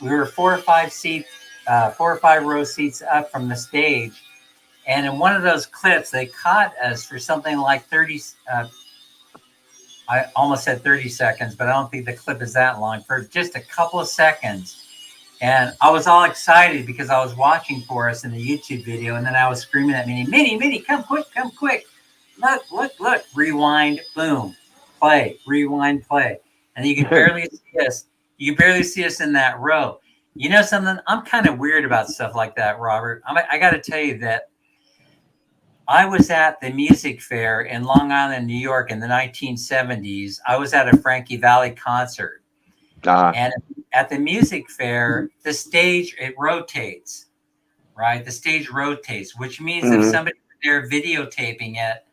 We were 4 or 5 row seats up from the stage, and in one of those clips, they caught us for something like 30. I almost said 30 seconds, but I don't think the clip is that long. For just a couple of seconds, and I was all excited because I was watching for us in the YouTube video, and then I was screaming at Minnie, Minnie, come quick. Look. Rewind, boom, play, rewind, play. And you could barely see us. You could barely see us in that row. You know something? I'm kind of weird about stuff like that, Robert. I got to tell you that I was at the music fair in Long Island, New York in the 1970s. I was at a Frankie Valli concert. uh, And at the music fair, the stage, it rotates, right? The stage rotates, which means if mhm. somebody was there videotaping it,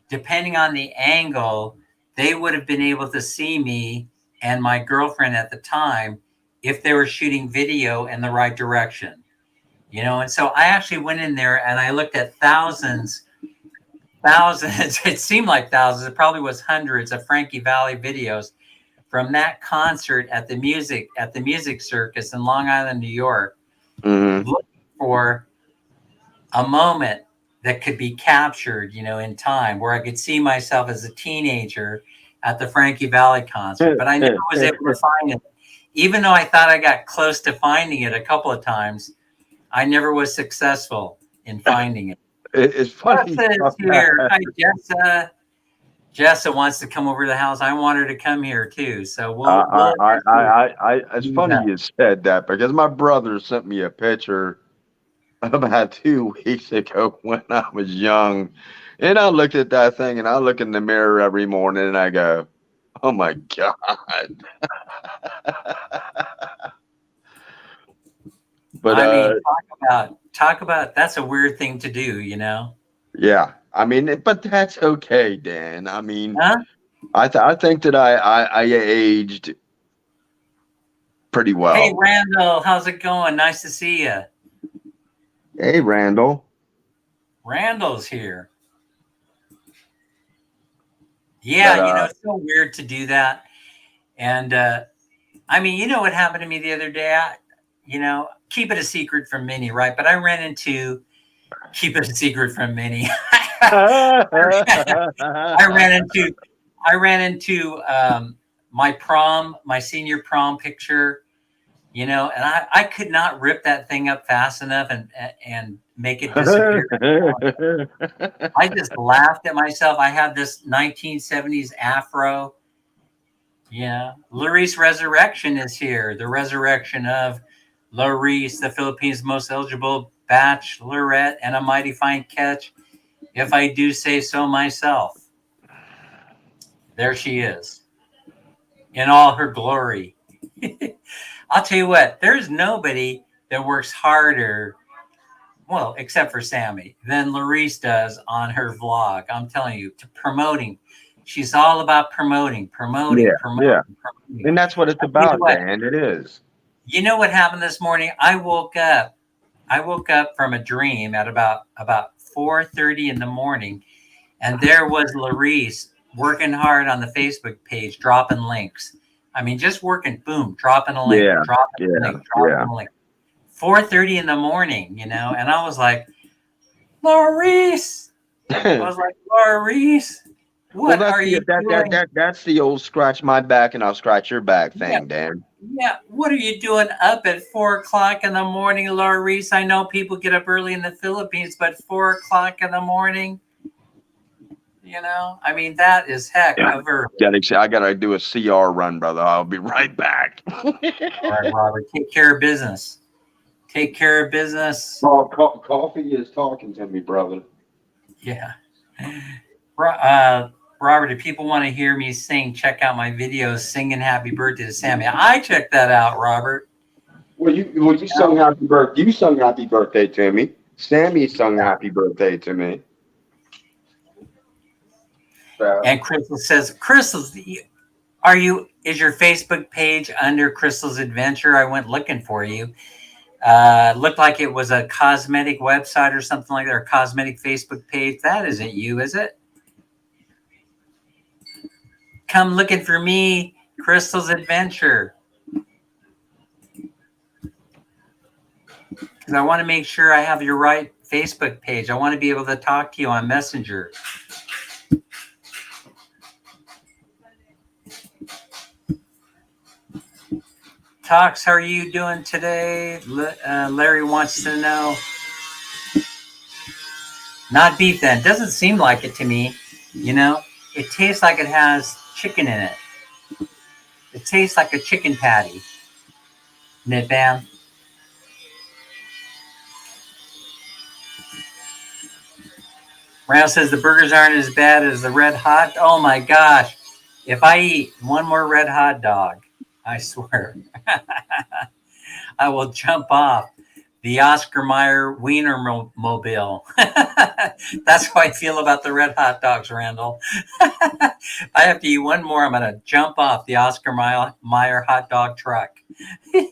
depending on the angle, they would have been able to see me and my girlfriend at the time if they were shooting video in the right direction. You know, and so I actually went in there and I looked at thousands, it seemed like thousands, it probably was hundreds of Frankie Valli videos from that concert at the music circus in Long Island, New York, Mhm. looking for a moment that could be captured, you know, in time where I could see myself as a teenager at the Frankie Valli concert, but I never was able to find it. Even though I thought I got close to finding it a couple of times, I never was successful in finding it. It's funny. Jessa is here. Hi, Jessa. Jessa wants to come over to the house. I want her to come here too. So we'll eventually It's do funny that. you said that because my brother sent me a picture about 2 weeks ago when I was young, and I looked at that thing and I look in the mirror every morning and I go, "Oh my God!" But I mean, talk about that's a weird thing to do, you know? yeah, I mean, but that's okay, Dan. I mean, Huh? I think that I aged pretty Hey, well. Randall, how's it going? Nice to see you. Hey, Randall. Randall's here. But Yeah, you know, it's so weird to do that. And I mean, you know what happened to me the other day? Keep it a secret from Minnie, right? But I ran into keep it a secret from Minnie. I ran into I ran into my senior prom picture, you know, and I could not rip that thing up fast enough and make it disappear. I just laughed at myself. I had this 1970s afro. Yeah. Larice Resurrection is here. The resurrection of Larice, the Philippines' most eligible bachelorette, and a mighty fine catch, if I do say so myself. There she is. in all her glory. I'll tell you what, there's nobody that works harder, well, except for Sammy, than Larice does on her vlog. I'm telling you, to promoting. She's all about promoting, Yeah, promoting, yeah. promoting, promoting. And that's what it's I'll tell you about, what, Dan. It is. you know what happened this morning? I woke up. I woke up from a dream at about 4:30 in the morning, and there was Larice working hard on the Facebook page, dropping links. I mean, just working, boom, dropping a link, Yeah, dropping a yeah, link, yeah. dropping a link. 4:30 in the morning, you know, and I was like, Larice. I was like, Larice, Well, what that's are the you doing? that's the old scratch my back and I'll scratch your back Yeah, thing, Dan. yeah. What are you doing up at 4 o'clock in the morning, Larice? I know people get up early in the Philippines, but 4 o'clock in the morning, you know, I mean, that is heck Yeah. of early. I gotta do a CR run, brother. I'll be right back. All right, Robert, take care of business. Take care of business. Coffee is talking to me, brother. Yeah. Robert, if people want to hear me sing, check out my videos singing happy birthday to Sammy. I checked that out, Robert. Well, you sung happy birthday. You sung happy birthday to me. Sammy sung happy birthday to me. So, And Crystal says, Crystal's, is your Facebook page under Crystal's Adventure? I went looking for you. Looked like it was a cosmetic website or something like that, or a cosmetic Facebook page. That isn't you, is it? Come looking for me, Crystal's Adventure. Because I want to make sure I have your right Facebook page. I want to be able to talk to you on Messenger. Tox, how are you doing today? Larry wants to know. Not beef then. Doesn't seem like it to me. You know, it tastes like it has chicken in it. It tastes like a chicken patty. Knit Bam. Randall says the burgers aren't as bad as the red hot. Oh my gosh. If I eat one more red hot dog, I swear, I will jump off the Oscar Mayer Wiener Mobile. That's how I feel about the red hot dogs, Randall. I have to eat one more. I'm going to jump off the Oscar Mayer hot dog truck. Dan,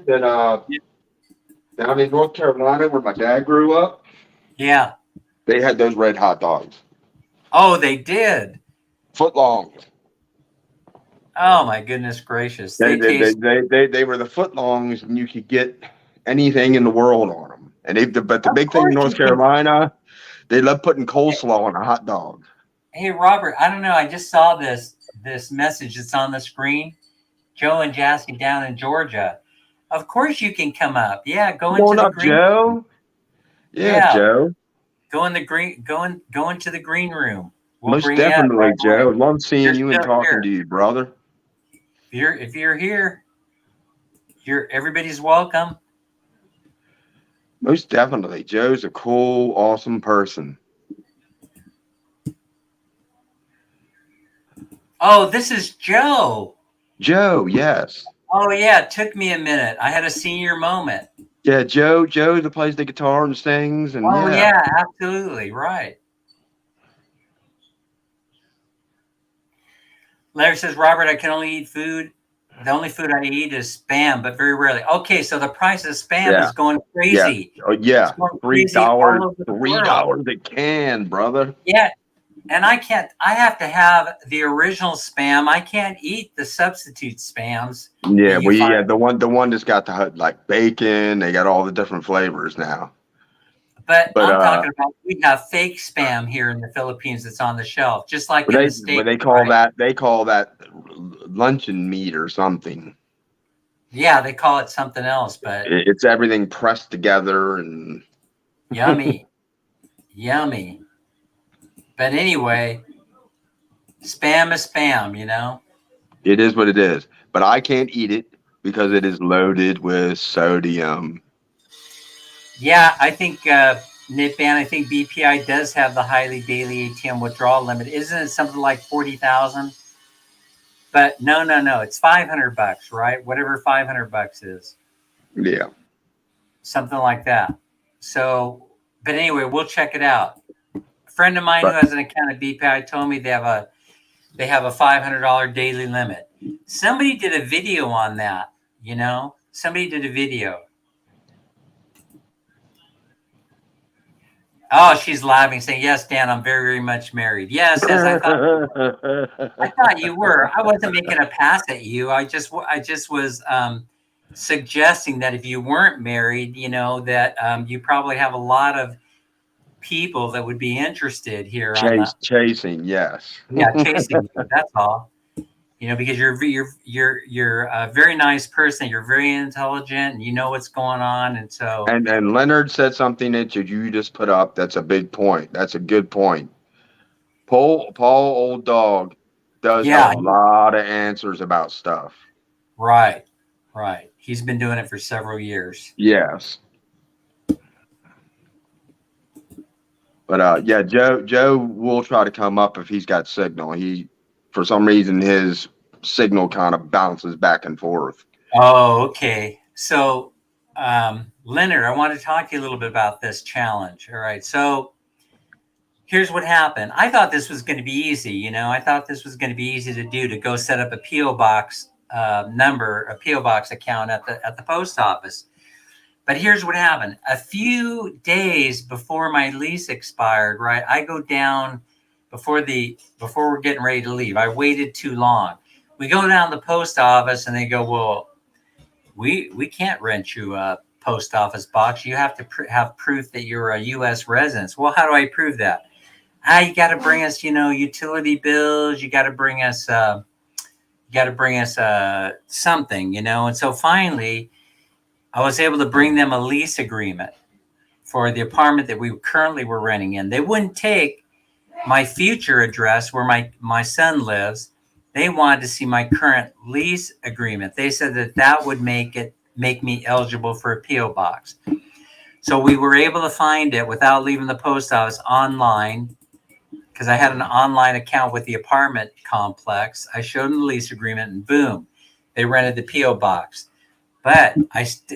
that down in North Carolina where my dad grew up, Yeah. they had those red hot dogs, Oh, they did. foot long. Oh my goodness gracious! They taste. They were the foot longs, and you could get anything in the world on them. And but the Of big thing in course North you can. Carolina, they love putting coleslaw on a hot dog. Hey Robert, I don't know. I just saw this message that's on the screen. Joe and Jassy down in Georgia. Of course you can come up. Yeah, go Come into on the up, green. Joe. Yeah, Yeah, Joe. go in the green. Go into the green room. We'll Most bring you up definitely, right Joe. away. Love seeing You're you and still talking here. to you, brother. If you're here, everybody's welcome. Most definitely. Joe's a cool, awesome person. Oh, this is Joe. Joe, yes. Oh yeah, it took me a minute. I had a senior moment. Yeah, Joe that plays the guitar and sings, and Oh yeah. yeah, absolutely right. Larry says, Robert, I can only eat food. The only food I eat is Spam, but very rarely. Okay, so the price of Spam Yeah. is going Yeah. crazy. Oh, yeah. It's going crazy $3, all over the world. $3 a can, brother. Yeah, and I have to have the original Spam. I can't eat the substitute Spams. Yeah, You find. the one that's got the like bacon. They got all the different flavors now. But But I'm talking about we have fake Spam here in the Philippines that's on the shelf, just like in the States. they call right? that luncheon meat or something. Yeah, they call it something else, but It's everything pressed together and yummy, yummy. But anyway, Spam is Spam, you know. it is what it is. But I can't eat it because it is loaded with sodium. Yeah, I think Knitband, I think BPI does have the highly daily ATM withdrawal limit. Isn't it something like 40,000? But no. It's $500, right? Whatever $500 is, Yeah. something like that. So, but anyway, we'll check it out. A friend of mine who But has an account at BPI told me they have a $500 daily limit. Somebody did a video on that. Somebody did a video. Oh, she's laughing, saying, "Yes, Dan, I'm very, very much married." Yes, I thought. I thought you were. I wasn't making a pass at you. I just was suggesting that if you weren't married, that you probably have a lot of people that would be interested here on the chasing, yes. chasing you. That's all. Because you're a very nice person. You're very intelligent, and you know what's going on, and so And Leonard said something that you just put up. That's a big point. That's a good point. Paul Old Dog does have a yeah, lot of answers about stuff. right. He's been doing it for several years. Yes. But yeah, Joe will try to come up if he's got signal. He, for some reason, his signal kind of bounces back and forth. Oh, okay. So, Leonard, I want to talk to you a little bit about this challenge. All right. So, here's what happened. I thought this was going to be easy. I thought this was going to be easy to do, to go set up a PO box a PO box account at the post office. But here's what happened. A few days before my lease expired, right? I go down before we're getting ready to leave. I waited too long. We go down to the post office and they go, "Well, we can't rent you a post office box. You have to have proof that you're a U.S. resident." Well, how do I prove that? You got to bring us, utility bills. You got to bring us, something, And so finally, I was able to bring them a lease agreement for the apartment that we currently were renting in. They wouldn't take my future address where my son lives. They wanted to see my current lease agreement. They said that would make me eligible for a PO box. So we were able to find it without leaving the post office online, because I had an online account with the apartment complex. I showed them the lease agreement, and boom, they rented the PO box. But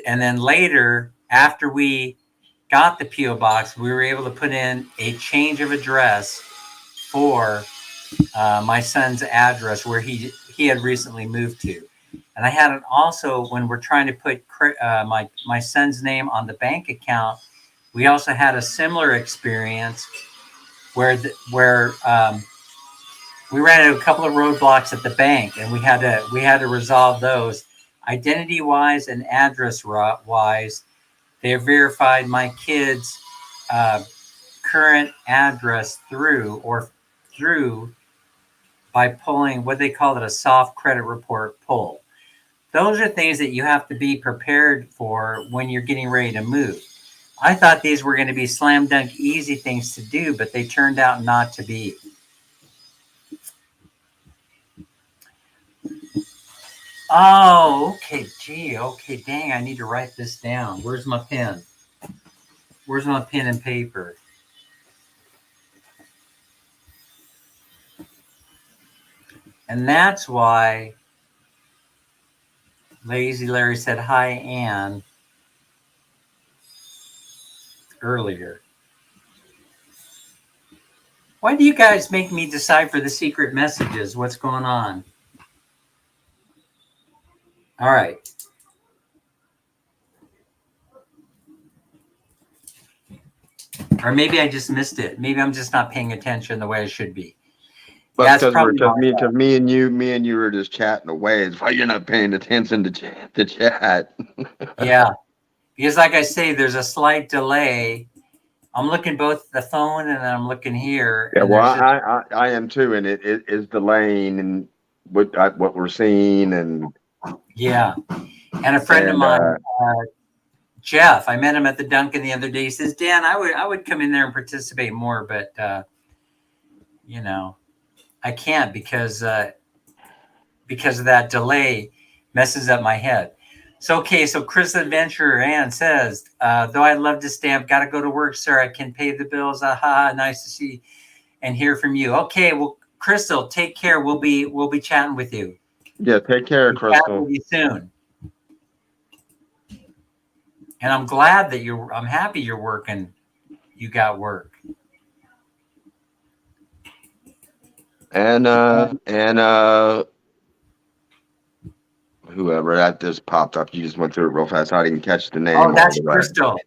and then later, after we got the PO box, we were able to put in a change of address for my son's address where he had recently moved to. And I had it also, when we're trying to put my son's name on the bank account, we also had a similar experience where we ran into a couple of roadblocks at the bank, and we had to resolve those. Identity wise and address wise, they verified my kid's current address through by pulling what they call it, a soft credit report pull. Those are things that you have to be prepared for when you're getting ready to move. I thought these were going to be slam dunk easy things to do, but they turned out not to be. Oh, okay. Gee, okay. Dang, I need to write this down. Where's my pen? Where's my pen and paper? And that's why Lazy Larry said hi, Ann, earlier. Why do you guys make me decipher the secret messages? What's going on? All right. Or maybe I just missed it. Maybe I'm just not paying attention the way I should be. But That's because probably me and you were just chatting away. It's why you're not paying attention to chat. Yeah, because like I say, there's a slight delay. I'm looking both at the phone and then I'm looking here. Yeah, And well, there's just, I am too, and it is delaying and what we're seeing and yeah. And a friend of mine, Jeff, I met him at the Dunkin' the other day. He says, "Dan, I would come in there and participate more, but I can't because of that delay messes up my head." So, okay, so Chris Adventurer Ann says, though I'd love to stay, I've got to go to work, sir. I can pay the bills. Aha, nice to see and hear from you. Okay, well, Crystal, take care. We'll be chatting with you. Yeah, take care, We'll chat Crystal. with you soon. And I'm glad that I'm happy you're working. You got work. And whoever that just popped up, you just went through it real fast. I didn't catch the Oh, name all that's the way. Crystal.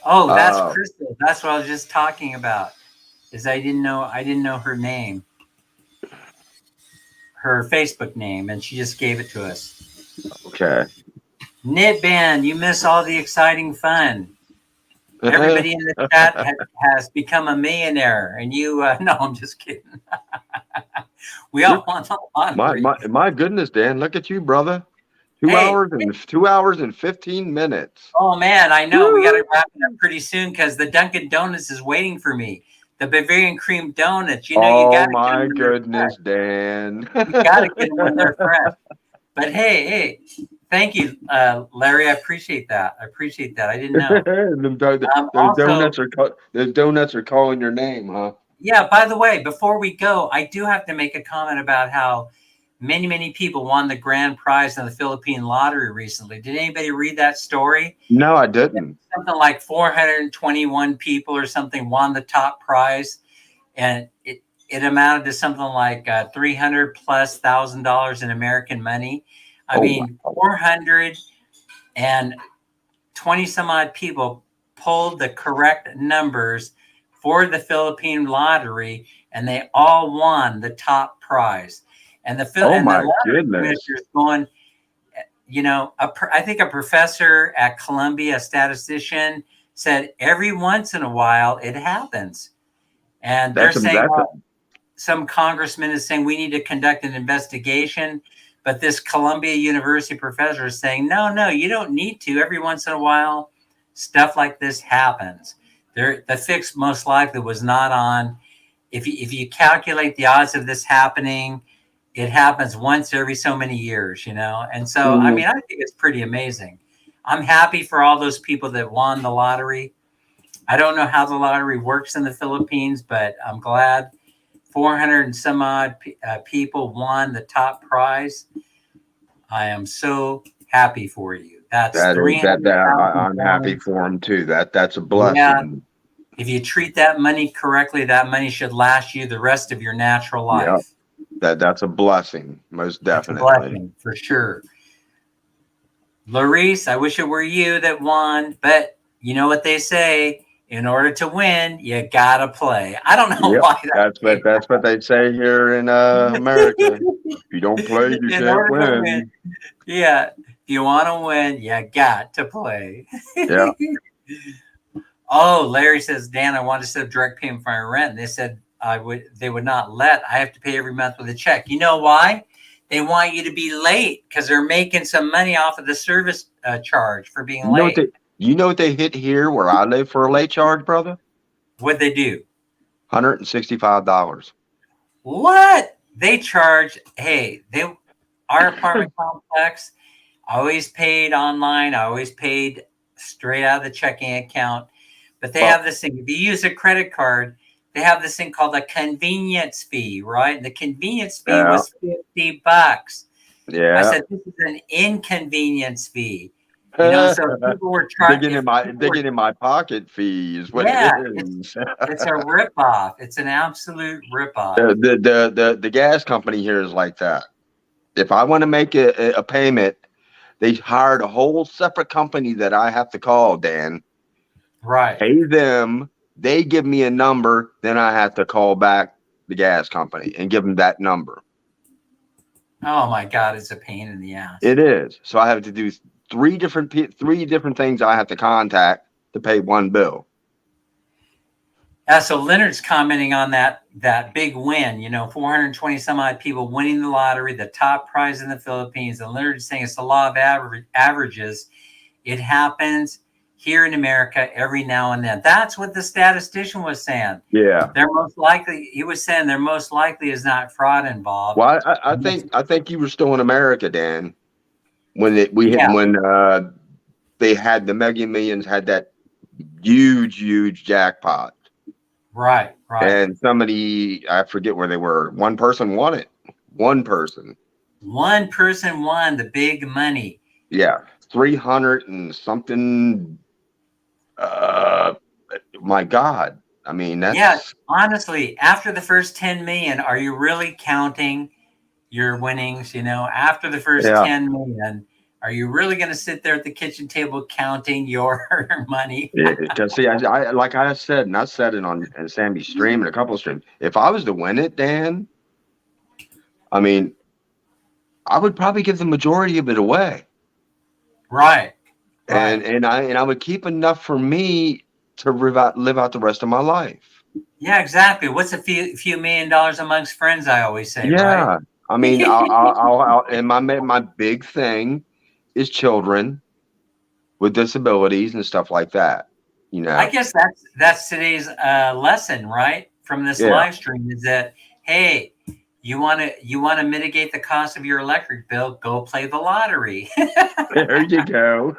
Oh, that's Oh, Crystal. That's what I was just talking about. Is I didn't know her name, her Facebook name, and she just gave it to us. okay. Knit Band, you miss all the exciting fun. Everybody in the chat has become a millionaire, and you. No, I'm just kidding. We all want the lottery. my goodness, Dan, look at you, brother. 2 Hey. hours and 2 hours and 15 minutes. Oh man, I know. We got to wrap it up pretty soon because the Dunkin' Donuts is waiting for me. The Bavarian cream donuts. You know, you got to get them when goodness, Dan. you got to get them when they're fresh. But hey, thank you, Larry. I appreciate that. I didn't know. Those donuts are calling your name, huh? Yeah. By the way, before we go, I do have to make a comment about how many people won the grand prize in the Philippine lottery recently. Did anybody read that story? No, I didn't. Something like 421 people or something won the top prize, and it amounted to something like $300,000+ in American money. I mean, wow. 420 some odd people pulled the correct numbers for the Philippine lottery, and they all won the top prize. And the lottery commissioner is going, you know, I think a professor at Columbia, a statistician, said every once in a while it happens. And they're saying, some congressman is saying we need to conduct an investigation. But this Columbia University professor is saying, no, you don't need to. Every once in a while, stuff like this happens. The fix most likely was not on. If you calculate the odds of this happening, it happens once every so many years, you know? And so, I mean, I think it's pretty amazing. I'm happy for all those people that won the lottery. I don't know how the lottery works in the Philippines, but I'm glad 400 and some odd people won the top prize. I am so happy for you. I'm happy for them too. That's a blessing. Yeah. If you treat that money correctly, that money should last you the rest of your natural life. Yep. That's a blessing, most definitely. It's a blessing, for sure. Larice, I wish it were you that won, but you know what they say: in order to win, you gotta play. I don't know why that's what they say here in America. If you don't play, you can't win. Yeah, if you want to win, you got to play. Yeah. Oh, Larry says, Dan, I want to set up direct payment for my rent. And they said they would not let. I have to pay every month with a check. You know why? They want you to be late because they're making some money off of the service charge for being late. You know what they hit here where I live for a late charge, brother? What'd they do? $165. What? They charge, our apartment complex, I always paid online. I always paid straight out of the checking account. But they have this thing. If you use a credit card, they have this thing called a convenience fee, right? And the convenience fee was $50. Yeah. I said, this is an inconvenience fee. You know, so people were charging. Digging in my pocket fee is what it is. It's a ripoff. It's an absolute ripoff. The gas company here is like that. If I want to make a payment, they hired a whole separate company that I have to call, Dan. Right. Pay them. They give me a number. Then I have to call back the gas company and give them that number. Oh my God, it's a pain in the ass. It is. So I have to do three different things I have to contact to pay one bill. So Leonard's commenting on that big win, 420 some odd people winning the lottery, the top prize in the Philippines. And Leonard's saying it's the law of averages. It happens here in America every now and then. That's what the statistician was saying. Yeah. He was saying there most likely is not fraud involved. Well, I think you were still in America, Dan, Yeah. when they had the Mega Millions had that huge jackpot, Right. and somebody, I forget where they were. One person won it. One person. One person won the big money. Yeah, 300 and something. Uh, my God. I mean, Yeah, that's honestly, after the first 10 million, are you really counting your winnings? After the first yeah. 10 million, are you really going to sit there at the kitchen table counting your money? To see, I like I said, and I said it on Sammy's stream and a couple of streams. If I was to win it, Dan, I mean, I would probably give the majority of it away, Right. and I would keep enough for me to live out the rest of my life. Yeah, exactly. What's a few $1 million amongst friends? I always say, right? Yeah, I mean, and my big thing is children with disabilities and stuff like that. You I know, guess that's today's lesson, right? From this yeah. live stream is that, hey, you want to mitigate the cost of your electric bill? Go play the lottery. There you go.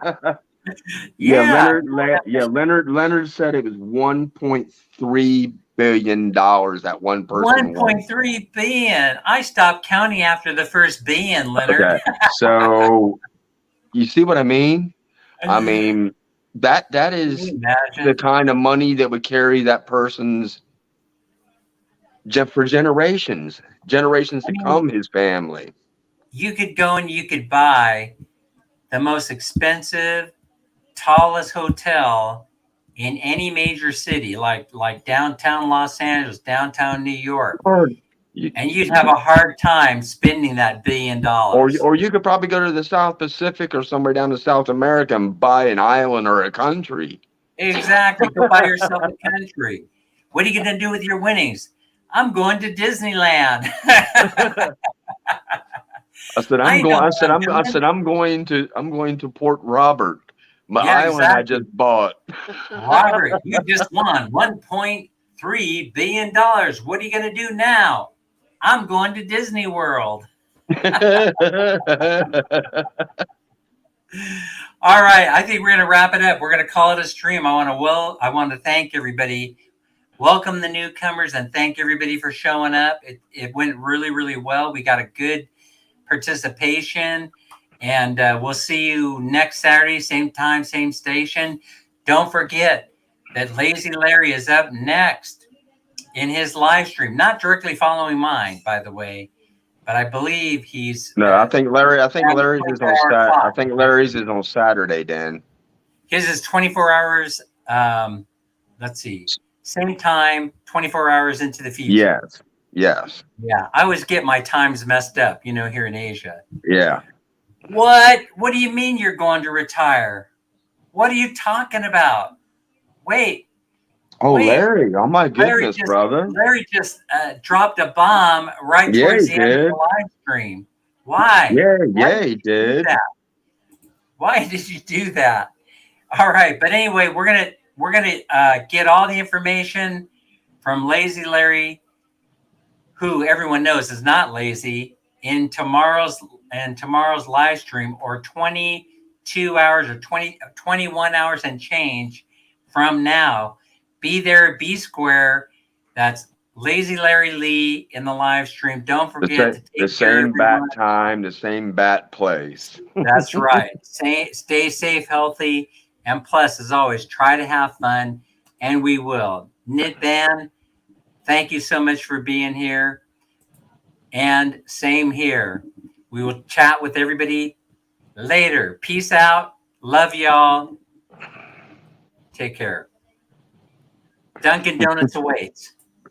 Yeah, Yeah, Leonard said it was 1.3 billion dollars that one person won. 1.3 billion. I stopped counting after the first billion, Leonard. Okay, so you see what I mean? I mean that Can you is the imagine? kind of money that would carry that person's for generations I to mean, come, his family. you could go and you could buy the most expensive, tallest hotel in any major city, like downtown Los Angeles, downtown New York, Or you, and you'd have a hard time spending that $1 billion. or you could probably go to the South Pacific or somewhere down to South America and buy an island or a country. Exactly. Go buy yourself a country. What are you going to do with your winnings? I'm going to Disneyland. I said I know what I'm doing. I'm going to Port Robert, my Yeah, island I exactly. just bought. Robert, you just won $1.3 billion. What are you going to do now? I'm going to Disney World. All right, I think we're going to wrap it up. We're going to call it a stream. I want to thank everybody. Welcome the newcomers and thank everybody for showing up. It went really well. We got a good participation, and we'll see you next Saturday, same time, same station. Don't forget that Lazy Larry is up next in his live stream, not directly following mine, by the way, but I believe he's No, I think around the Larry's is on 24-hour clock. I think Larry's is on Saturday, Dan. His is 24 hours. Let's see, same time, 24 hours into the future. Yes. Yeah, I always get my times messed up, here in Asia. Yeah. What? What do you mean you're going to retire? What are you talking about? Wait. Oh, Wait. Larry! Oh my goodness, brother! Larry just dropped a bomb right Yeah, towards he the end of did. the live stream. Why? Yeah, he did. Why did you do that? All right, but anyway, we're gonna get all the information from Lazy Larry, who everyone knows is not lazy, in tomorrow's live stream, or 22 hours or 21 hours and change from now. Be there, be square. That's Lazy Larry Lee in the live stream. Don't forget to The take care, same bat everyone. time, the same bat place. That's right. Stay safe, healthy, and plus, as always, try to have fun, and we will. Knit Band, thank you so much for being here. And same here. We will chat with everybody later. Peace out. Love y'all. Take care. Dunkin' Donuts awaits.